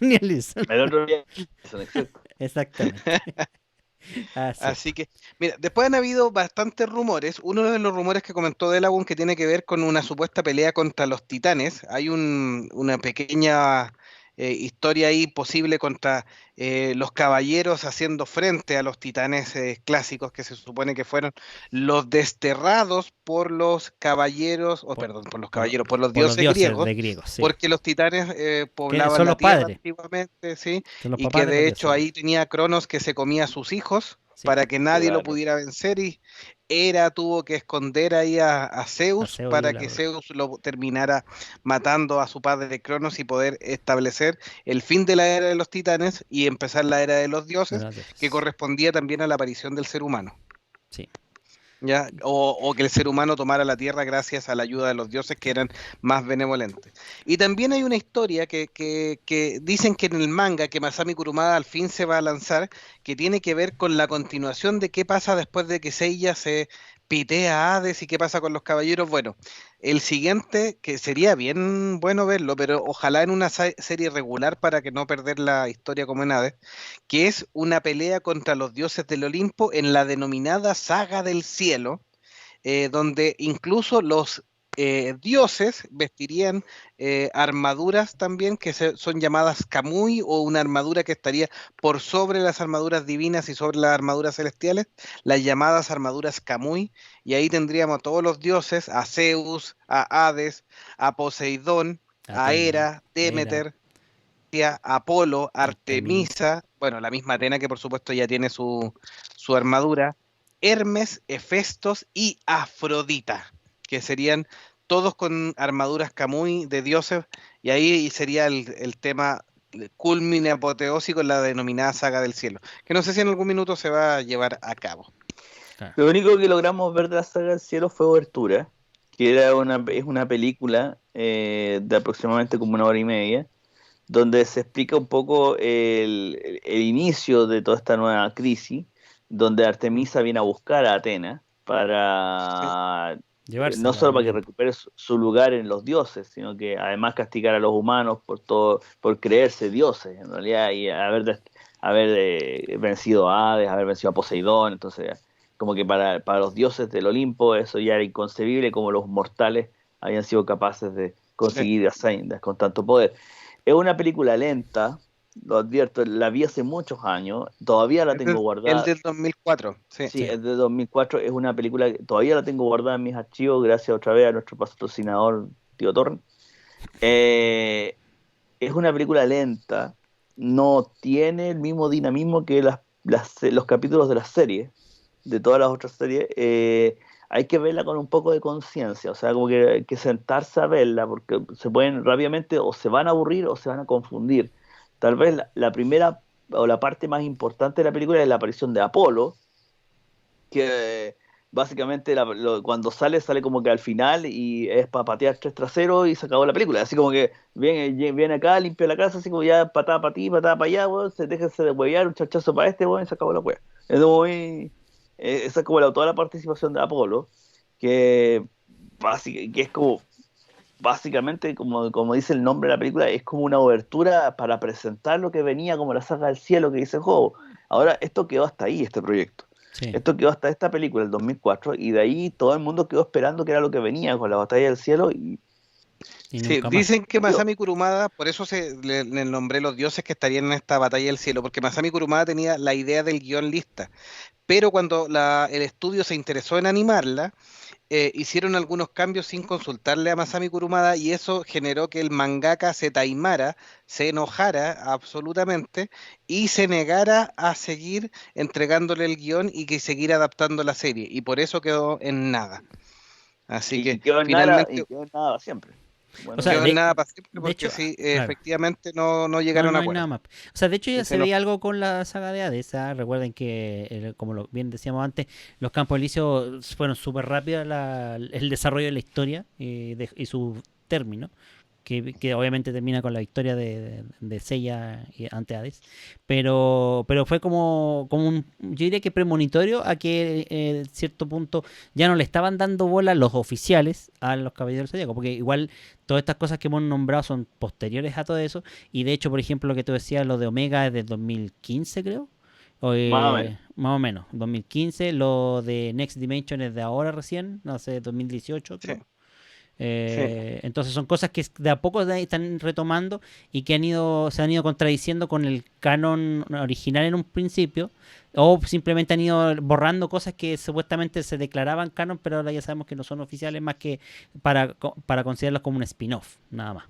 Neeson. Exactamente. Así que, mira, después han habido bastantes rumores. Uno de los rumores que comentó Delagun que tiene que ver con una supuesta pelea contra los titanes. Hay una pequeña historia ahí posible contra los caballeros haciendo frente a los titanes clásicos que se supone que fueron los desterrados por los caballeros, por los dioses griegos, sí. Porque los titanes poblaban la tierra antiguamente, sí, y que de hecho ahí tenía Cronos que se comía a sus hijos para que nadie lo pudiera vencer, y Hera tuvo que esconder ahí a Zeus para que Zeus lo terminara matando a su padre Cronos y poder establecer el fin de la era de los titanes y empezar la era de los dioses, que correspondía también a la aparición del ser humano. Sí. ¿Ya? O que el ser humano tomara la tierra gracias a la ayuda de los dioses que eran más benevolentes. Y también hay una historia que dicen que en el manga que Masami Kurumada al fin se va a lanzar, que tiene que ver con la continuación de qué pasa después de que Seiya se pitea a Hades y qué pasa con los caballeros. Bueno, el siguiente, que sería bien bueno verlo, pero ojalá en una serie regular para que no perder la historia como en Hades, que es una pelea contra los dioses del Olimpo en la denominada Saga del Cielo, donde incluso los dioses vestirían armaduras también que son llamadas Kamui, o una armadura que estaría por sobre las armaduras divinas y sobre las armaduras celestiales, las llamadas armaduras Kamui, y ahí tendríamos a todos los dioses, a Zeus, a Hades, a Poseidón, a Hera, Demeter, Apolo, Artemisa, bueno, la misma Atena que por supuesto ya tiene su armadura, Hermes, Hefestos y Afrodita, que serían todos con armaduras Kamui de dioses, y ahí sería el tema culmine apoteósico en la denominada Saga del Cielo, que no sé si en algún minuto se va a llevar a cabo. Lo único que logramos ver de la Saga del Cielo fue Obertura, que es una película de aproximadamente como 1 hora y media, donde se explica un poco el inicio de toda esta nueva crisis, donde Artemisa viene a buscar a Atena para... no solo para que recupere su lugar en los dioses, sino que además castigar a los humanos por creerse dioses, en realidad, y haber vencido a Hades, haber vencido a Poseidón. Entonces, como que para los dioses del Olimpo eso ya era inconcebible, como los mortales habían sido capaces de conseguir hazañas con tanto poder. Es una película lenta, lo advierto, la vi hace muchos años, todavía la tengo guardada. El del 2004. Sí, es de 2004, es una película que todavía la tengo guardada en mis archivos, gracias otra vez a nuestro patrocinador, Tío Torren. Es una película lenta, no tiene el mismo dinamismo que los capítulos de las series, de todas las otras series. Hay que verla con un poco de conciencia, o sea, como que hay que sentarse a verla, porque se pueden rápidamente, o se van a aburrir o se van a confundir. Tal vez la primera o la parte más importante de la película es la aparición de Apolo, que básicamente cuando sale como que al final y es para patear 3 traseros y se acabó la película. Así como que viene acá, limpia la casa, así como ya patada para ti, patada para allá, bueno, déjense de huevear, un chachazo para este, bueno, y se acabó la hueá. Esa es como toda la participación de Apolo, que es como básicamente, como dice el nombre de la película, es como una obertura para presentar lo que venía como la saga del cielo que dice Joe. Ahora, esto quedó hasta ahí, este proyecto. Sí. Esto quedó hasta esta película, el 2004, y de ahí todo el mundo quedó esperando que era lo que venía con la batalla del cielo. Sí, dicen que Masami Kurumada, por eso le nombré los dioses que estarían en esta batalla del cielo, porque Masami Kurumada tenía la idea del guión lista, pero cuando el estudio se interesó en animarla, hicieron algunos cambios sin consultarle a Masami Kurumada y eso generó que el mangaka se taimara, se enojara absolutamente y se negara a seguir entregándole el guión y que seguir adaptando la serie, y por eso quedó en nada. Así que quedó finalmente quedó en nada siempre. Bueno, o sea, quedó en nada para siempre porque hecho, sí, claro, efectivamente no llegaron a acuerdo. Nada más. O sea, de hecho ya se veía algo con la saga de Hades. Recuerden que, como bien decíamos antes, los Campos Elíseos fueron súper rápidos el desarrollo de la historia y su término. Que obviamente termina con la victoria de Seiya ante Hades, pero fue como yo diría que premonitorio a que en cierto punto ya no le estaban dando bola los oficiales a los Caballeros del Zodiaco, porque igual todas estas cosas que hemos nombrado son posteriores a todo eso, y de hecho, por ejemplo, lo que tú decías, lo de Omega es del 2015, creo. Más o menos, 2015, lo de Next Dimension es de ahora recién, no sé, 2018, creo. Sí. Entonces son cosas que de a poco están retomando y que se han ido contradiciendo con el canon original en un principio, o simplemente han ido borrando cosas que supuestamente se declaraban canon, pero ahora ya sabemos que no son oficiales, más que para considerarlos como un spin-off, nada más.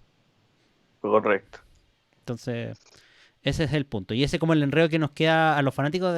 Correcto. Entonces ese es el punto. Y ese es como el enredo que nos queda a los fanáticos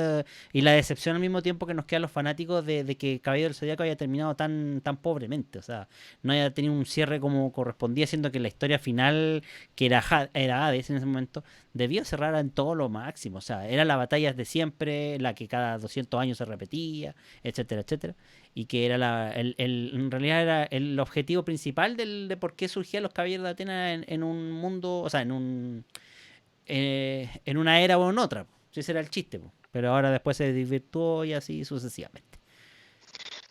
y la decepción al mismo tiempo que nos queda a los fanáticos de que Caballero del Zodiaco haya terminado tan pobremente. O sea, no haya tenido un cierre como correspondía, siendo que la historia final, que era Hades en ese momento, debió cerrar en todo lo máximo. O sea, era la batalla de siempre, la que cada 200 años se repetía, etcétera, etcétera. Y que era en realidad era el objetivo principal de por qué surgían los Caballeros de Atenas en un mundo, o sea, en una era o en otra. Ese era el chiste, pero ahora después se desvirtuó y así sucesivamente.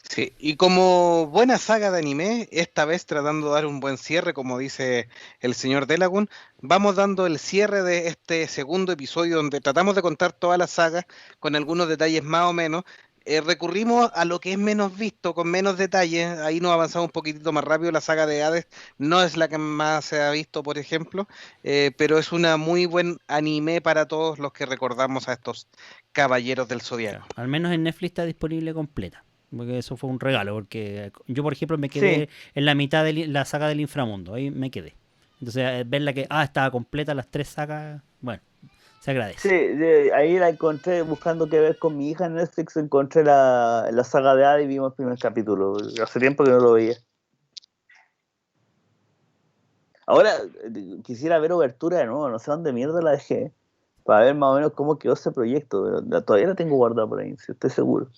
Sí, y como buena saga de anime, esta vez tratando de dar un buen cierre, como dice el señor Delagun, vamos dando el cierre de este segundo episodio donde tratamos de contar toda la saga con algunos detalles más o menos. Recurrimos a lo que es menos visto, con menos detalles. Ahí nos avanzamos un poquitito más rápido. La saga de Hades no es la que más se ha visto, por ejemplo, pero es una muy buen anime para todos los que recordamos a estos Caballeros del Zodiaco. Claro, al menos en Netflix está disponible completa, porque eso fue un regalo, porque yo, por ejemplo, me quedé en la mitad de la saga del inframundo, ahí me quedé. Entonces, verla que estaba completa las 3 sagas, bueno, se agradece. Sí, ahí la encontré buscando qué ver con mi hija en Netflix, encontré la saga de Hades y vimos el primer capítulo. Hace tiempo que no lo veía. Ahora quisiera ver Obertura de nuevo, no sé dónde mierda la dejé, para ver más o menos cómo quedó ese proyecto. Todavía la tengo guardada por ahí, si estoy seguro.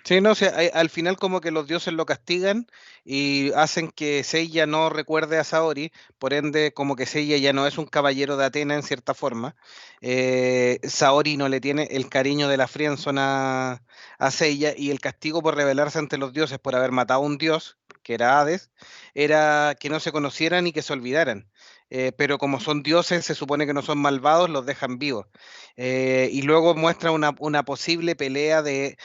Sí, no, o sea, al final como que los dioses lo castigan y hacen que Seiya no recuerde a Saori, por ende como que Seiya ya no es un caballero de Atena en cierta forma. Saori no le tiene el cariño de la friendzone a Seiya, y el castigo por rebelarse ante los dioses por haber matado a un dios, que era Hades, era que no se conocieran y que se olvidaran. Pero como son dioses, se supone que no son malvados, los dejan vivos. Y luego muestra una posible pelea de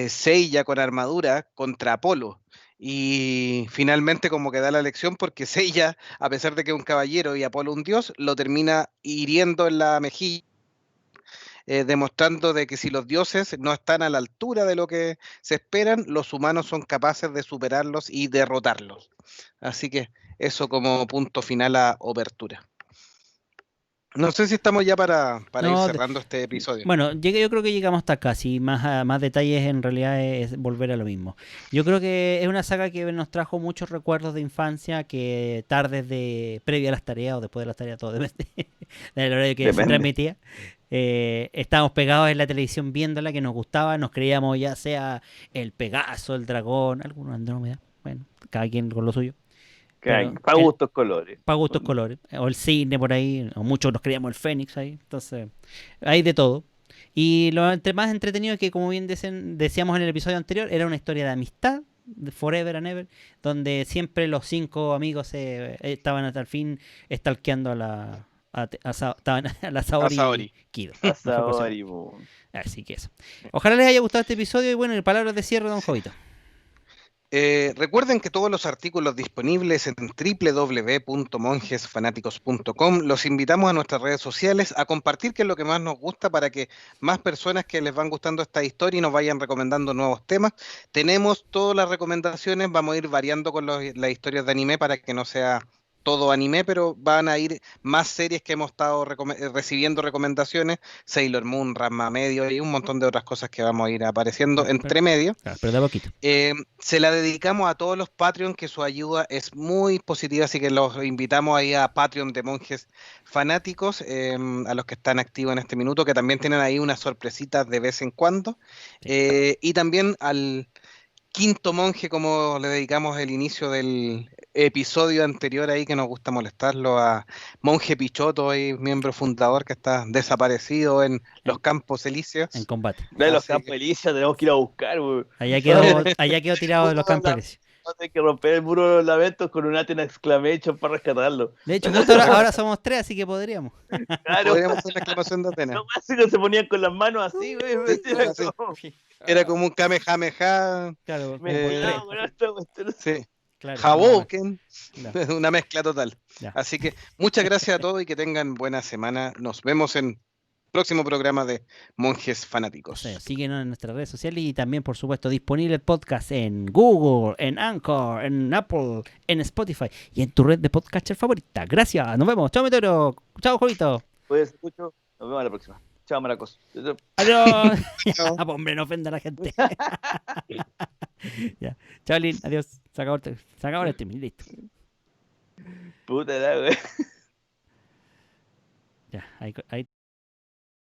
Seiya con armadura contra Apolo. Y finalmente como que da la elección porque Seiya, a pesar de que es un caballero y Apolo un dios, lo termina hiriendo en la mejilla, demostrando de que si los dioses no están a la altura de lo que se esperan, los humanos son capaces de superarlos y derrotarlos. Así que eso como punto final a Obertura. No sé si estamos ya para ir cerrando este episodio. Bueno, yo creo que llegamos hasta acá. Si más detalles en realidad es volver a lo mismo. Yo creo que es una saga que nos trajo muchos recuerdos de infancia, que tardes previa a las tareas o después de las tareas, todo depende del horario que se transmitía. Estábamos pegados en la televisión viéndola, que nos gustaba, nos creíamos ya sea el Pegaso, el Dragón, algunos Andrómeda. Bueno, cada quien con lo suyo. Para gustos colores. Para gustos colores. O el cine por ahí. O muchos nos creíamos el Fénix ahí. Entonces, hay de todo. Y lo más entretenido es que, como bien decíamos en el episodio anterior, era una historia de amistad Forever and Ever, donde siempre los 5 amigos estaban hasta el fin stalkeando a la Saori Kido. A Saori, Así que eso. Ojalá les haya gustado este episodio y bueno, en palabras de cierre, don Jovito. Recuerden que todos los artículos disponibles en www.monjesfanáticos.com. Los invitamos a nuestras redes sociales a compartir qué es lo que más nos gusta para que más personas que les van gustando esta historia y nos vayan recomendando nuevos temas. Tenemos todas las recomendaciones, vamos a ir variando con las historias de anime para que no sea todo anime, pero van a ir más series que hemos estado recibiendo recomendaciones, Sailor Moon, Ranma Medio y un montón de otras cosas que vamos a ir apareciendo entre medio. Pero de poquito. Se la dedicamos a todos los Patreon, que su ayuda es muy positiva, así que los invitamos ahí a Patreon de Monjes Fanáticos, a los que están activos en este minuto, que también tienen ahí unas sorpresitas de vez en cuando, y también al quinto monje, como le dedicamos el inicio del episodio anterior ahí, que nos gusta molestarlo, a Monje Pichoto, ahí, miembro fundador que está desaparecido en los Campos Elíseos. En combate. De los Campos Elíseos tenemos que ir a buscar, güey. Allá quedó tirado de los Campos Elíseos. Vamos a tener que romper el muro de los lamentos con un Athena Exclamation para rescatarlo. De hecho, justo ahora somos 3, así que podríamos. Claro. Podríamos hacer la exclamación de Athena. No más si no se ponían con las manos así, güey. Era como un Kamehameha. Claro, Sí. Claro, Haboken, claro. una mezcla total. Ya. Así que muchas gracias a todos y que tengan buena semana. Nos vemos en próximo programa de Monjes Fanáticos. Síguenos en nuestras redes sociales y también, por supuesto, disponible el podcast en Google, en Anchor, en Apple, en Spotify y en tu red de podcatcher favorita. Gracias, nos vemos. Chao, Meteoro. Chao, Jovito. Pues mucho. Nos vemos a la próxima. Chao, maracos. Adiós. Hombre, no ofenda a la gente. Ya. Chao, Lin. Adiós. Se acabó el streaming. Listo. Puta la, güey. Ya, ahí